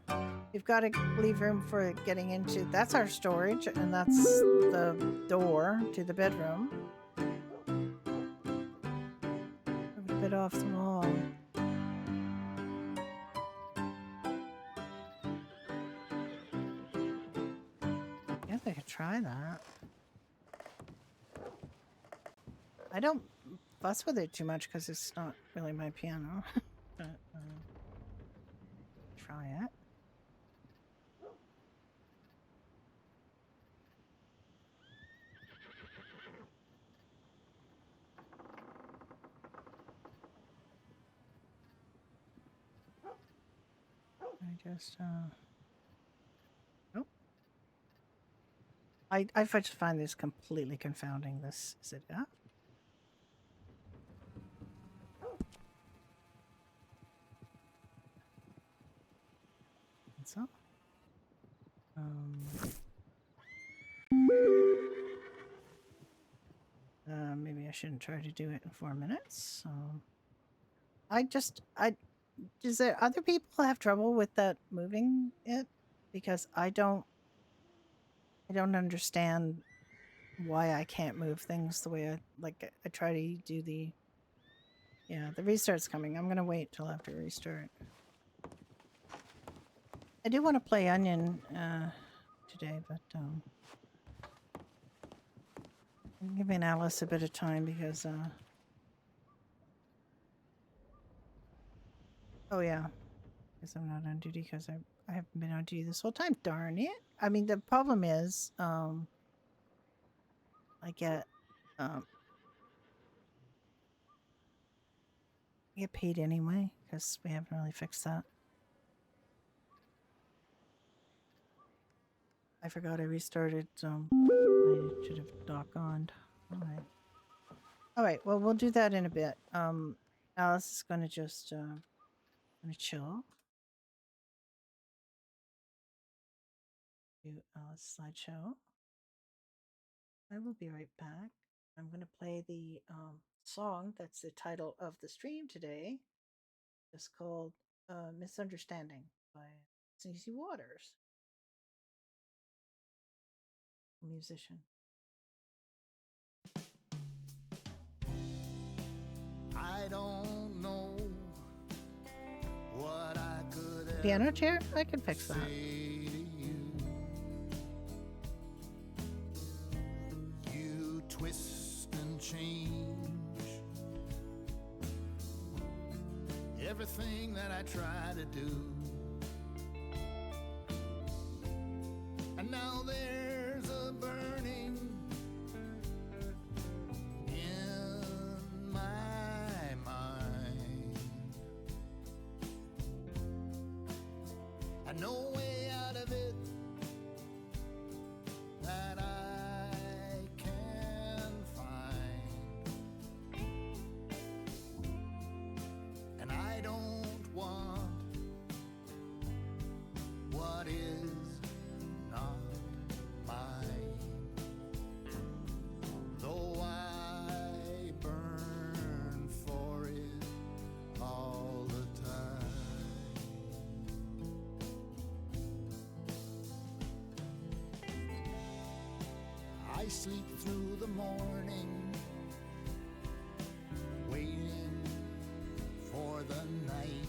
You've got to leave room for it getting into... That's our storage, and that's the door to the bedroom. A bit off the wall. I guess I could try that. I don't fuss with it too much because it's not really my piano. But, try it. I just, nope. I just find this completely confounding. Is it F? So, maybe I shouldn't try to do it in 4 minutes. So, does there other people have trouble with that moving it? Because I don't understand why I can't move things the way I try to do the restart's coming. I'm gonna wait till after restart. I do want to play Onion today, but I'm giving Alice a bit of time because oh yeah, because I'm not on duty because I haven't been on duty this whole time. Darn it! I mean, the problem is I get paid anyway because we haven't really fixed that. I forgot I restarted. I should have doggone. All right. Well, we'll do that in a bit. Alice is gonna just gonna chill. Do Alice slideshow. I will be right back. I'm gonna play the song that's the title of the stream today. It's called Misunderstanding by Sneezy Waters, a musician. I don't know what I could Piano chair? I can fix that. say to you. You twist and change everything that I try to do. And now there's a burning in my mind, and no way out of it that I can find. And I don't want what is not mine, though I burn for it all the time. I sleep through the morning, waiting for the night,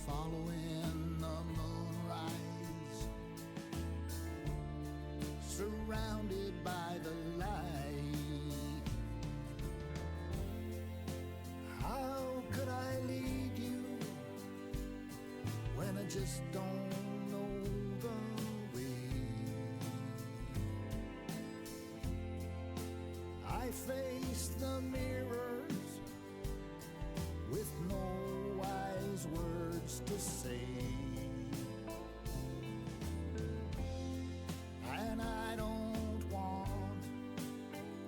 following the moonrise, surrounded by the light. How could I lead you when I just don't know the way? I face the mirrors with no wise words to say, and I don't want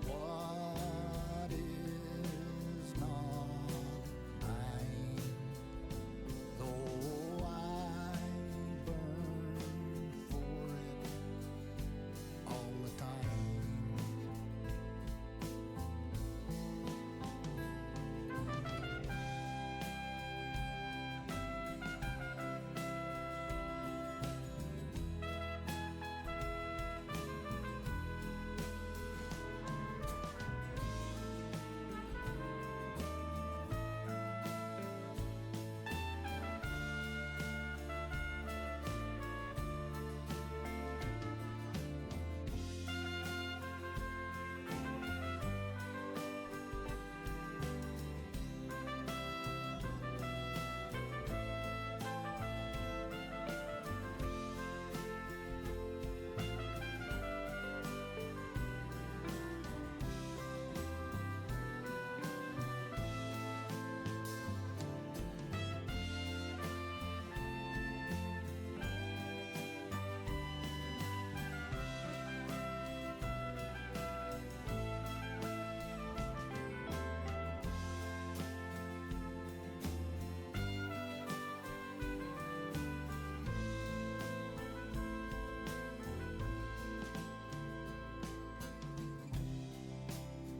what is not mine, though I burn for it all the time.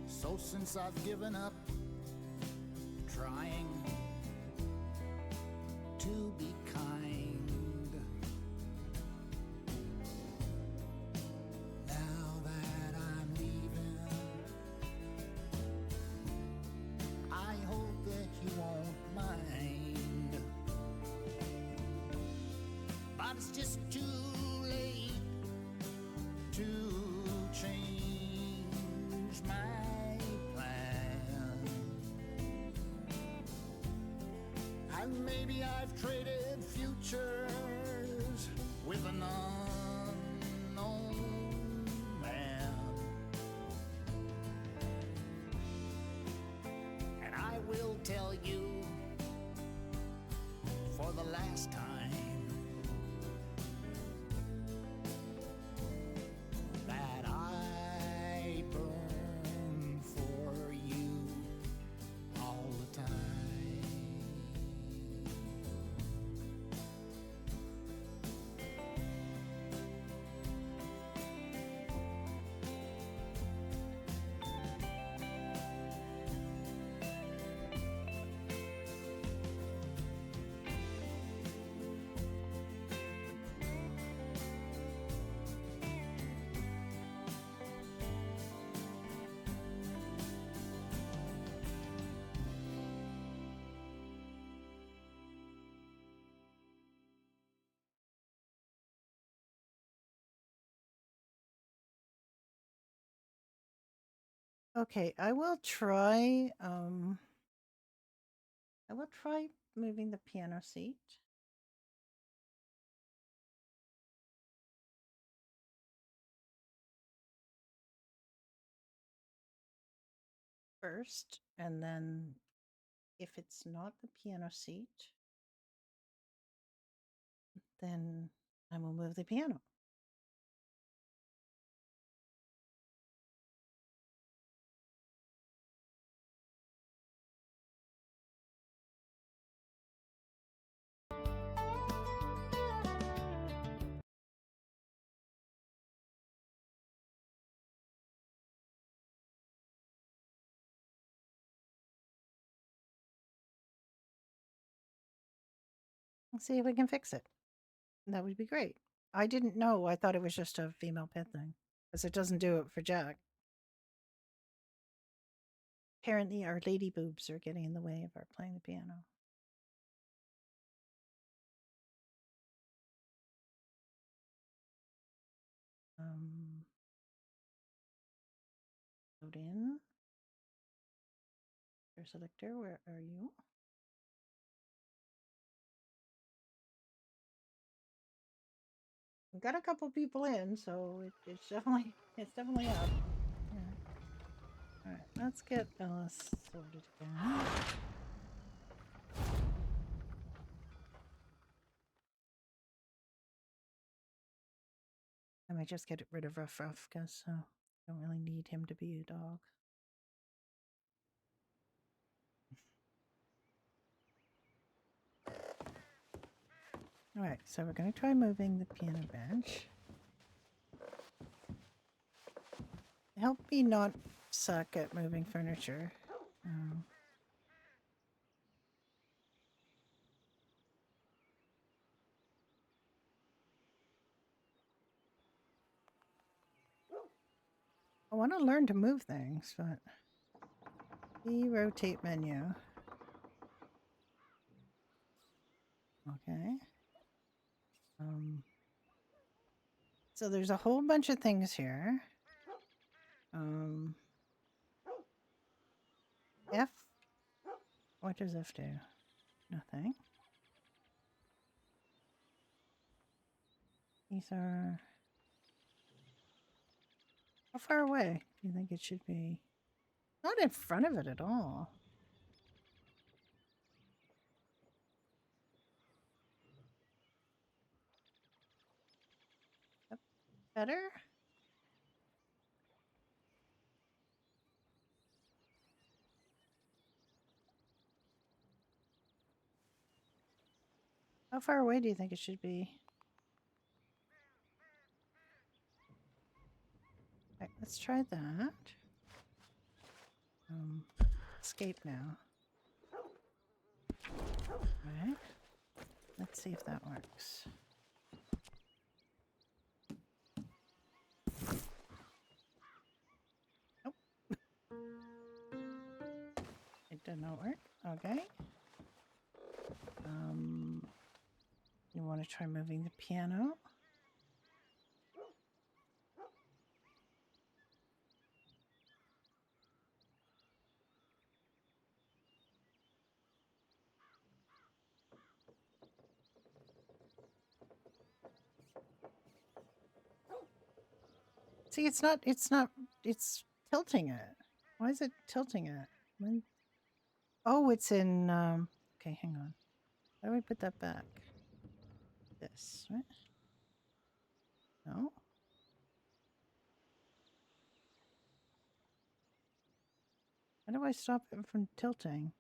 So since I've given up trying to be kind, now that I'm leaving, I hope that you won't mind. But it's just too late to change my plan. And maybe I've traded futures with an unknown man, and I will tell you for the last time that I burn for Okay, I will try moving the piano seat. First, and then if it's not the piano seat, then I will move the piano. Let's see if we can fix it. That would be great. I didn't know. I thought it was just a female pet thing because it doesn't do it for Jack. Apparently, our lady boobs are getting in the way of our playing the piano. Load in. Your selector, where are you? We've got a couple people in, so it's definitely up. Yeah. All right, let's get Ellis sorted again. I might just get rid of Ruff Ruff because I don't really need him to be a dog. All right, so we're going to try moving the piano bench. Help me not suck at moving furniture. I want to learn to move things, but the rotate menu. Okay. So there's a whole bunch of things here. F. What does F do? Nothing. These are. How far away do you think it should be? Not in front of it at all. Better? How far away do you think it should be? Right, let's try that. Escape now. Right. Let's see if that works. Nope. It did not work. Okay. You want to try moving the piano? See, it's tilting it. Why is it tilting it? Oh, it's in, okay, hang on. How do we put that back? This, right? No? How do I stop it from tilting?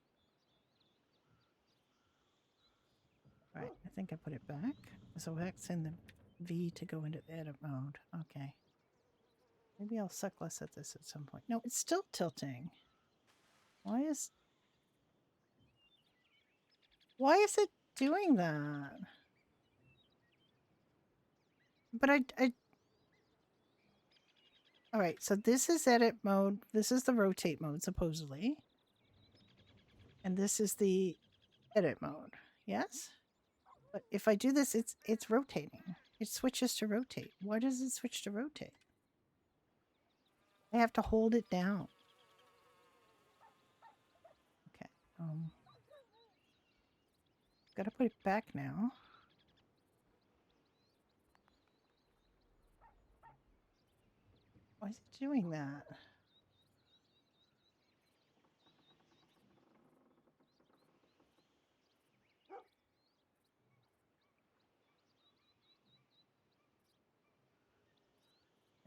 Right, I think I put it back. So X in the V to go into edit mode. Okay. Maybe I'll suck less at this at some point. No, it's still tilting. Why is it doing that? But all right, so this is edit mode. This is the rotate mode, supposedly. And this is the edit mode. Yes? But if I do this, it's rotating. It switches to rotate. Why does it switch to rotate? I have to hold it down. Gotta put it back now. Why is it doing that?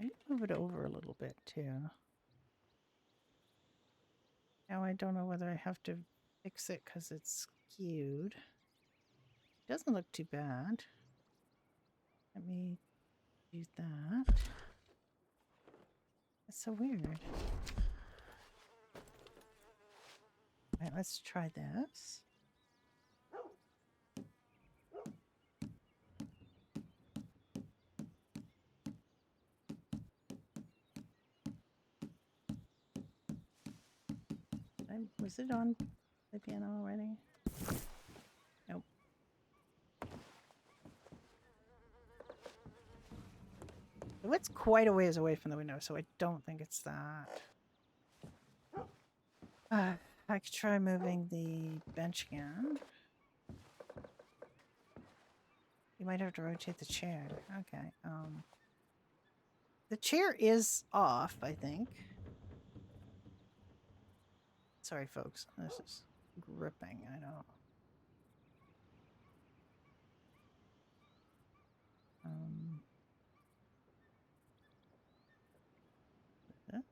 I need to move it over a little bit too. Now I don't know whether I have to fix it because it's skewed. Doesn't look too bad. Let me do that. That's so weird. Alright, let's try this. Was it on the piano already? Nope. It's quite a ways away from the window, so I don't think it's that. I could try moving the bench again. You might have to rotate the chair. Okay. The chair is off, I think. Sorry, folks. This is gripping. I know. That?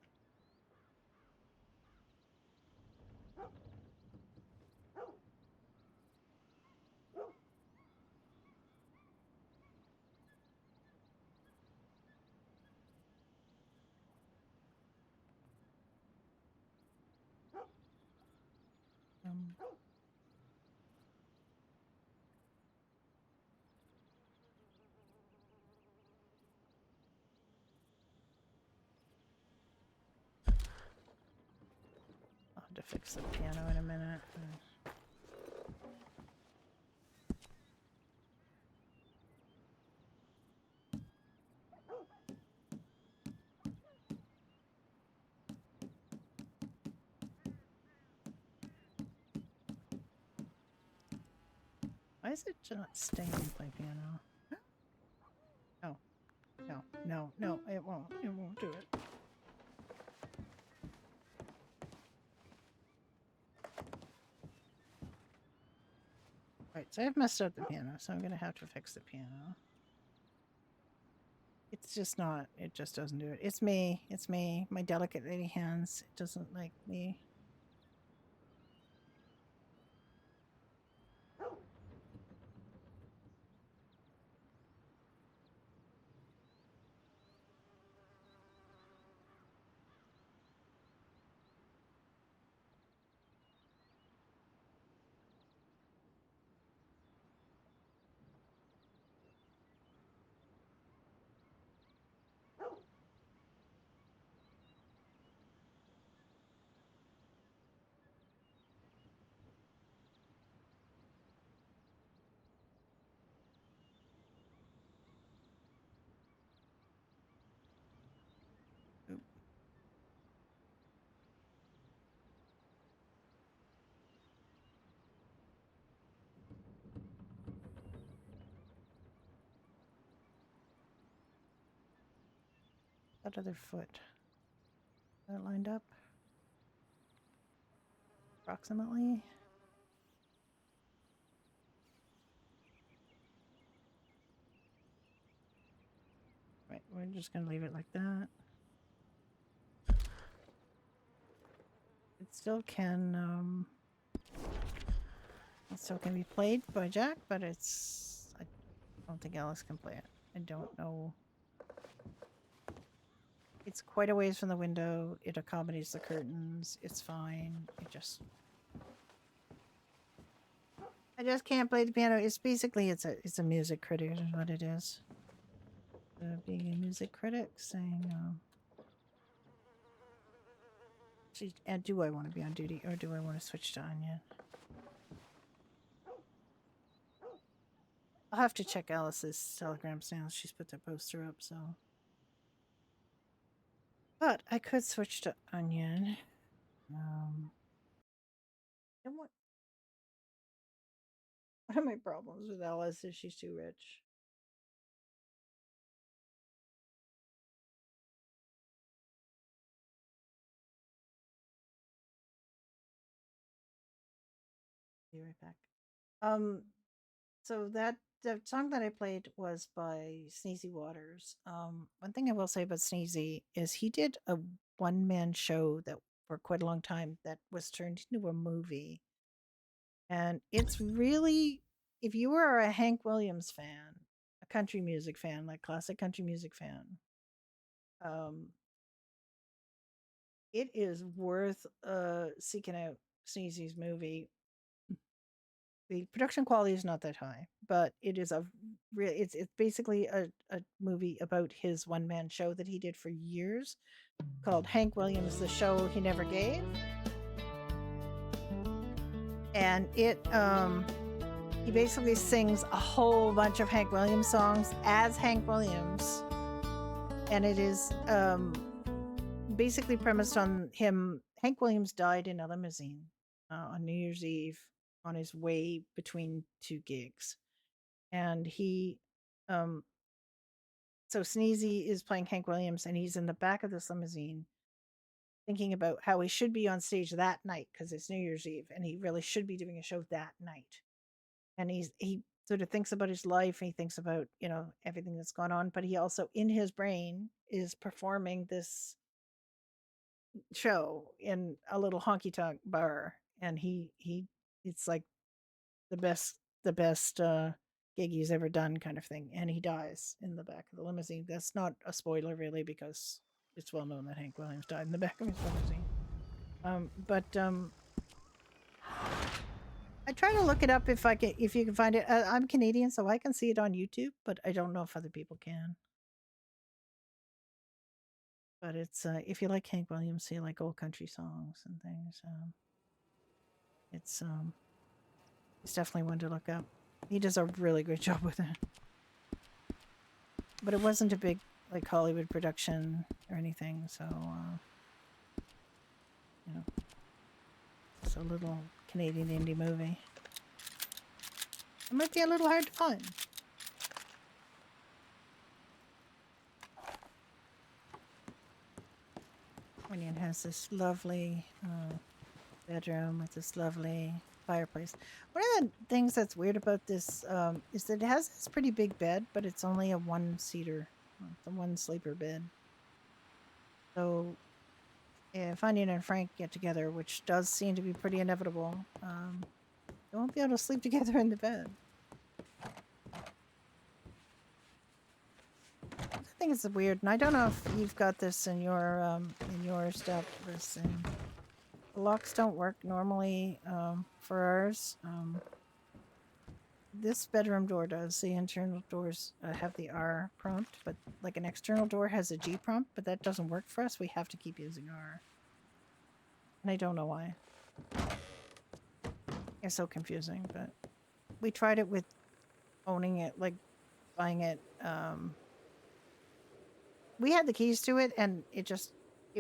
I'll have to fix the piano in a minute. Why is it not staying in play piano? Oh. No, no, no, it won't. It won't do it. Right, so I've messed up the piano, so I'm gonna have to fix the piano. It's just not, it just doesn't do it. It's me, my delicate lady hands. It doesn't like me. That other foot. That lined up? Approximately? Right, we're just gonna leave it like that. It still can be played by Jack, but I don't think Alice can play it. I don't know. It's quite a ways from the window. It accommodates the curtains. It's fine. I just can't play the piano. It's basically it's a music critic is what it is. Being a music critic, saying, and do I want to be on duty or do I want to switch to Onion? I'll have to check Alice's telegrams now. She's put that poster up, so. But I could switch to Onion. One of my problems with Alice is she's too rich. Be right back. So that the song that I played was by Sneezy Waters. One thing I will say about Sneezy is he did a one man show that for quite a long time that was turned into a movie, and it's really, if you are a Hank Williams fan, a country music fan, like classic country music fan, um, it is worth seeking out Sneezy's movie. The production quality is not that high, but it is a real. It's basically a movie about his one man show that he did for years, called Hank Williams: The Show He Never Gave, and he basically sings a whole bunch of Hank Williams songs as Hank Williams, and it is basically premised on him. Hank Williams died in a limousine on New Year's Eve on his way between two gigs, and he so Sneezy is playing Hank Williams, and he's in the back of this limousine thinking about how he should be on stage that night because it's New Year's Eve and he really should be doing a show that night. And he sort of thinks about his life and he thinks about, everything that's gone on, but he also in his brain is performing this show in a little honky tonk bar, and he it's like the best gig he's ever done kind of thing, and he dies in the back of the limousine. That's not a spoiler really because it's well known that Hank Williams died in the back of his limousine. But I try to look it up if you can find it. I'm Canadian, so I can see it on YouTube, but I don't know if other people can. But it's if you like Hank Williams, so you like old country songs and things, it's definitely one to look up. He does a really great job with it. But it wasn't a big like Hollywood production or anything, so it's a little Canadian indie movie. It might be a little hard to find. Onion has this lovely bedroom with this lovely fireplace. One of the things that's weird about this is that it has this pretty big bed, but it's only a one-seater, it's a one-sleeper bed. So if Onion and Frank get together, which does seem to be pretty inevitable, they won't be able to sleep together in the bed. I think it's weird, and I don't know if you've got this in your stuff. The locks don't work normally for ours. This bedroom door does. The internal doors have the R prompt, but like an external door has a G prompt, but that doesn't work for us. We have to keep using R. And I don't know why. It's so confusing, but we tried it with owning it, like buying it. We had the keys to it, and it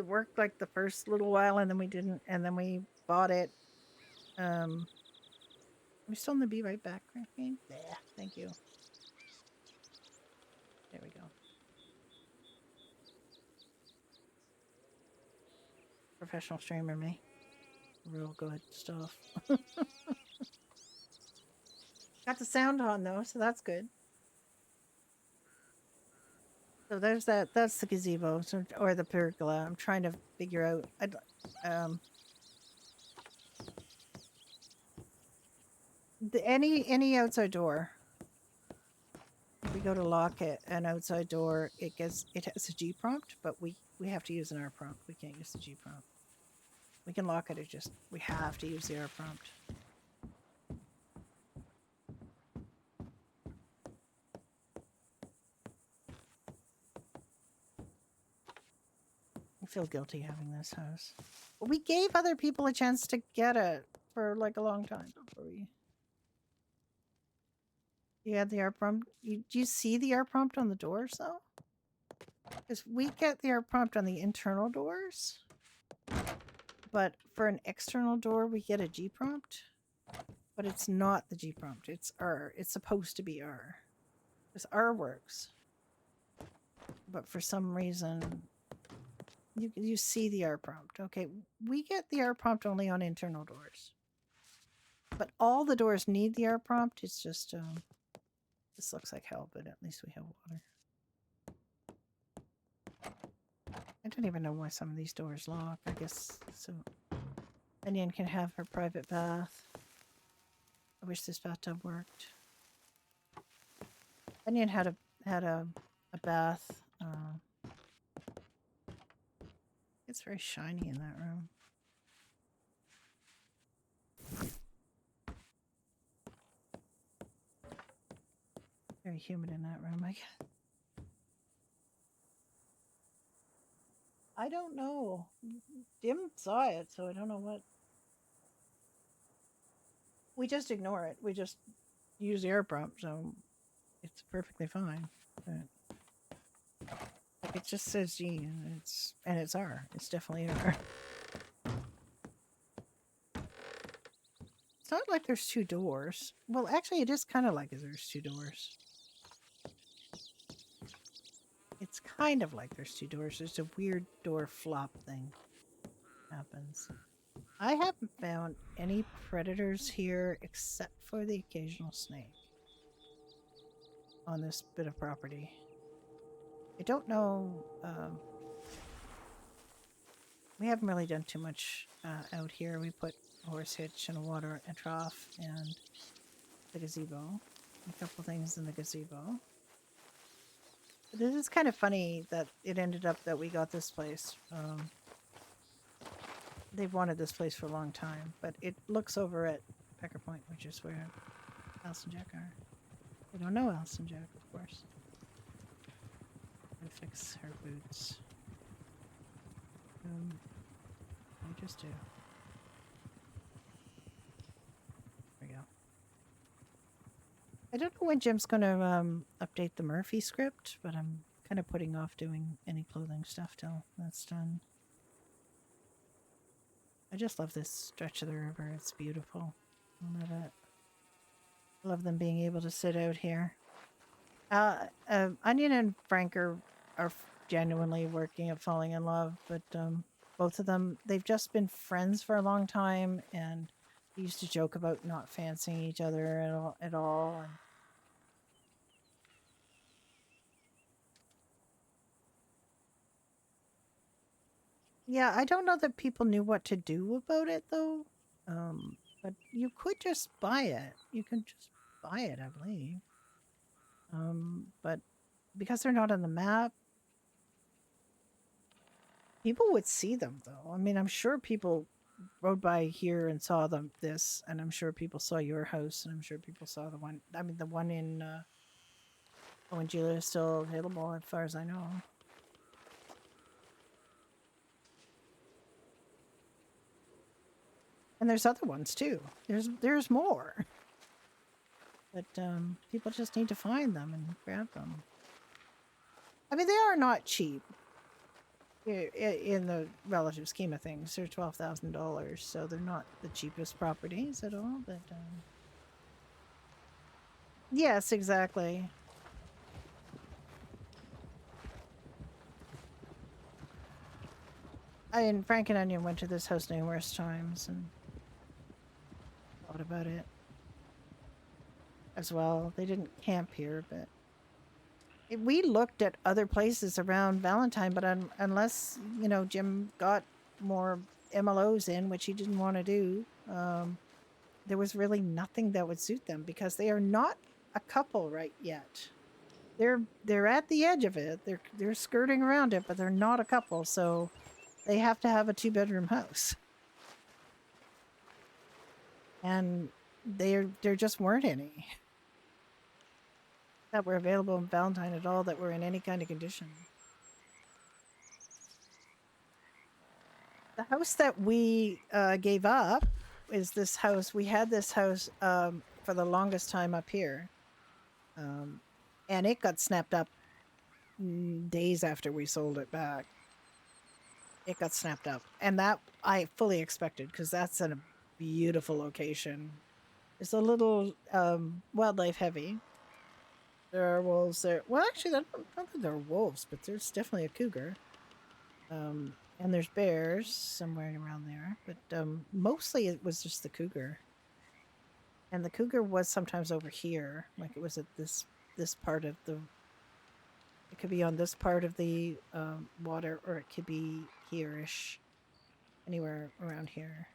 worked like the first little while, and then we didn't, and then we bought it. We still in the Be Right Back game? Yeah, thank you. There we go. Professional streamer me. Real good stuff. Got the sound on though, so that's good. So there's that. That's the gazebo, or the pergola. I'm trying to figure out. Any outside door. If we go to lock it, an outside door, it has a G prompt, but we have to use an R prompt. We can't use the G prompt. We can lock it. We have to use the R prompt. I feel guilty having this house. But we gave other people a chance to get it for like a long time before we. You had the R prompt. Do you see the R prompt on the doors though? Because we get the R prompt on the internal doors, but for an external door we get a G prompt. but it's not the G prompt. It's R. It's supposed to be R. Because R works. But for some reason, you see the R prompt. Okay, we get the R prompt only on internal doors. But all the doors need the R prompt. It's just, this looks like hell, but at least we have water. I don't even know why some of these doors lock. I guess so. Onion can have her private bath. I wish this bathtub worked. Onion had a bath. It's very shiny in that room. Very humid in that room, I guess. I don't know. Jim saw it, so I don't know what. We just ignore it. We just use the air prompt, so it's perfectly fine. But like it just says G, and it's R. It's definitely R. It's not like there's two doors. Well, actually, it is kind of like there's two doors. It's kind of like there's two doors. There's a weird door flop thing happens. I haven't found any predators here except for the occasional snake on this bit of property. I don't know. We haven't really done too much out here. We put a horse hitch and a trough and the gazebo. A couple things in the gazebo. But this is kind of funny that it ended up that we got this place. They've wanted this place for a long time, but it looks over at Pecker Point, which is where Alice and Jack are. We don't know Alice and Jack, of course. And fix her boots. I just do. There we go. I don't know when Jim's gonna update the Murphy script, but I'm kind of putting off doing any clothing stuff till that's done. I just love this stretch of the river. It's beautiful. I love it. I love them being able to sit out here. Onion and Frank are genuinely working at falling in love, but both of them, they've just been friends for a long time, and they used to joke about not fancying each other at all. And yeah, I don't know that people knew what to do about it, though. But you could just buy it. You can just buy it, I believe. But because they're not on the map, people would see them, though. I mean, I'm sure people rode by here and saw this, and I'm sure people saw your house, and I'm sure people saw the one. I mean, the one in when Julia is still available, as far as I know. And there's other ones too. There's more. But people just need to find them and grab them. I mean, they are not cheap in the relative scheme of things. They're $12,000, so they're not the cheapest properties at all. But yes, exactly. And Frank and Onion went to this house numerous times and thought about it as well. They didn't camp here, but we looked at other places around Valentine, but unless, you know, Jim got more MLOs in, which he didn't want to do, there was really nothing that would suit them because they are not a couple right yet. They're at the edge of it. They're skirting around it, but they're not a couple, so they have to have a 2-bedroom house. And there just weren't any that were available in Valentine at all that were in any kind of condition. The house that we gave up is this house. We had this house for the longest time up here. And it got snapped up days after we sold it back. It got snapped up. And that I fully expected because that's in a beautiful location. It's a little wildlife heavy. There are wolves there. Well, actually, I don't think there are wolves, but there's definitely a cougar. And there's bears somewhere around there, but mostly it was just the cougar. And the cougar was sometimes over here, like it was at this part of the. It could be on this part of the water, or it could be here-ish, anywhere around here.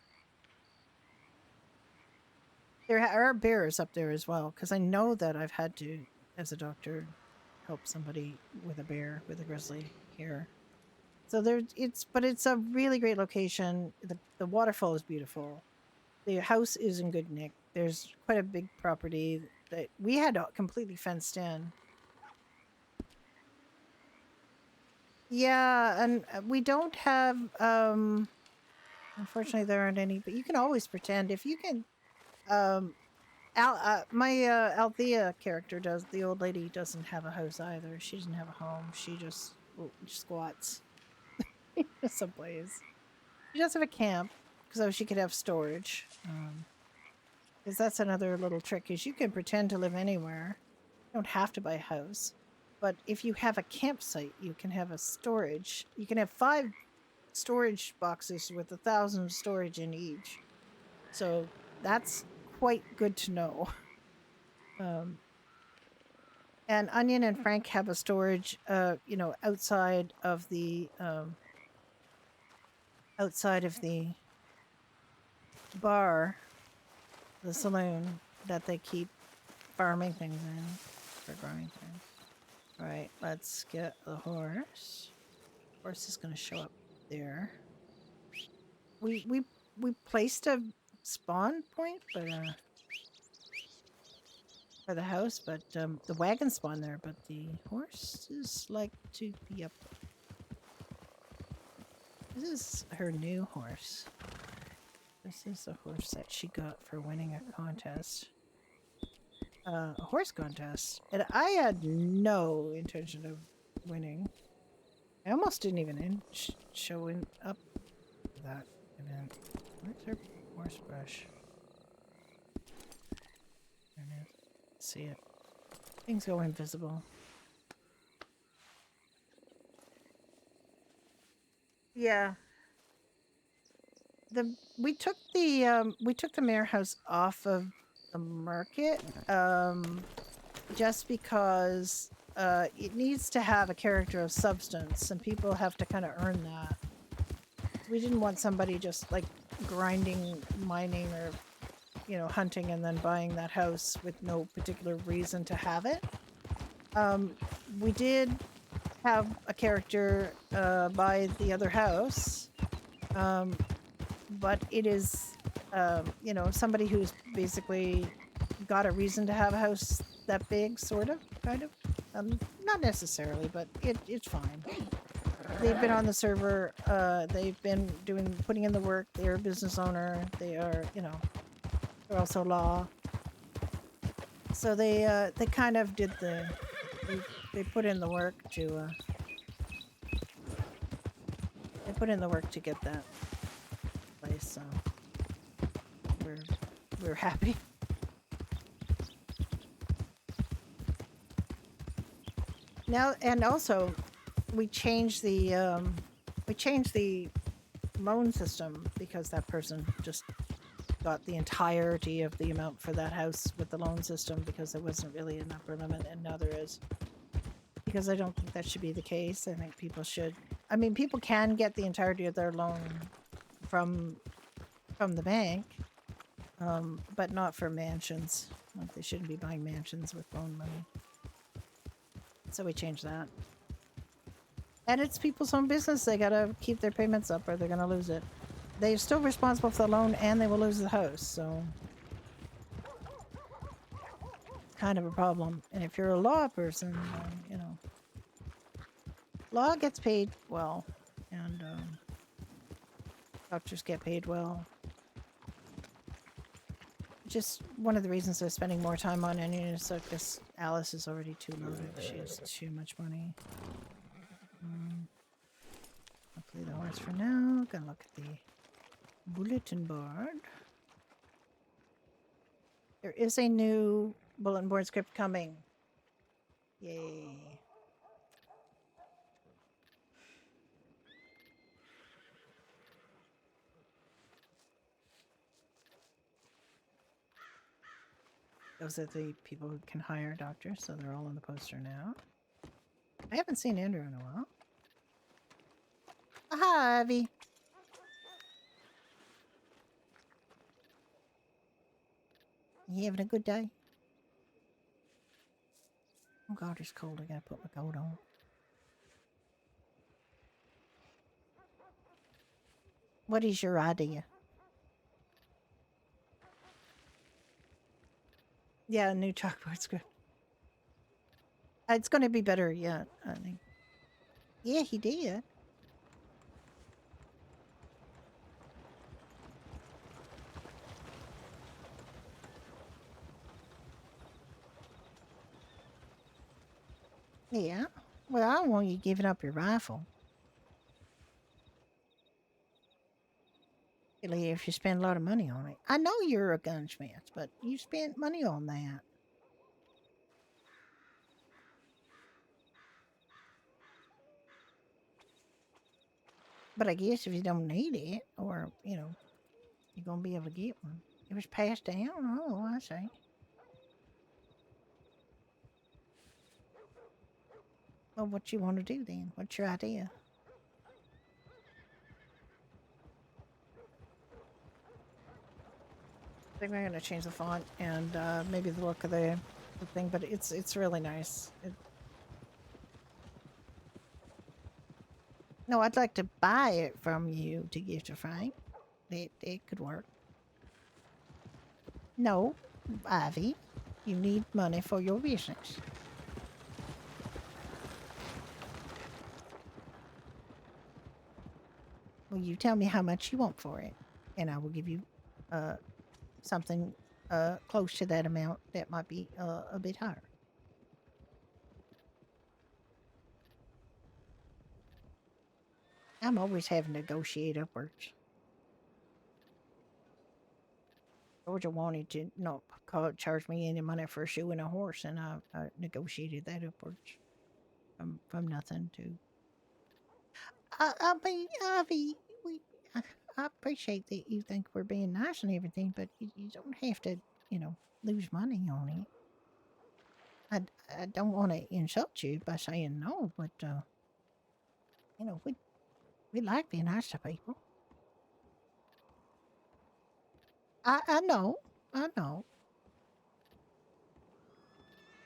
There are bears up there as well, because I know that I've had to, as a doctor, help somebody with a bear, with a grizzly here. So it's a really great location. The waterfall is beautiful. The house is in good nick. There's quite a big property that we had completely fenced in. Yeah, and we don't have unfortunately there aren't any, but you can always pretend if you can my Althea character does. The old lady doesn't have a house either. She doesn't have a home. She just squats someplace. She does have a camp, so she could have storage. Because that's another little trick, is you can pretend to live anywhere. You don't have to buy a house. But if you have a campsite, you can have a storage. You can have 5 storage boxes with 1,000 storage in each. So that's quite good to know. And Onion and Frank have a storage, outside of the bar, the saloon that they keep farming things in for growing things. All right, let's get the horse. Horse is going to show up there. We placed a spawn point, but for the house, but the wagon spawned there, but the horses like to be up. This is her new horse. This is the horse that she got for winning a contest. A horse contest. And I had no intention of winning. I almost didn't even show up for that event. Where's her horse brush? There it is. See it. Things go invisible. Yeah. We took the mayor house off of the market just because it needs to have a character of substance, and people have to kind of earn that. We didn't want somebody just like grinding, mining, or hunting and then buying that house with no particular reason to have it. We did have a character buy the other house, but it is somebody who's basically got a reason to have a house that big, sort of, kind of. Not necessarily, but it's fine. They've been on the server. They've been putting in the work. They're a business owner. They are, they're also law. So they kind of did they put in the work to get that place. So we're happy. Now, and also we changed the loan system because that person just got the entirety of the amount for that house with the loan system, because there wasn't really an upper limit, and now there is. Because I don't think that should be the case. I think people should. I mean, people can get the entirety of their loan from the bank, but not for mansions. Like, they shouldn't be buying mansions with loan money. So we changed that. And it's people's own business. They gotta keep their payments up or they're gonna lose it. They're still responsible for the loan and they will lose the house, so kind of a problem. And if you're a law person, then, law gets paid well, and doctors get paid well. Just one of the reasons I'm spending more time on Onion is because Alice is already too loaded. She has too much money. I'll play the horse for now. Gonna look at the bulletin board. There is a new bulletin board script coming. Yay. Those are the people who can hire doctors, so they're all on the poster now. I haven't seen Andrew in a while. Hi, Ivy. You having a good day? Oh God, it's cold. I gotta put my coat on. What is your idea? Yeah, a new chalkboard script. It's going to be better yet, I think. Yeah, he did. Yeah. Well, I don't want you giving up your rifle. Particularly if you spend a lot of money on it. I know you're a gunsmith, but you spent money on that. But I guess if you don't need it, or, you know, you're going to be able to get one. It was passed down? Oh, I see. Well, what you want to do then? What's your idea? I think we're going to change the font and maybe the look of the thing, but it's really nice. No, I'd like to buy it from you to give to Frank. It could work. No, Ivy, you need money for your business. Well, you tell me how much you want for it, and I will give you something close to that amount that might be a bit higher. I'm always having to negotiate upwards. Georgia wanted to not charge me any money for shoeing a horse, and I negotiated that upwards from nothing to. I mean, Ivy, I appreciate that you think we're being nice and everything, but you don't have to, you know, lose money on it. I don't want to insult you by saying no, but you know, we like being nice to people. I know, I know.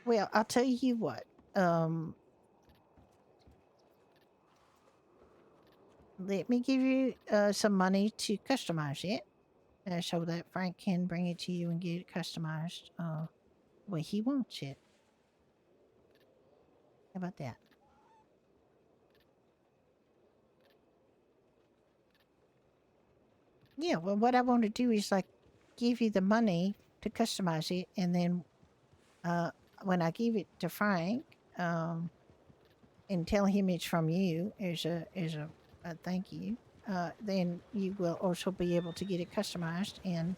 Well, I'll tell you what. Let me give you some money to customize it, so that Frank can bring it to you and get it customized the way he wants it. How about that? Yeah, well, what I want to do is like give you the money to customize it, and then when I give it to Frank, and tell him it's from you as a thank you, then you will also be able to get it customized, and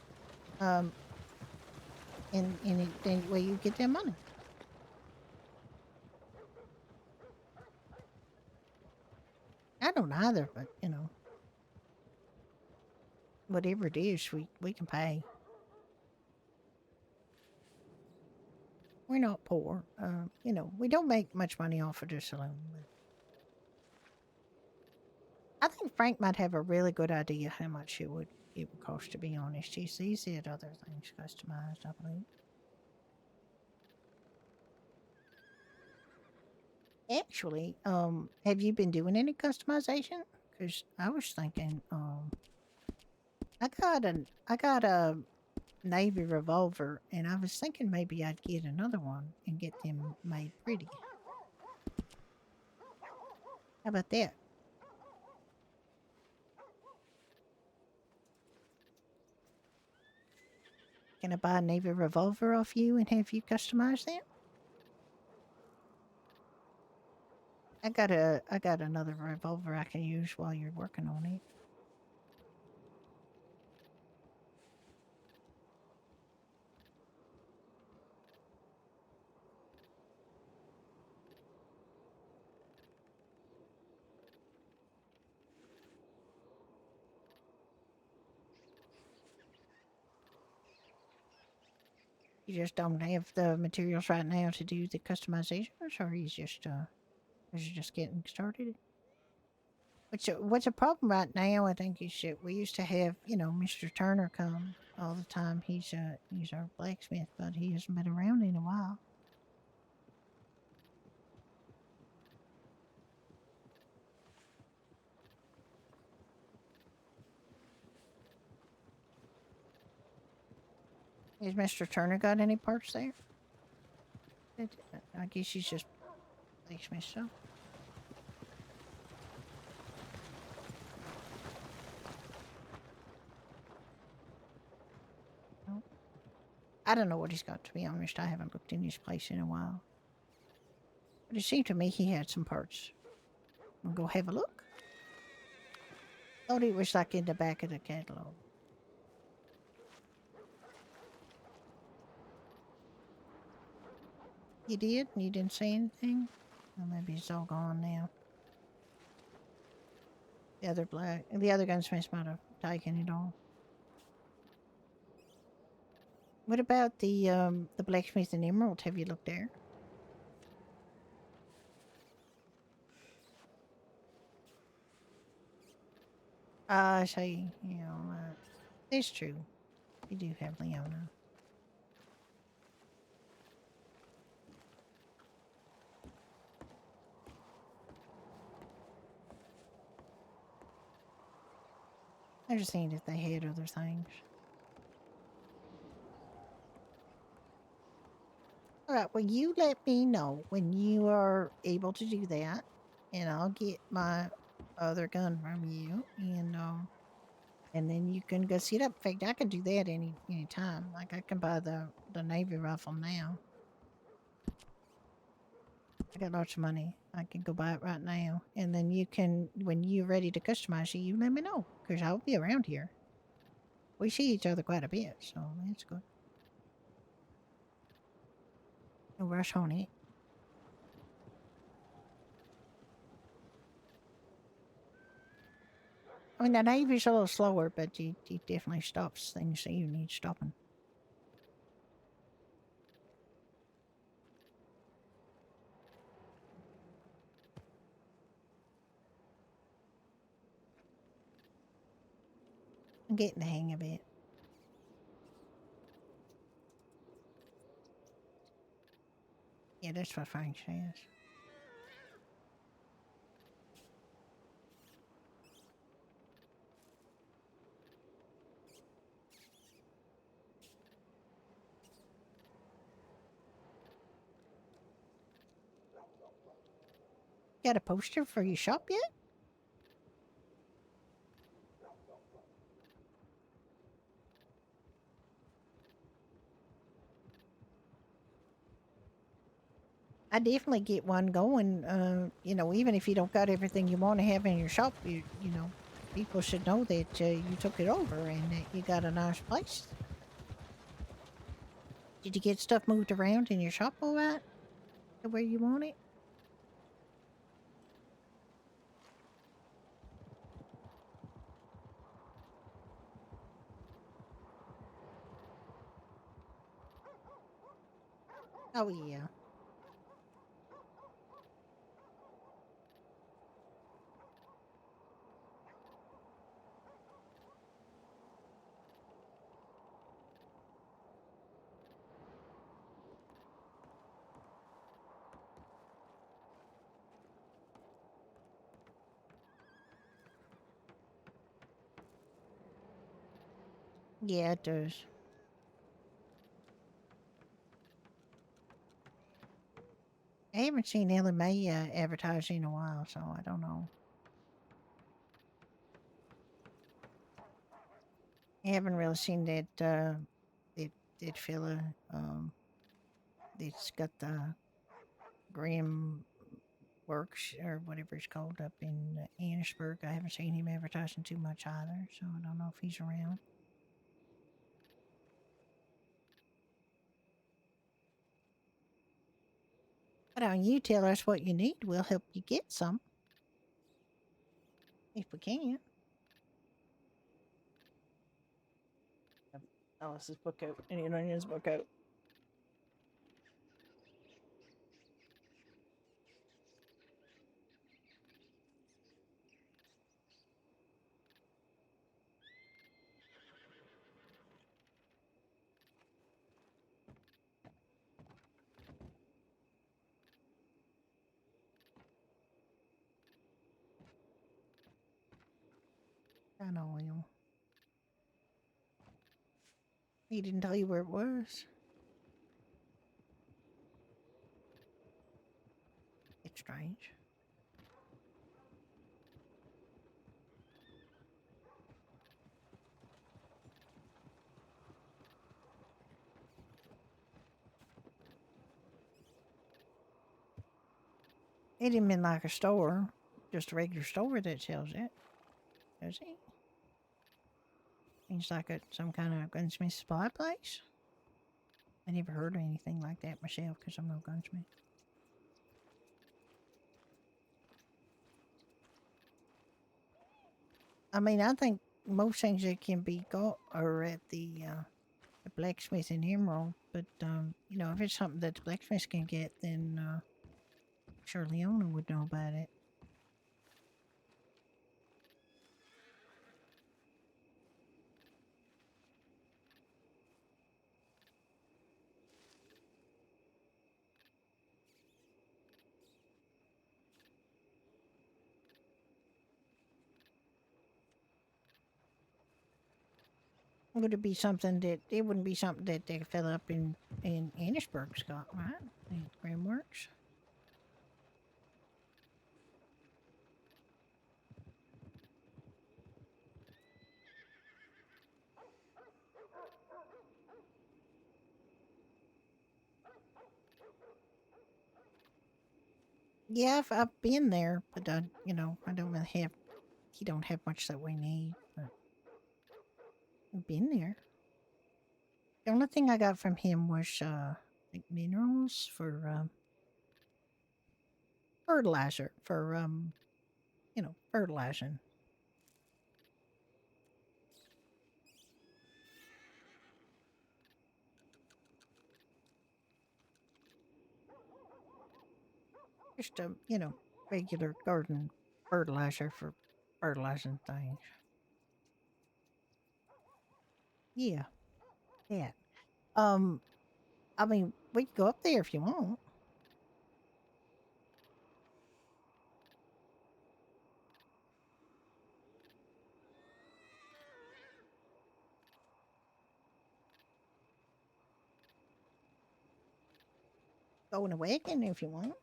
then way you get that money. I don't either, but you know, whatever it is, we can pay. We're not poor. You know, we don't make much money off of the saloon. But I think Frank might have a really good idea how much it would cost, to be honest. He said other things customized, I believe. Actually, have you been doing any customization? Because I was thinking, I got a Navy revolver, and I was thinking maybe I'd get another one and get them made pretty. How about that? Can I buy a Navy revolver off you and have you customize that? I got another revolver I can use while you're working on it. You just don't have the materials right now to do the customizations, or he's just getting started? What's a problem right now? I think is that we used to have, Mr. Turner come all the time. He's our blacksmith, but he hasn't been around in a while. Has Mr. Turner got any parts there? I guess he's just blacksmith, so. No. I don't know what he's got, to be honest. I haven't looked in his place in a while. But it seemed to me he had some parts. We'll go have a look. Thought it was like in the back of the catalog. You did? You didn't say anything? Well, maybe it's all gone now. The other gunsmith might have taken it all. What about the blacksmith in Emerald? Have you looked there? I say, it's true. You do have Leona. I just seeing if they had other things. Alright, well, you let me know when you are able to do that, and I'll get my other gun from you, and then you can go see it up. In fact, I can do that any time. Like, I can buy the Navy rifle now. I got lots of money. I can go buy it right now. And then you can, when you're ready to customize it, you let me know. Because I'll be around here. We see each other quite a bit, so that's good. No rush on it. I mean, the Navy's a little slower, but it definitely stops things that you need stopping. I'm getting the hang of it. Yeah, that's what Frank says. Got a poster for your shop yet? I definitely get one going. Even if you don't got everything you want to have in your shop, people should know that you took it over and that you got a nice place. Did you get stuff moved around in your shop all right? To where you want it? Oh, yeah. Yeah, it does. I haven't seen Ellie Mae advertise in a while, so I don't know. I haven't really seen that fella that's got the Grim Works or whatever it's called up in Annisburg. I haven't seen him advertising too much either, so I don't know if he's around. But on you tell us what you need, we'll help you get some. If we can. Alice's book out. Any onions book out. Kind of oil. He didn't tell you where it was. It's strange. He didn't mean like a store, just a regular store that sells it, does he? Seems like some kind of gunsmith supply place. I never heard of anything like that myself because I'm no gunsmith. I mean, I think most things that can be got are at the blacksmith in Emerald, but you know, if it's something that the blacksmith can get, then sure Leona would know about it. Would it be something that it wouldn't be something that they could fill up in Annisburg, Scott, right? The Grimworks. Yeah, I've been there, but you know, I don't really have. He don't have much that we need, but I've been there. The only thing I got from him was like minerals for fertilizer for you know, fertilizing. Just you know, regular garden fertilizer for fertilizing things. Yeah, yeah. I mean, we can go up there if you want. Go in a wagon if you want.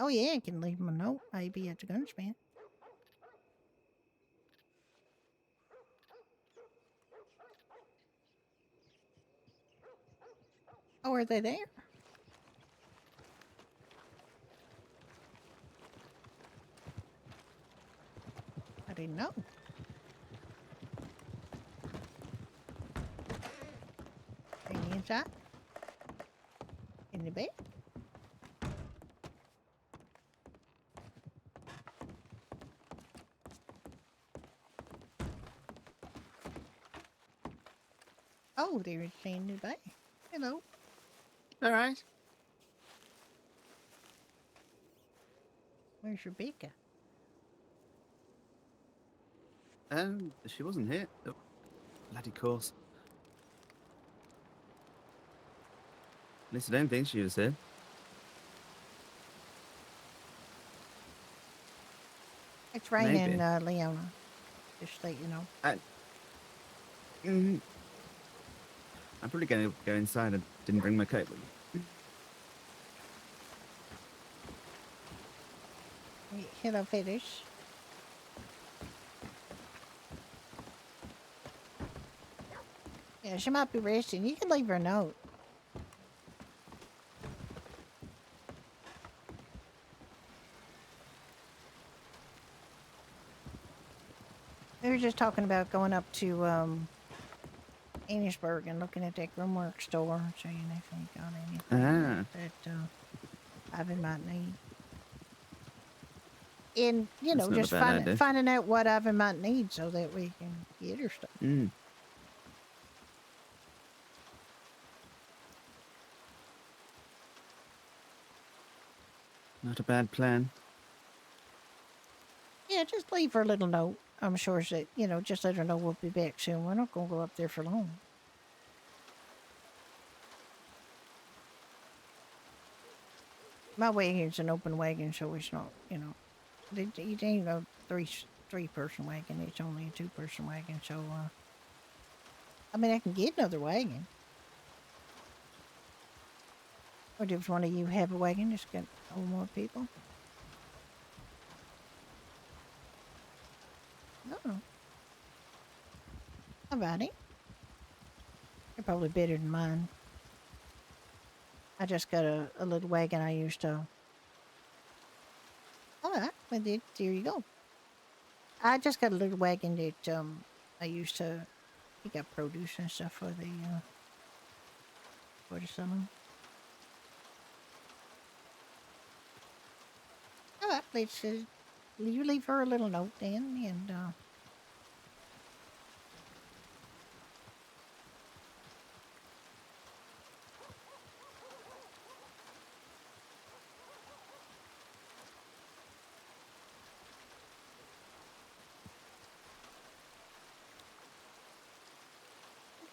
Oh yeah, I can leave him a note maybe at the gunsmith. Oh, are they there? I didn't know. Are you inside? In the bed? Oh, there's Sandy Bay. Hello. All right. Where's Rebecca? She wasn't here. Oh, bloody course. At least I don't think she was here. It's raining, Maybe. Leona. Just to let you know. I'm probably going to go inside. I didn't bring my coat with me. Hello, Fetish. Yeah, she might be resting. You can leave her a note. We were just talking about going up to Annisburg and looking at that Grimwork store, seeing if he got anything that Ivan might need. And, you That's know, not a just bad idea. finding out what Ivan might need so that we can get her stuff. Not a bad plan. Yeah, just leave her a little note. I'm sure that, you know, just let her know we'll be back soon. We're not going to go up there for long. My wagon's an open wagon, so it's not, you know, it ain't a three-person wagon. It's only a two-person wagon, so, I mean, I can get another wagon. Or does one of you have a wagon that's got hold more people? No. How about it? You're probably better than mine. I just got a little wagon I used to. All right, well, there you go. I just got a little wagon that I used to pick up produce and stuff for the summer. All right, let's you leave her a little note then, and I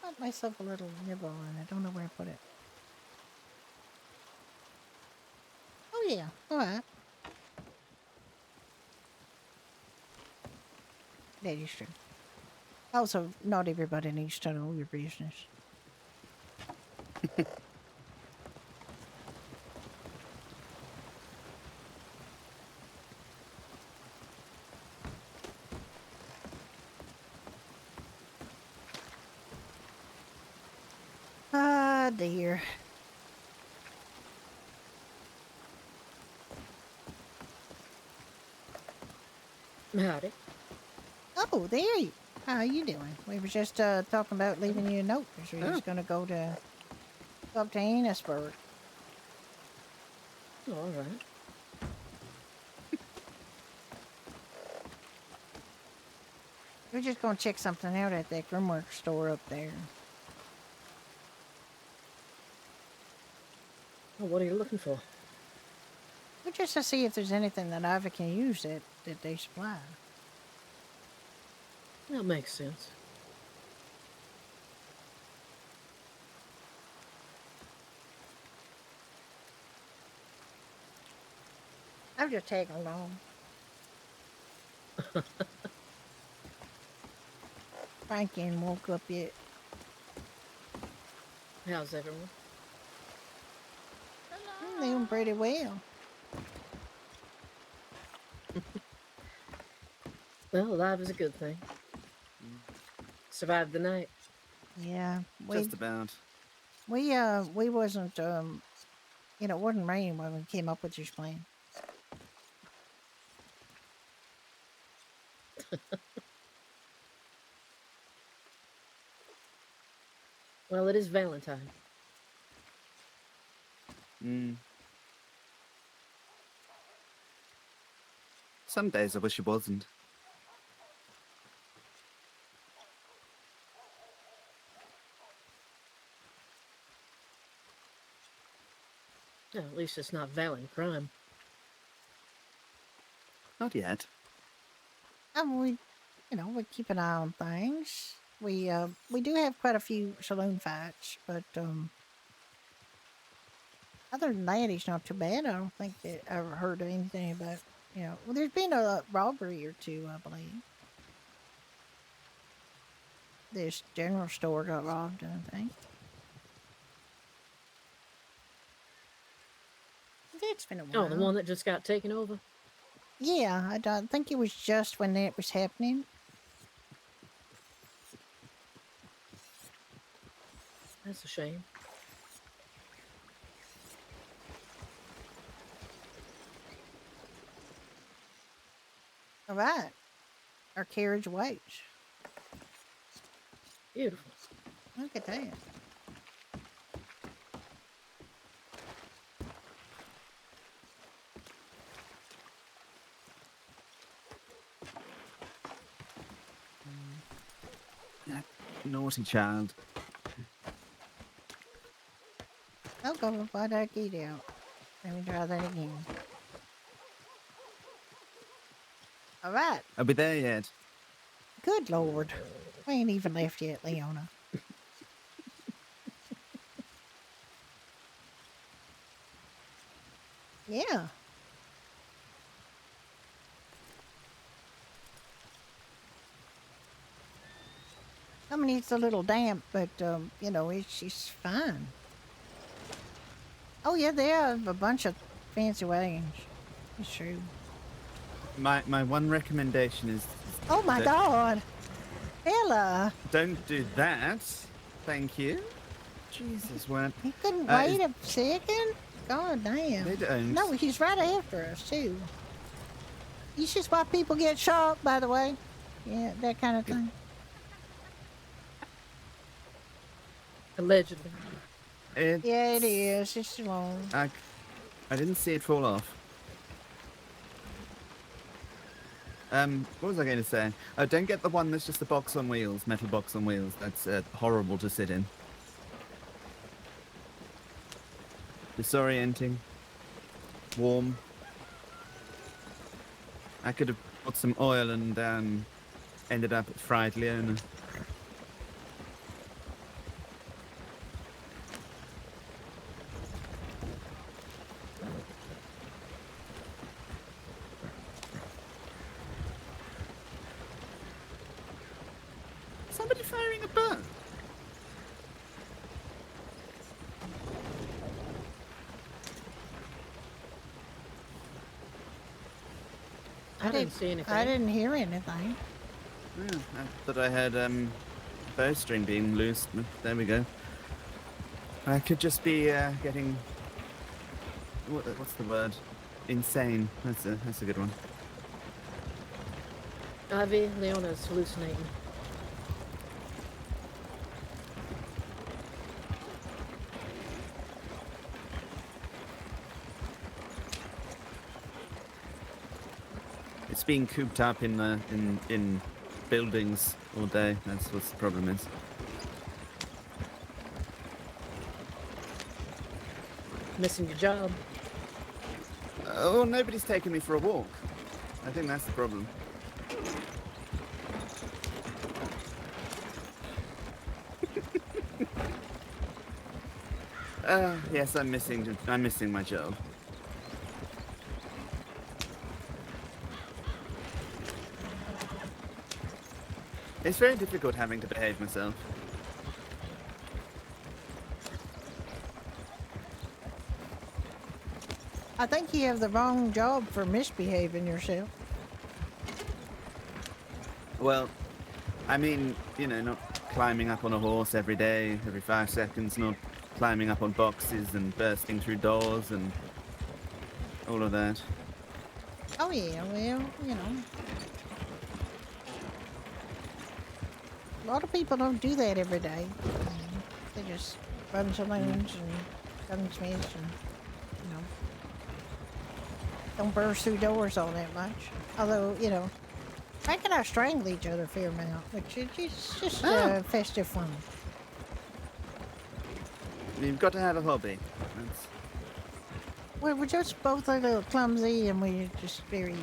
got myself a little nibble, and I don't know where I put it. Oh yeah, all right. That is true. Also, not everybody needs to know your business. Ah, dear. Howdy. Oh, there you. How you doing? We were just talking about leaving you a note because we was gonna go up to Annisburg. All right. We're just gonna check something out at that Grimwork store up there. Well, what are you looking for? Well, just to see if there's anything that I can use that they supply. That makes sense. I'm just tagging along. Frankie ain't woke up yet. How's everyone? Doing pretty well. Well, alive is a good thing. Survived the night. Yeah, Just about. we wasn't you know, it wasn't raining when we came up with this plan. Well, it is Valentine. Some days I wish it wasn't. Well, at least it's not violent crime. Not yet. We, you know, we keep an eye on things. We do have quite a few saloon fights, but other than that, he's not too bad. I don't think that I ever heard of anything about, you know, well, there's been a robbery or two, I believe. This general store got robbed, I think. It's been a while. Oh, the one that just got taken over? Yeah, I don't think it was just when it was happening. That's a shame. All right. Our carriage waits. Beautiful. Look at that. That naughty child. I'll go and find that gate out. Let me try that again. All right. Are we there yet? Good Lord. We ain't even left yet, Leona. Yeah. I mean, it's a little damp, but, you know, she's fine. Oh, yeah, they have a bunch of fancy wagons. It's true. My one recommendation is Oh, my that- God. Ella, don't do that. Thank you. Jesus, what? he couldn't Uh, wait a second? God damn. They don't. No, he's right after us, too. It's just why people get shot, by the way. Yeah, that kind of thing. Allegedly. Yeah, it is. It's long. I didn't see it fall off. What was I going to say? Oh, don't get the one that's just a box on wheels, metal box on wheels. That's horrible to sit in. Disorienting. Warm. I could have put some oil and ended up at fried Leona. Somebody firing a bow. I didn't see anything. I didn't hear anything. Yeah, I thought I had bowstring being loose. There we go. I could just be getting what's the word? Insane. That's a good one. Ivy, Leona's hallucinating. It's being cooped up in buildings all day. That's what the problem is. Missing your job. Oh, nobody's taking me for a walk. I think that's the problem. Yes, I'm missing my job. It's very difficult having to behave myself. I think you have the wrong job for misbehaving yourself. Well, I mean, you know, not climbing up on a horse every day, every 5 seconds, not climbing up on boxes and bursting through doors and all of that. Oh, yeah, well, you know. A lot of people don't do that every day. They just run saloons and gunsmiths and, you know, don't burst through doors all that much. Although, you know, Frank and I strangle each other a fair amount, which is just festive fun. You've got to have a hobby. That's... We're just both a little clumsy and we're just very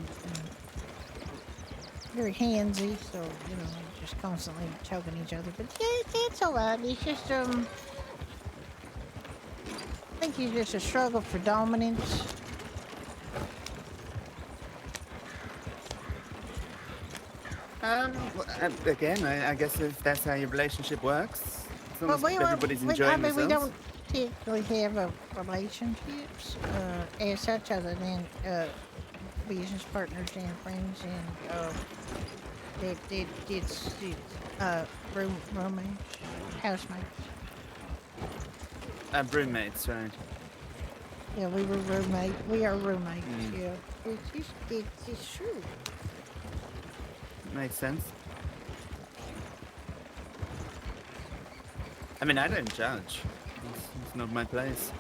handsy, so, you know, just constantly choking each other. But yeah, it's alright. It's just, I think it's just a struggle for dominance. Again, I guess if that's how your relationship works, as long as everybody's enjoying I mean, themselves. we don't typically have relationships as such, other than business partners and friends and it's roommates, housemates. Roommates, right? Yeah, we are roommates. Yeah, it's true. Makes sense. I mean, I don't judge. It's not my place.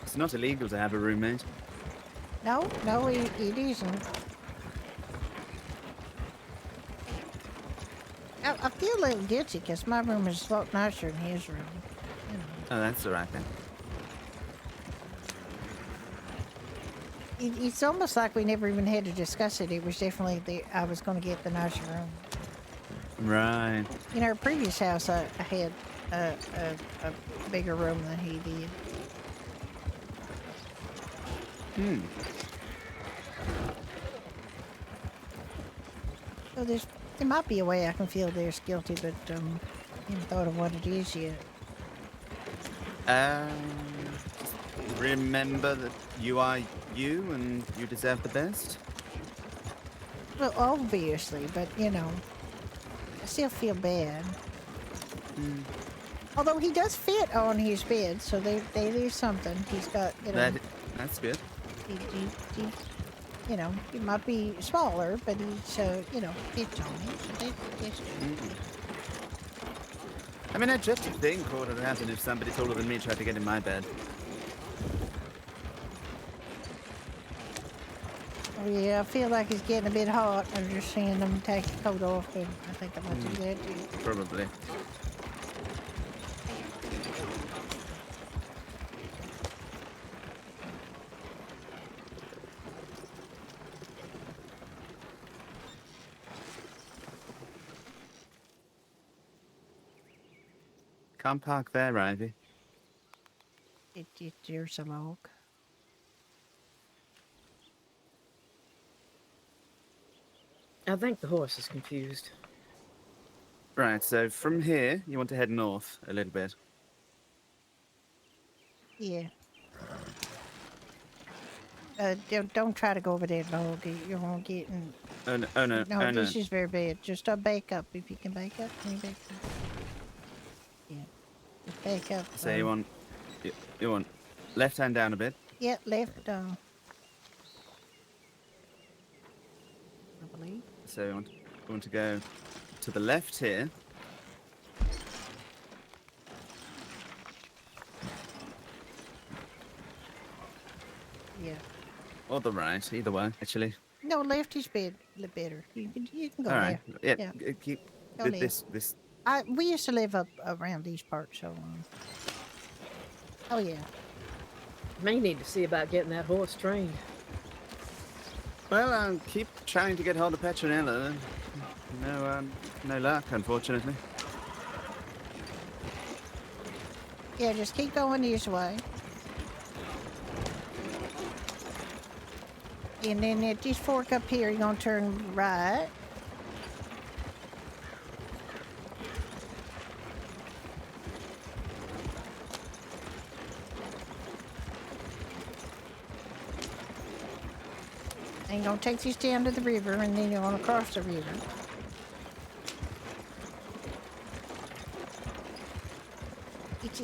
It's not illegal to have a roommate. No, it isn't. I feel a little guilty because my room is a lot nicer than his room. You know. Oh, that's alright then. It's almost like we never even had to discuss it. It was definitely I was going to get the nicer room. Right. In our previous house, I had a bigger room than he did. Hmm. So there might be a way I can feel there's guilty, but I haven't thought of what it is yet. Just remember that you are you and you deserve the best. Well, obviously, but you know, I still feel bad. Although he does fit on his bed, so there's something. He's got, you know, That's good. he you know, he might be smaller, but he's, you know, fits on it. So that's good. I mean, I just think what would happen if somebody taller than me tried to get in my bed. Oh, yeah, I feel like it's getting a bit hot. I'm just seeing them take the coat off, and I think I might do that too. Probably. Can't park there, Ivy. There's a log. I think the horse is confused. Right, so from here, you want to head north a little bit. Yeah. Don't try to go over that log. You won't get in. Oh no, oh no, No, oh no. this is very bad. Just back up. If you can back up, can you back up? Yeah. Just back up. So you want left hand down a bit. Yeah, left. I believe. So you want to go to the left here. Yeah. Or the right, either way, actually. No, left is better. You can go All right. there. Yeah. Keep Go there. this. We used to live up around these parts, so. Oh yeah. May need to see about getting that horse trained. Well, keep trying to get hold of Petronella. No luck, unfortunately. Yeah, just keep going this way. And then at this fork up here, you're gonna turn right. And you're gonna take this down to the river, and then you're gonna cross the river.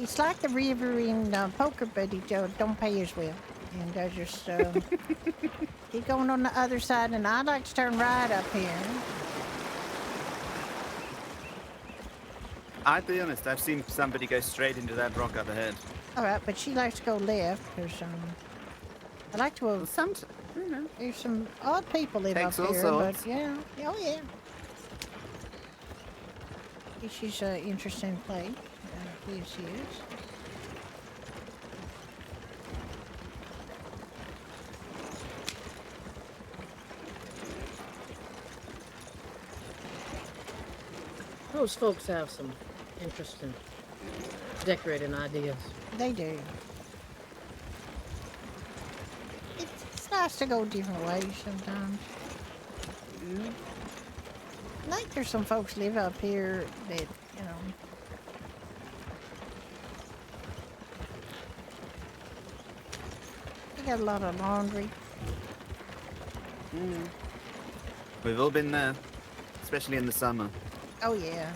It's like the river in poker, but it don't pay as well. And just keep going on the other side, and I'd like to turn right up here. I'll be honest, I've seen somebody go straight into that rock up ahead. All right, but she likes to go left, because I like to. You know. There's some odd people live Takes up all here, sorts. but yeah, oh yeah. This is an interesting place. This is. Those folks have some interesting decorating ideas. They do. It's nice to go different ways sometimes. I think there's some folks live up here that, you know. They got a lot of laundry. We've all been there, especially in the summer. Oh yeah,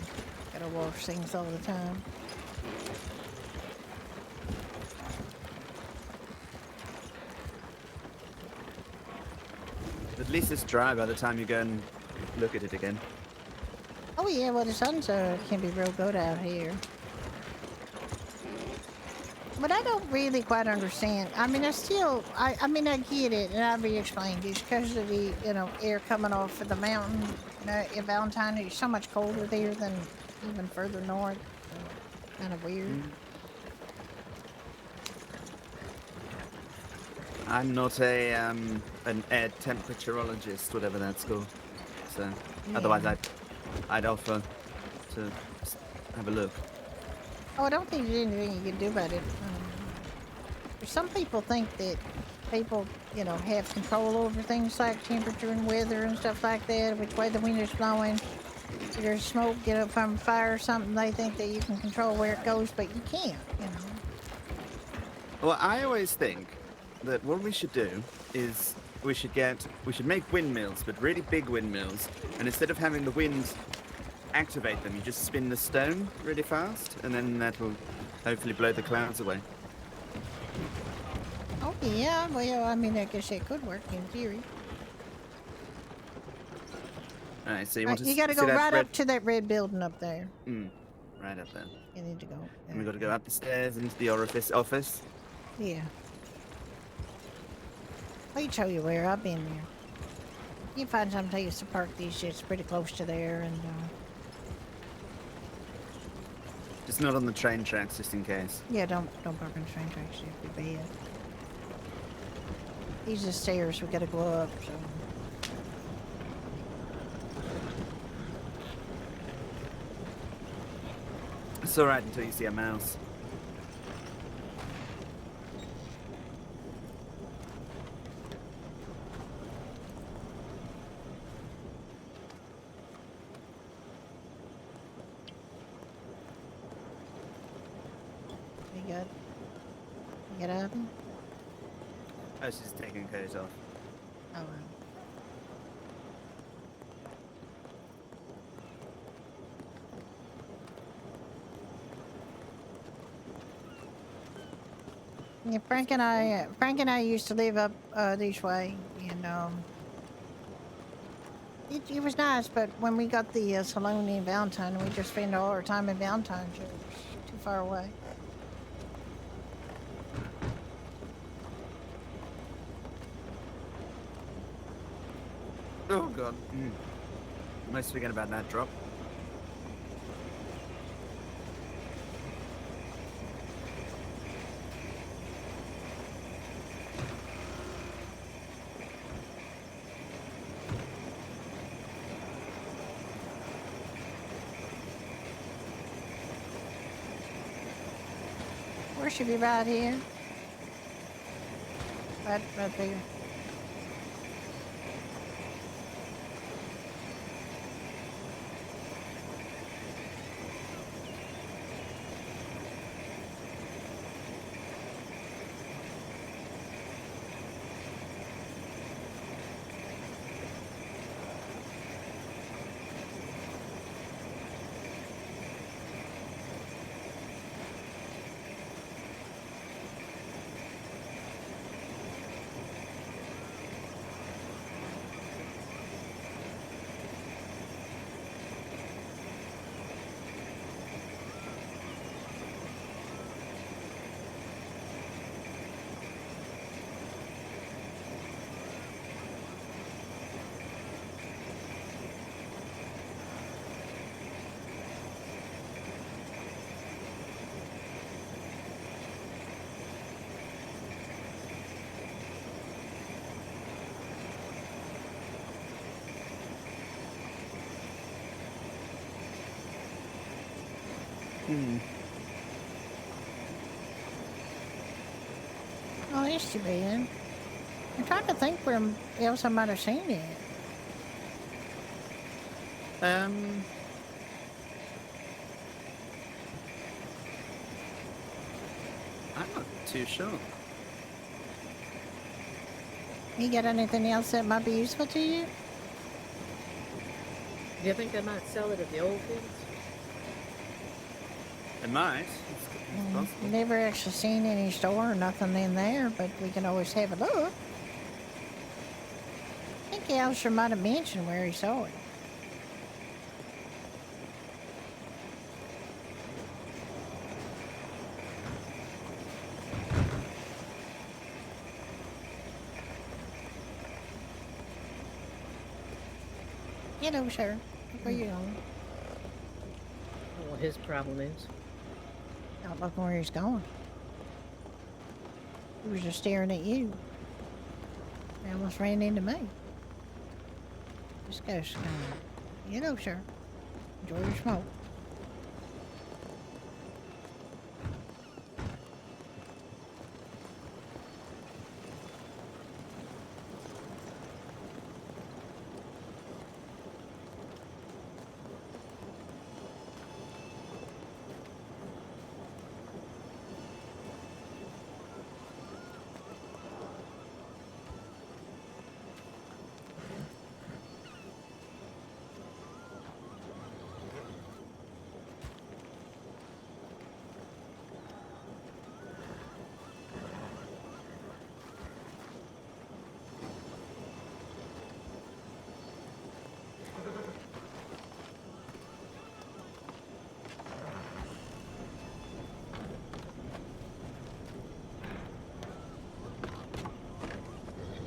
gotta wash things all the time. At least it's dry by the time you go and look at it again. Oh yeah, well the sun's can be real good out here. But I don't really quite understand. I mean, I mean, I get it, and I'll be explained. It's because of the, you know, air coming off of the mountain. In Valentine, it's so much colder there than even further north. So, kind of weird. I'm not an air temperaturologist, whatever that's called. So, otherwise I'd offer to have a look. Oh, I don't think there's anything you can do about it. Some people think that people, have control over things like temperature and weather and stuff like that, which way the wind is blowing. If there's smoke, from a fire or something, they think that you can control where it goes, but you can't. Well, I always think that what we should do is we should make windmills, but really big windmills, and instead of having the wind activate them, you just spin the stone really fast, and then that will hopefully blow the clouds away. Oh, yeah, well, I mean, I guess it could work in theory. All right, so you want to You gotta see go that right red... up to that red building up there. Right up there. You need to go. And we got to go up the stairs into the office. Yeah. Let me show you where I've been there. You can find some place to park these shits pretty close to there, and Just not on the train tracks, just in case. yeah, don't park on the train tracks. It'd be bad. These are the stairs we gotta go up. So. It's all right until you see a mouse. You good? You get out of them? Oh, she's taking her coat off. Oh, well. Yeah, Frank and I used to live up this way, and it was nice. But when we got the saloon in Valentine, we just spent all our time in Valentine. So it was too far away. Oh god. Almost forget about that drop. Where should be right here? Right there. Oh, this should be in. I'm trying to think where else I might have seen it. I'm not too sure. You got anything else that might be useful to you? Do you think they might sell it at the old fields? It might. It's possible. Never actually seen any store or nothing in there, but we can always have a look. I think Alistair might have mentioned where he saw it. Hello, sir. Where you going? What his problem is. Not looking where he's going. He was just staring at you. He almost ran into me. This guy's hello, sir. Enjoy your smoke.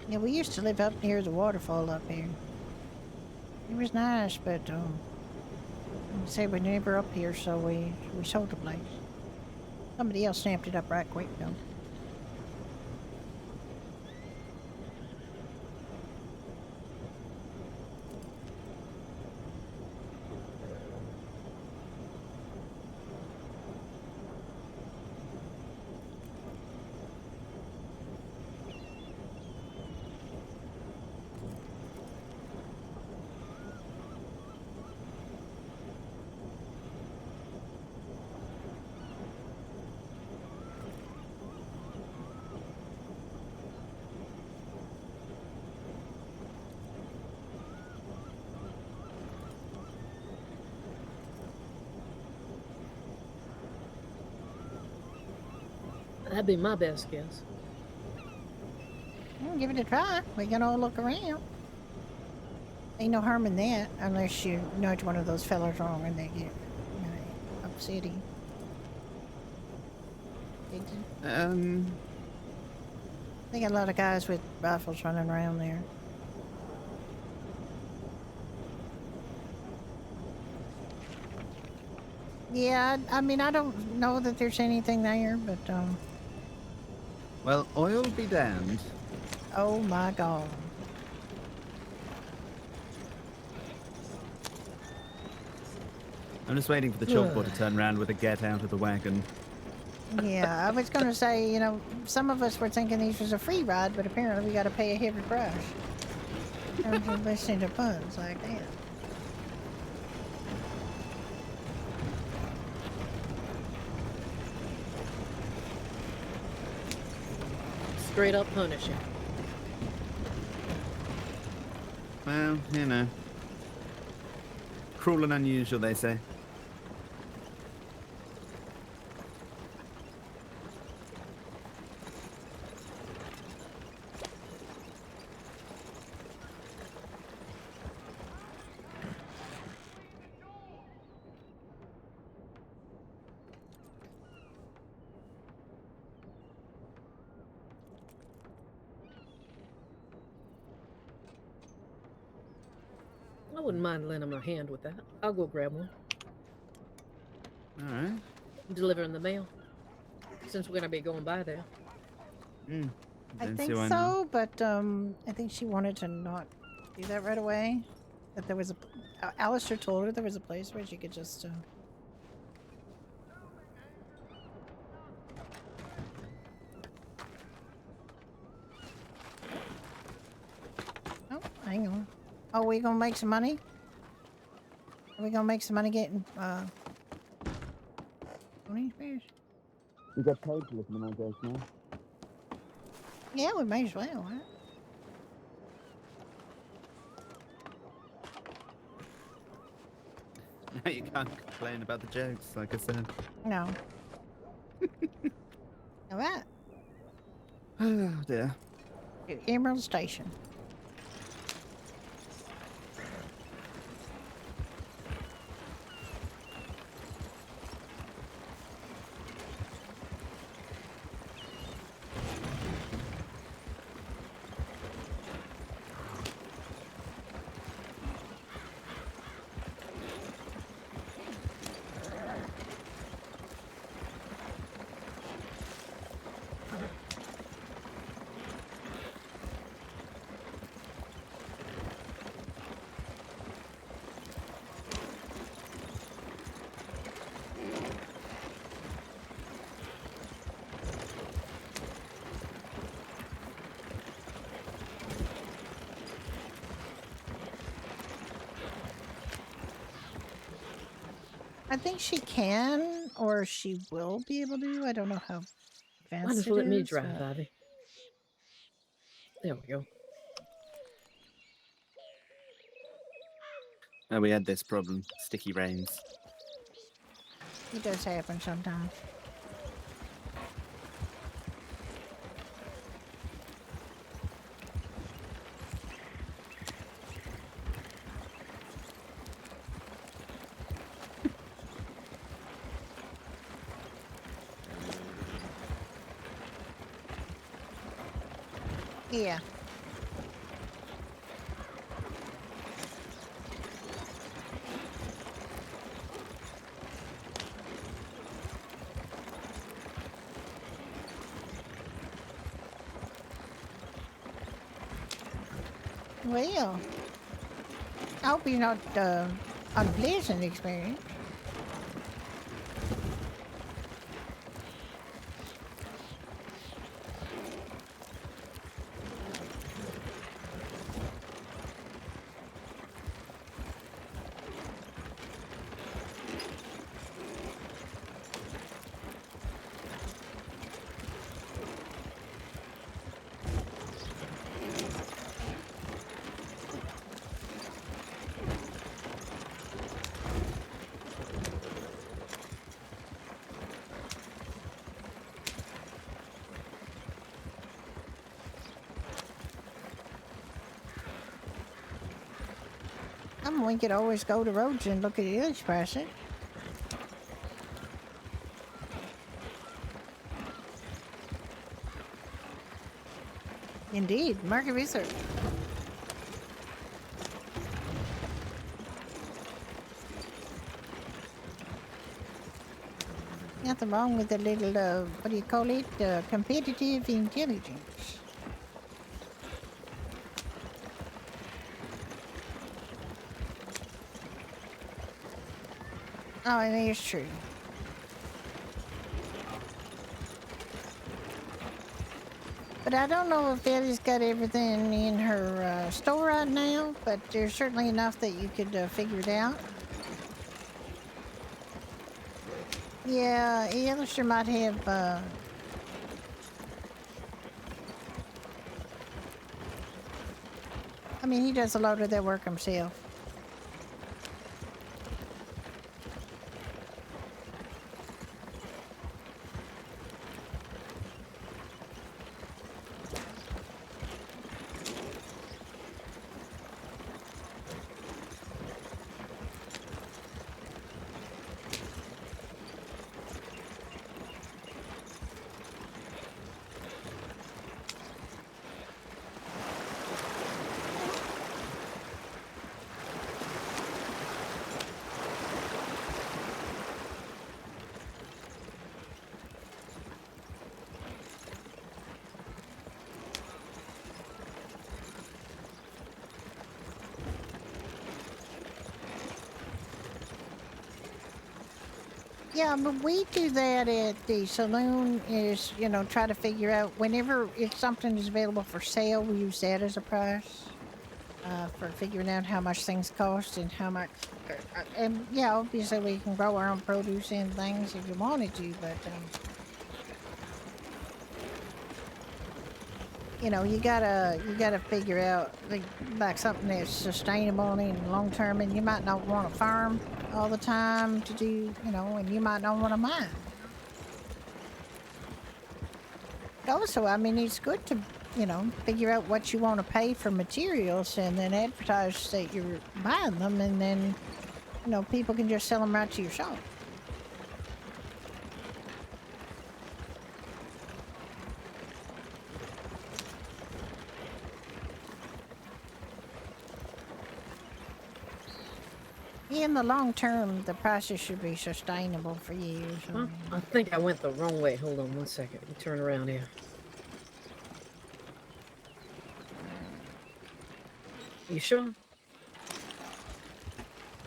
Yeah, we used to live up near the waterfall up here. It was nice, but like I say we're never up here, so we sold the place. Somebody else snapped it up right quick though. That'd be my best guess. Well, give it a try. We can all look around. Ain't no harm in that, unless you nudge one of those fellas wrong and they get, upsetty. They got a lot of guys with rifles running around there. Yeah, I mean, I don't know that there's anything there, but, Well, oil be damned. oh my god. I'm just waiting for the chalkboard to turn around with a get out of the wagon. Yeah, I was gonna say, some of us were thinking these was a free ride, but apparently we gotta pay a heavy price. I'm just listening to puns like that. Straight up punish him. Well, cruel and unusual, they say. I wouldn't mind lending him a hand with that. I'll go grab one. All right. Delivering the mail. Since we're gonna be going by there. I Don't think see why not. so, but I think she wanted to not do that right away. That there was Alistair told her there was a place where she could just. Oh, hang on. Oh, we gonna make some money? Are we gonna make some money getting pony spares? You get paid for this, I guess, now. Yeah, we may as well, right? Now you can't complain about the jokes, like I said. No. All right. Oh dear. To Emerald Station. I think she can, or she will be able to. I don't know how Why advanced just it let me is, drive, but- Ivy? There we go. Oh, we had this problem. Sticky rains. It does happen sometimes. Yeah. Well, I hope you're not unpleasant experience. We could always go to Roads and look at the village prices. Indeed, market research. Nothing wrong with a little, what do you call it? Competitive intelligence. Oh, I mean, it's true. But I don't know if Eddie's got everything in her store right now, but there's certainly enough that you could figure it out. Yeah, Alistair might have, I mean, he does a lot of that work himself. Yeah, but we do that at the saloon is, you know, try to figure out whenever if something is available for sale, we use that as a price for figuring out how much things cost and how much. And yeah, obviously we can grow our own produce and things if you wanted to, but you know, you gotta figure out like something that's sustainable and long term, and you might not want to farm all the time to do, you know, and you might not want to mine. Also, I mean, it's good to, you know, figure out what you want to pay for materials and then advertise that you're buying them, and then, you know, people can just sell them right to your shop. In the long term, the prices should be sustainable for years. Huh? I think I went the wrong way. Hold on 1 second. Let me turn around here. You sure?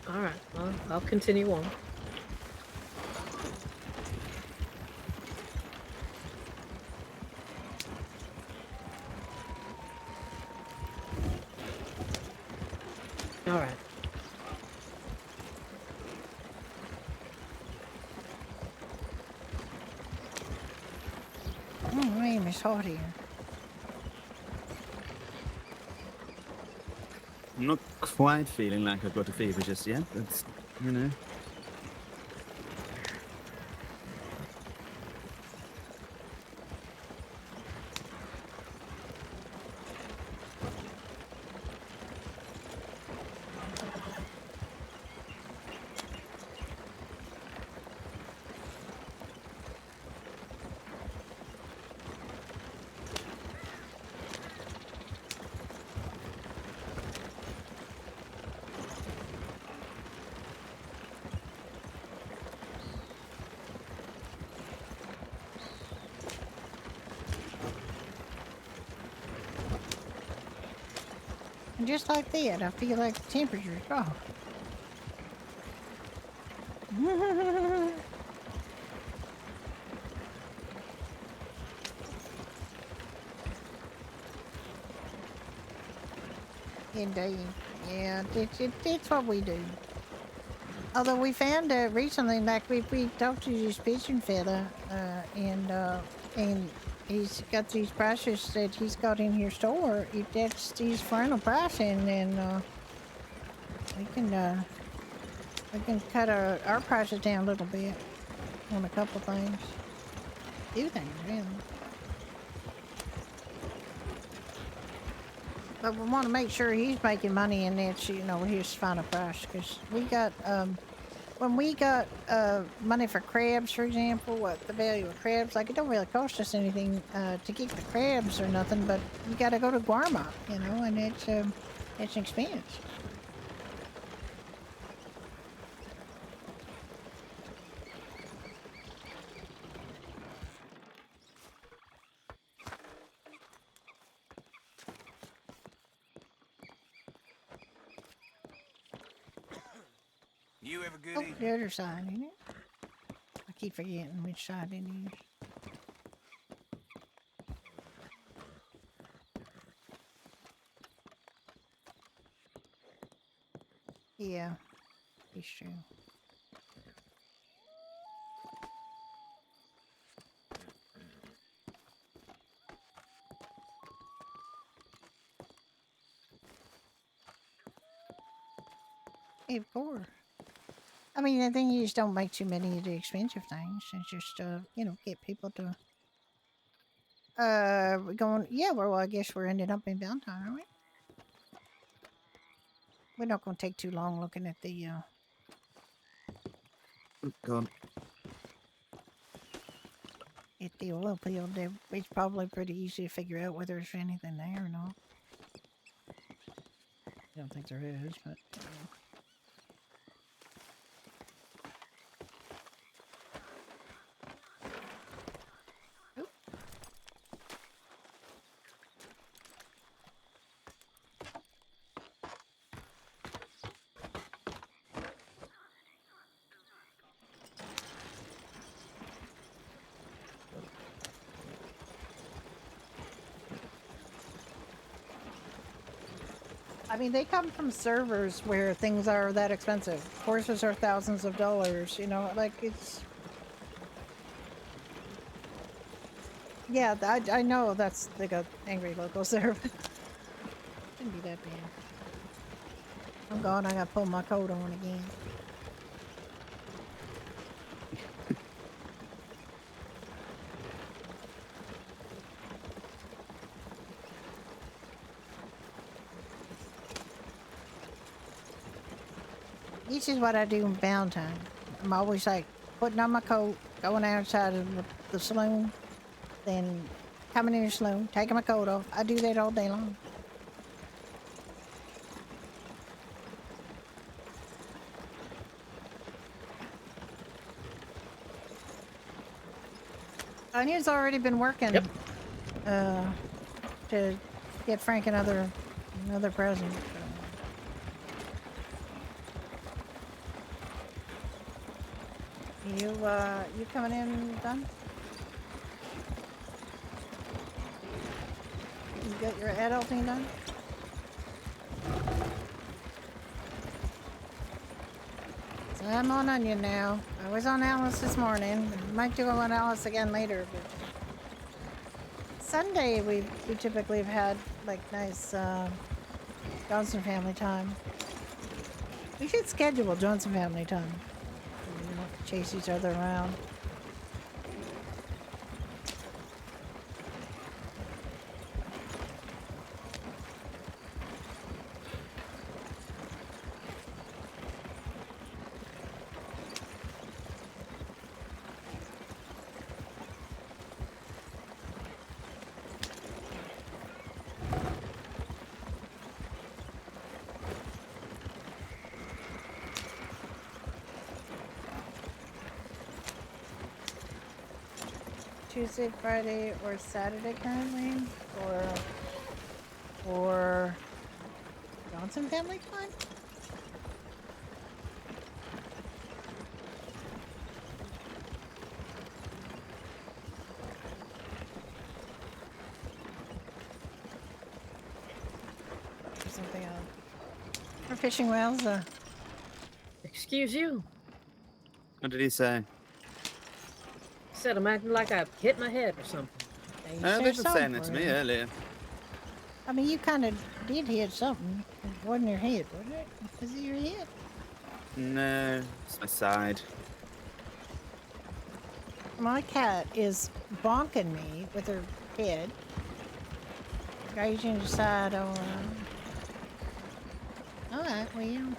All right. Well, I'll continue on. All right. Man, it's hot here. I'm not quite feeling like I've got a fever just yet. That's, you know. And just like that, I feel like the temperature's dropped. Indeed. Yeah, it's what we do. Although we found recently, like we talked to this pigeon fella, and he's got these prices that he's got in his store. If that's his final pricing, then we can cut our prices down a little bit on a couple things. Few things, really. But we want to make sure he's making money and that's, his final price. Because we got, when we got money for crabs, for example, what the value of crabs, like it don't really cost us anything to get the crabs or nothing, but you got to go to Guarma, and it's an expense. You have a good Oh, evening. the other side, isn't it? I keep forgetting which side it is. Yeah, it's true. Of course. I mean, the thing you just don't make too many of the expensive things. It's just, get people to, going, yeah, well, I guess we're ending up in Valentine, aren't we? We're not going to take too long looking at the, Oh, God. at the oil field. It's probably pretty easy to figure out whether there's anything there or not. I don't think there is, but, Oop. I mean, they come from servers where things are that expensive. Horses are thousands of dollars, like it's... Yeah, I know that's like a angry local server. Shouldn't be that bad. Oh God, I gotta pull my coat on again. This is what I do in Valentine. I'm always like putting on my coat, going outside of the saloon, then coming in the saloon, taking my coat off. I do that all day long. Anya's already been working Yep. to get Frank another present. You coming in done? You got your adulting done? So I'm on Onion now. I was on Alice this morning. Might do on Alice again later, but Sunday we typically have had like nice Johnson family time. We should schedule Johnson family time. We don't have to chase each other around. Tuesday, Friday, or Saturday currently, or Want some family fun? Or something else. We're fishing wells. Excuse you. What did he say? Said I'm acting like I hit my head or something. They Oh, say they were saying that to something. me earlier. I mean, you kind of did hit something. It wasn't your head, wasn't it? Was it your head? No, it's my side. My cat is bonking me with her head, grazing the side on. All right, well.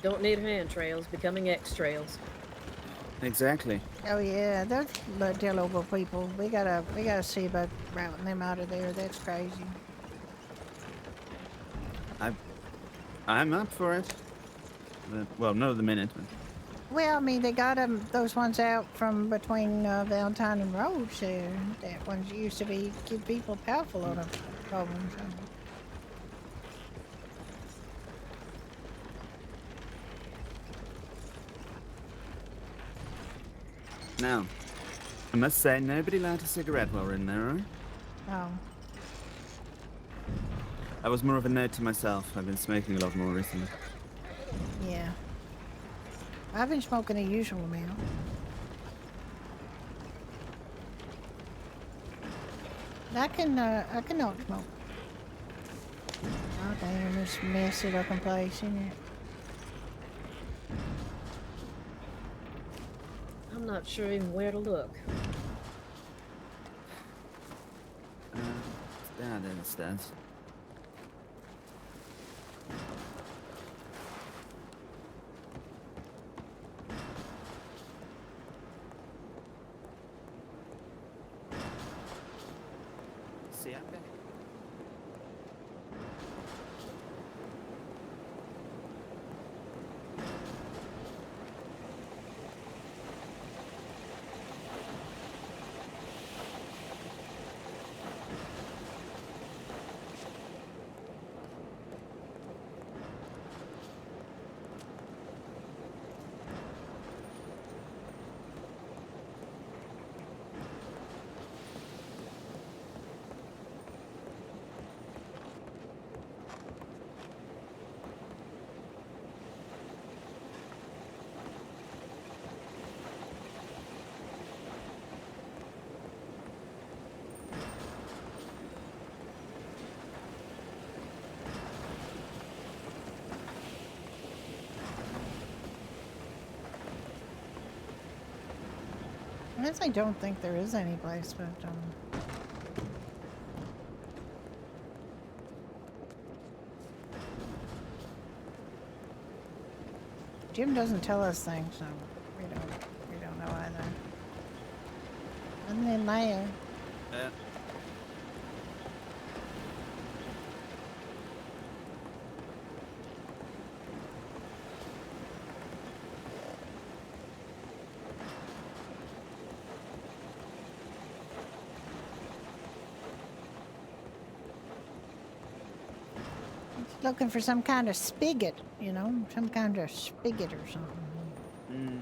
Don't need hand trails, becoming X trails. Exactly. Oh yeah, those Delaware people. We gotta see about routing them out of there. That's crazy. I'm up for it. But, well, not at the minute. But Well, I mean, they got those ones out from between Valentine and Rhodes there. That ones used to be give people powerful on a problem. So. now, I must say, nobody light a cigarette while we're in there, right? Oh, That was more of a note to myself. I've been smoking a lot more recently. yeah. I've been smoking a usual amount. I can not smoke. Oh damn, this messy looking place, isn't it? I'm not sure even where to look. It's down there, the stairs. See up there? I guess I don't think there is any place, but Jim doesn't tell us things, so we don't know either. And then there. Yeah. Looking for some kind of spigot, you know, some kind of spigot or something. Mm.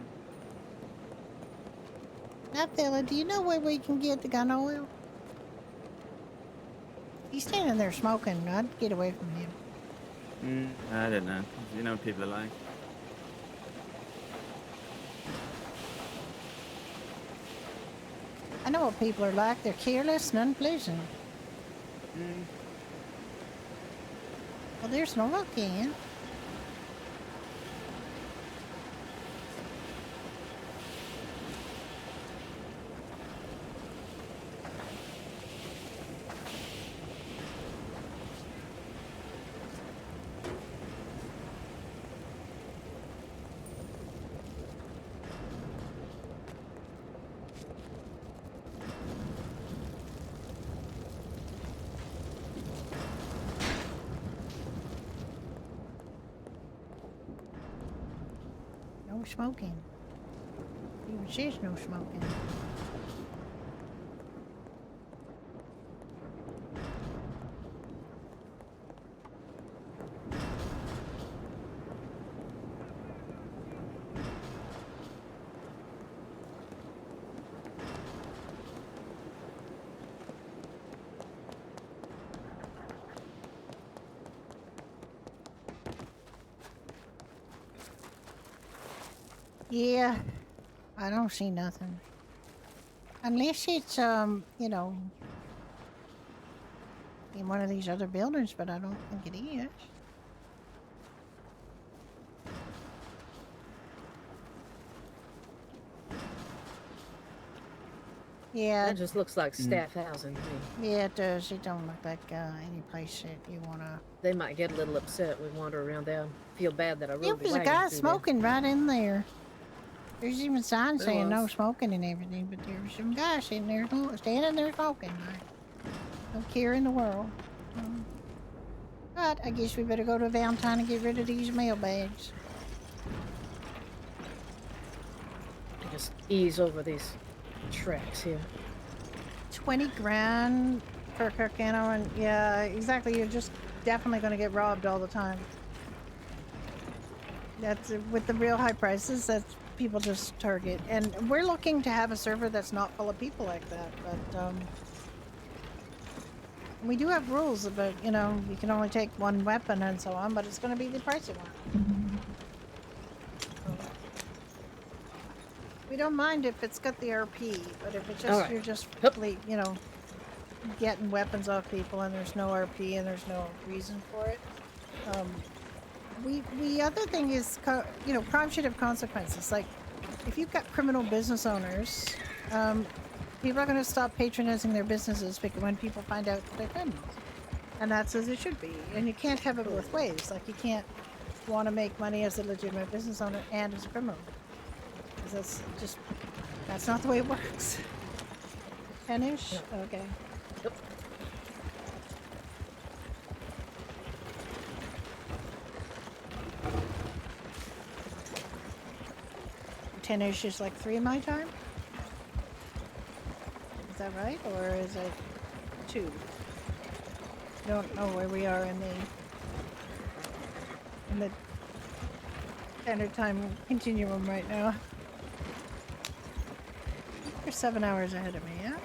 Now, fella, do you know where we can get the gun oil? He's standing there smoking. I'd get away from him. I don't know. You know what people are like. I know what people are like. They're careless and unpleasant. Well, there's no luck in. No smoking. Even says no smoking. Yeah, I don't see nothing. Unless it's, you know, in one of these other buildings, but I don't think it is. Yeah, That just looks like staff housing to me. yeah, it does. It don't look like any place that you wanna. They might get a little upset. We wander around there. Feel bad that I There rode the was a wagon guy through smoking right in there. There's even signs There saying no was. smoking and everything, but there was some guy sitting there, standing there smoking. Like, no care in the world. But I guess we better go to Valentine and get rid of these mailbags. there. Just ease over these tracks here. 20 grand for Carcano, and yeah, exactly. You're just definitely going to get robbed all the time. That's with the real high prices. That's people just target, and we're looking to have a server that's not full of people like that. But we do have rules about, you know, you can only take one weapon and so on, but it's going to be the pricey one. We don't mind if it's got the RP, but if it's just Alright. you're just Hup. you know, getting weapons off people and there's no RP and there's no reason for it. The other thing is, you know, crime should have consequences. Like, if you've got criminal business owners, people are going to stop patronizing their businesses because when people find out that they're criminals. And that's as it should be. And you can't have it both ways. Like, you can't want to make money as a legitimate business owner and as a criminal. Because that's just, that's not the way it works. 10-ish? Okay. Yep. Ten-ish is like 3 my time? Is that right? Or is it 2? Don't know where we are in the standard time continuum right now. You're 7 hours ahead of me, yeah?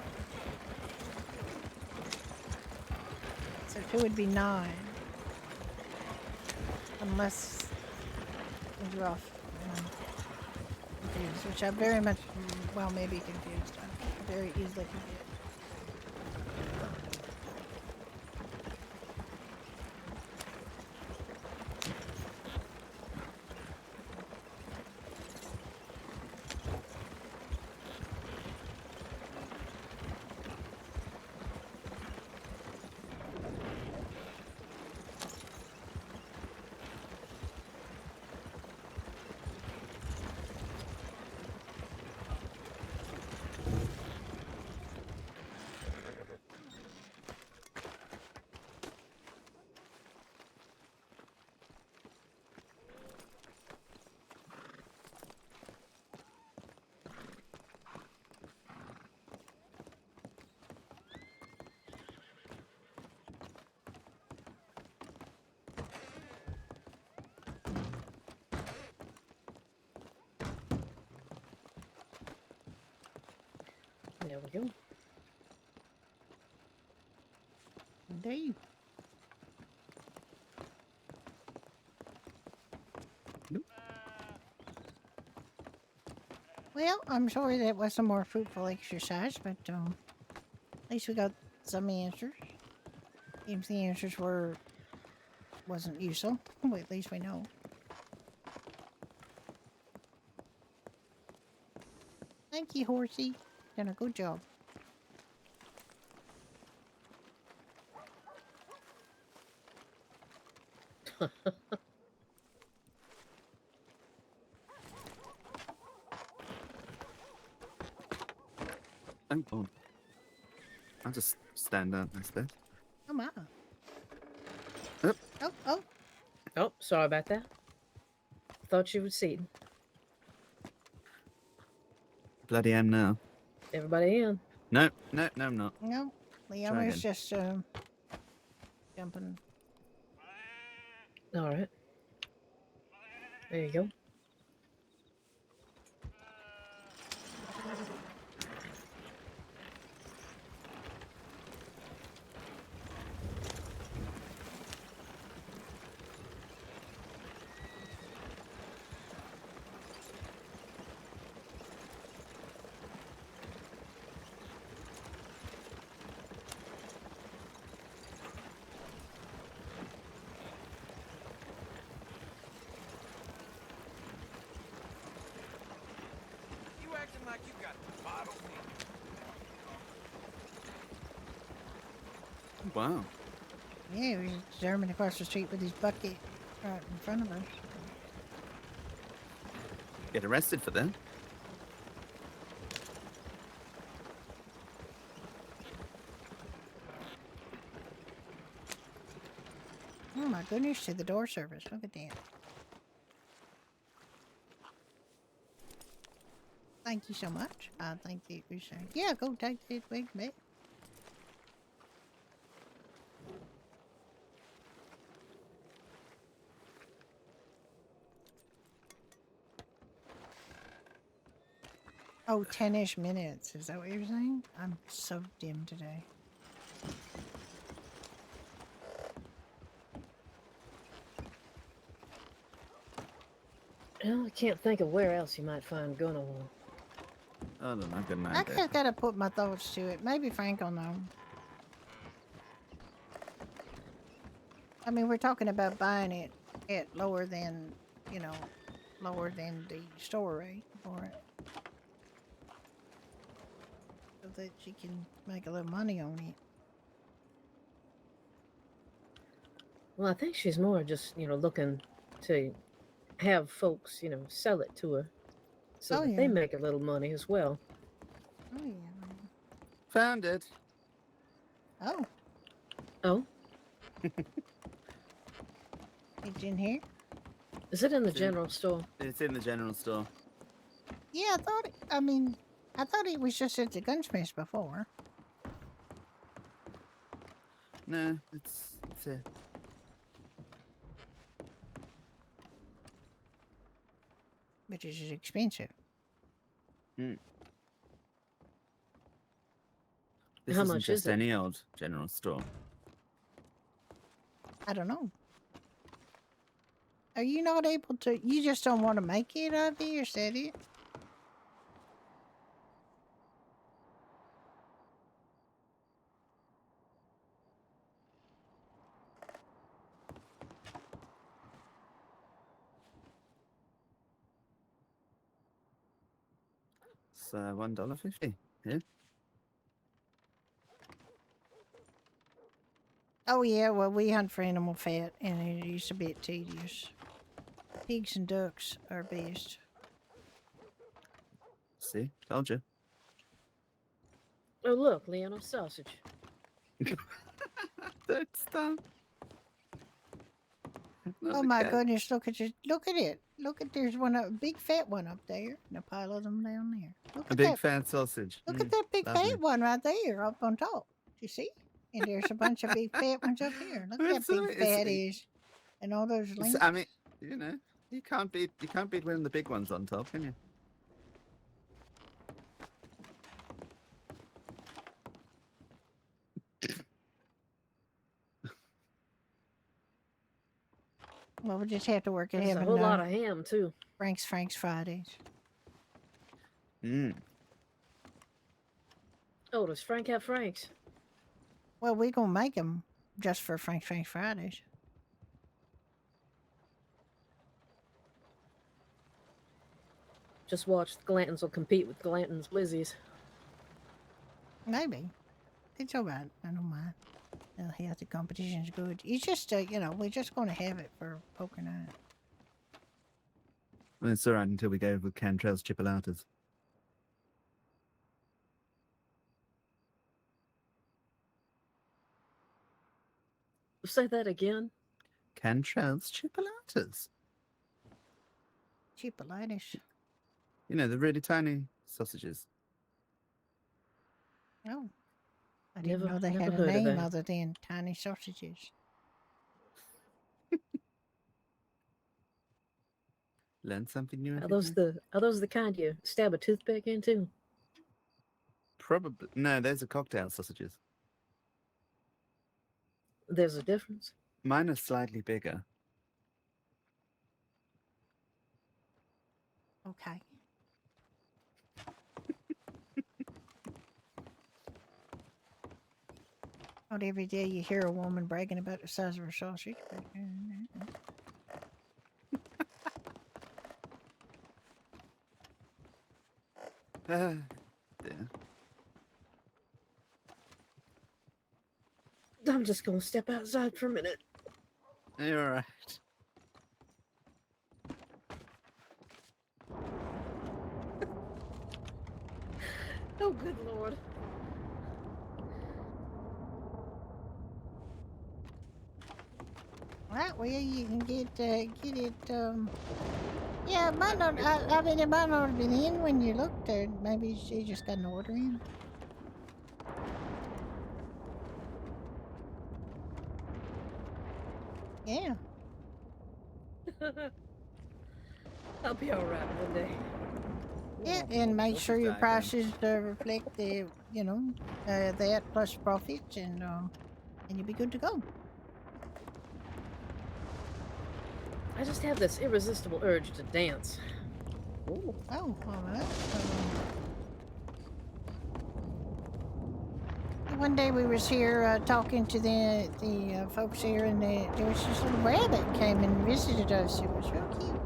So 2 would be 9. Unless things are off. Confused, which I'm very much, well, maybe confused. I'm very easily confused. There we go. Indeed. Well, I'm sorry that wasn't more fruitful exercise, but at least we got some answers. Even if the answers wasn't useful, well, at least we know. Thank you, horsey. Done a good job. Oh, God. I'll just stand up instead. Oh my. Yep. Oh. Oh, sorry about that. Thought you would see. bloody am now. Everybody in. No, no, no, I'm not. No, Try Leona's again. just jumping. All right. There you go. You acting like you got the bottle fever. Wow. Yeah, he was German across the street with his bucket right in front of us. Get arrested for that. Oh my goodness, to the door service. Look at that. Thank you so much. I think it was, yeah, go take this big bit. Oh, 10-ish minutes. Is that what you're saying? I'm so dim today. Well, I can't think of where else you might find gun oil. I don't know. I've got an I idea. just gotta put my thoughts to it. Maybe Frank will know. I mean, we're talking about buying it at lower than, you know, lower than the store rate for it. So that she can make a little money on it. Well, I think she's more just, looking to have folks, sell it to her so Oh, that they yeah. make a little money as well. Oh, yeah. Found it. Oh, Oh, it's in here? is it in the It's in- general store? It's in the general store. Yeah, I thought it was just at the gunsmith's before. No, it's here. Which is expensive. This How isn't much just is it? any old general store. I don't know. Are you not able to, you just don't want to make it, Ivy, or is that it? It's $1.50. Yeah. Oh, yeah, well, we hunt for animal fat, and it is a bit tedious. Pigs and ducks are best. See, told you. Oh, look, Leon, a sausage. Don't stop. Not Oh the my cat. goodness, look at it. Look at, there's a big fat one up there, and a pile of them down there. Look A at big that. fat sausage. Look at that big lovely. fat one right there up on top. You see? And there's a bunch of big fat ones up here. Look at that It's all big right, it's- fat is. And all those links. I mean, you can't beat one of the big ones on top, can you? Well, we just have to work at There's a having whole lot of ham, too. Frank's Fridays. Mm. Oh, does Frank have Franks? Well, we're going to make them just for Frank's Fridays. Just watch the Glantons will compete with Glanton's Blizzies. Maybe. It's all right. I don't mind. Healthy competition's good. It's just, we're just going to have it for poker night. Well, it's all right until we go with Cantrell's chipolatas. Say that again. Cantrell's chipolatas. Chipolatas. You know, the really tiny sausages. Oh, I didn't Never- know they never had a heard of name that. other than tiny sausages. Learn something new Are every those day. the kind you stab a toothpick into? Probably no. Those are cocktail sausages. There's a difference. Mine are slightly bigger. Okay. Not every day you hear a woman bragging about the size of her sausage. But, Yeah. I'm just gonna step outside for a minute. You're all right. Oh, good lord. right, well, you can get it. Yeah, it might not. I mean, it might not have been in when you looked. Or maybe she just got an order in. Yeah. I'll be all right one day. Yeah, and make What's sure his your diagram? prices reflect the, that plus profits, and you'll be good to go. I just have this irresistible urge to dance. Ooh. Oh, all right. One day we was here talking to the folks here, and there was this little rabbit came and visited us. It was real cute.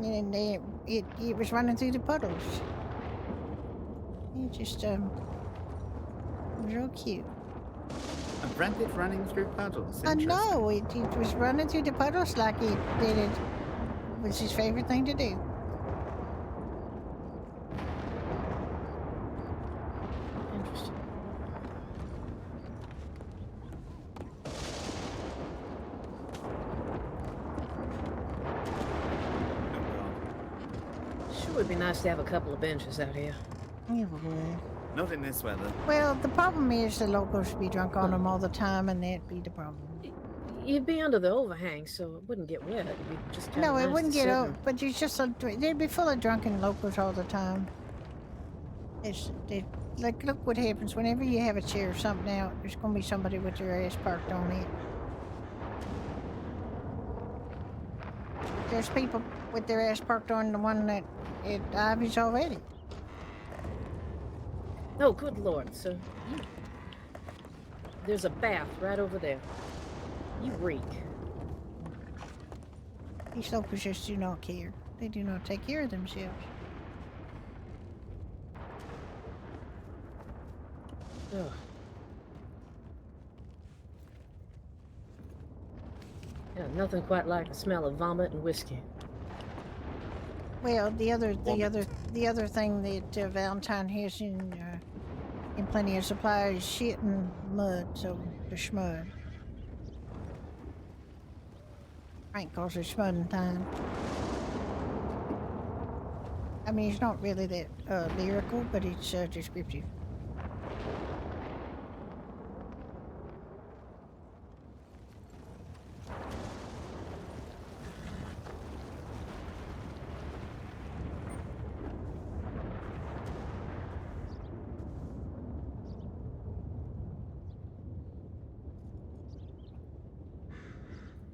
And it was running through the puddles. It just it was real cute. A rabbit running through puddles. I Interesting. know it was running through the puddles like it was his favorite thing to do. Interesting. Sure would be nice to have a couple of benches out here. Yeah, we would. Not in this weather. Well, the problem is the locals would be drunk on them all the time, and that'd be the problem. You'd be under the overhang, so it wouldn't get wet. It'd be just kind No, of it nice wouldn't to get sit out. and- But it's just they'd be full of drunken locals all the time. Like, look what happens whenever you have a chair or something out. There's gonna be somebody with their ass parked on it. There's people with their ass parked on the one that at Ivy's already. Oh, good lord, sir. There's a bath right over there. You reek. These locals just do not care. They do not take care of themselves. Ugh. Yeah, nothing quite like the smell of vomit and whiskey. Well, the other thing that Valentine has in plenty of supply is shit and mud, so the schmud. Frank calls it schmudding time. I mean, it's not really that lyrical, but it's descriptive.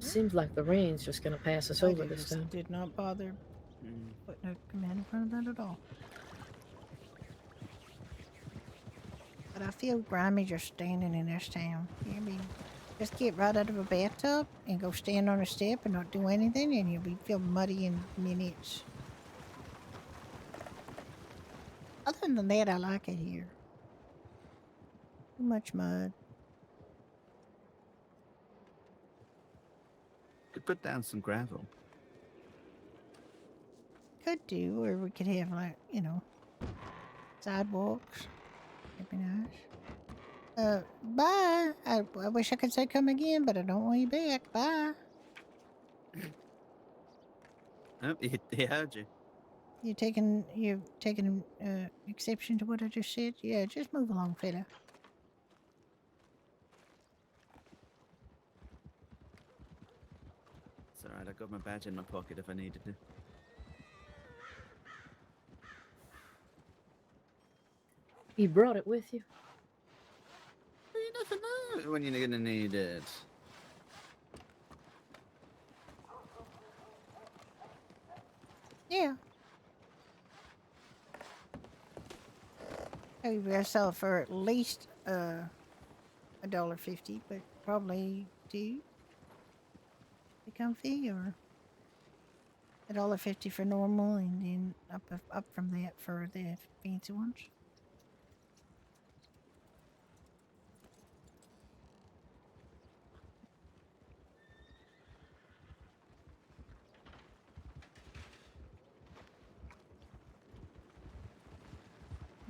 Seems like the rain's just gonna pass us over this time. Did not bother putting a command in front of that at all. But I feel grimy just standing in this town. I mean, just get right out of a bathtub and go stand on a step and not do anything, and you'll feel muddy in minutes. Other than that, I like it here. Too much mud. Could put down some gravel. Could do, or we could have, like, sidewalks. That'd be nice. Bye. I wish I could say come again, but I don't want you back. Bye. Oh, he heard you. you've taken exception to what I just said? Yeah, just move along, fella. It's alright, I got my badge in my pocket if I needed to. You brought it with you? Well, you never know when you're gonna need it. Yeah. Maybe we'll sell for at least $1.50, but probably $2 to comfy, or $1.50 for normal, and then up from that for the fancy ones.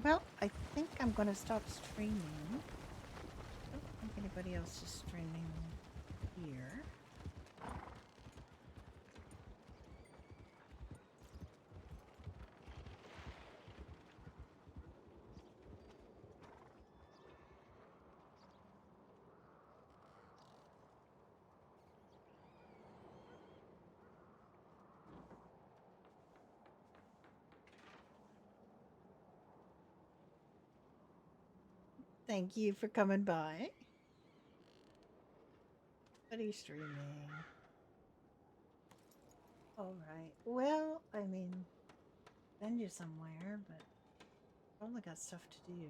Well, I think I'm gonna stop streaming. I don't think anybody else is streaming here. Thank you for coming by. What are you streaming? Alright. Well, I mean, send you somewhere, but probably got stuff to do.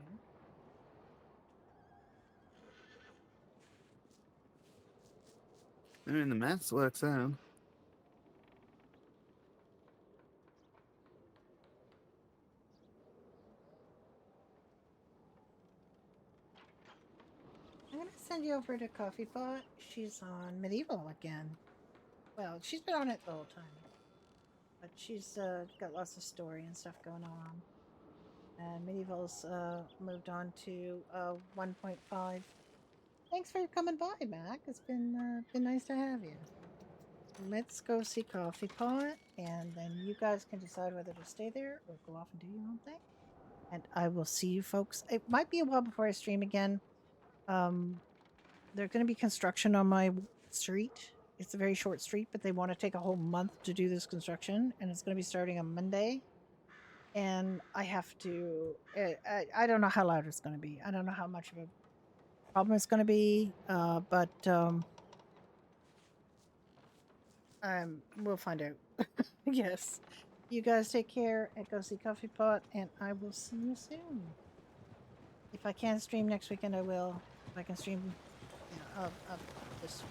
I mean, the maths works out. I'm gonna send you over to Coffee Pot. She's on Medieval again. Well, she's been on it the whole time. But she's got lots of story and stuff going on. And Medieval's moved on to 1.5. Thanks for coming by, Mac. It's been nice to have you. Let's go see Coffee Pot, and then you guys can decide whether to stay there or go off and do your own thing. And I will see you folks. It might be a while before I stream again. There's going to be construction on my street. It's a very short street, but they want to take a whole month to do this construction, and it's going to be starting on Monday. And I have to. I don't know how loud it's going to be. I don't know how much of a problem it's going to be. But we'll find out. Yes. You guys take care and go see Coffee Pot, and I will see you soon. If I can stream next weekend, I will. If I can stream, I'll just.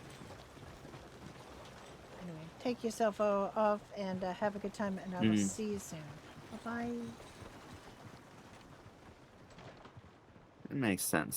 Anyway, take yourself off and have a good time, and I will see you soon. Bye bye. It makes sense.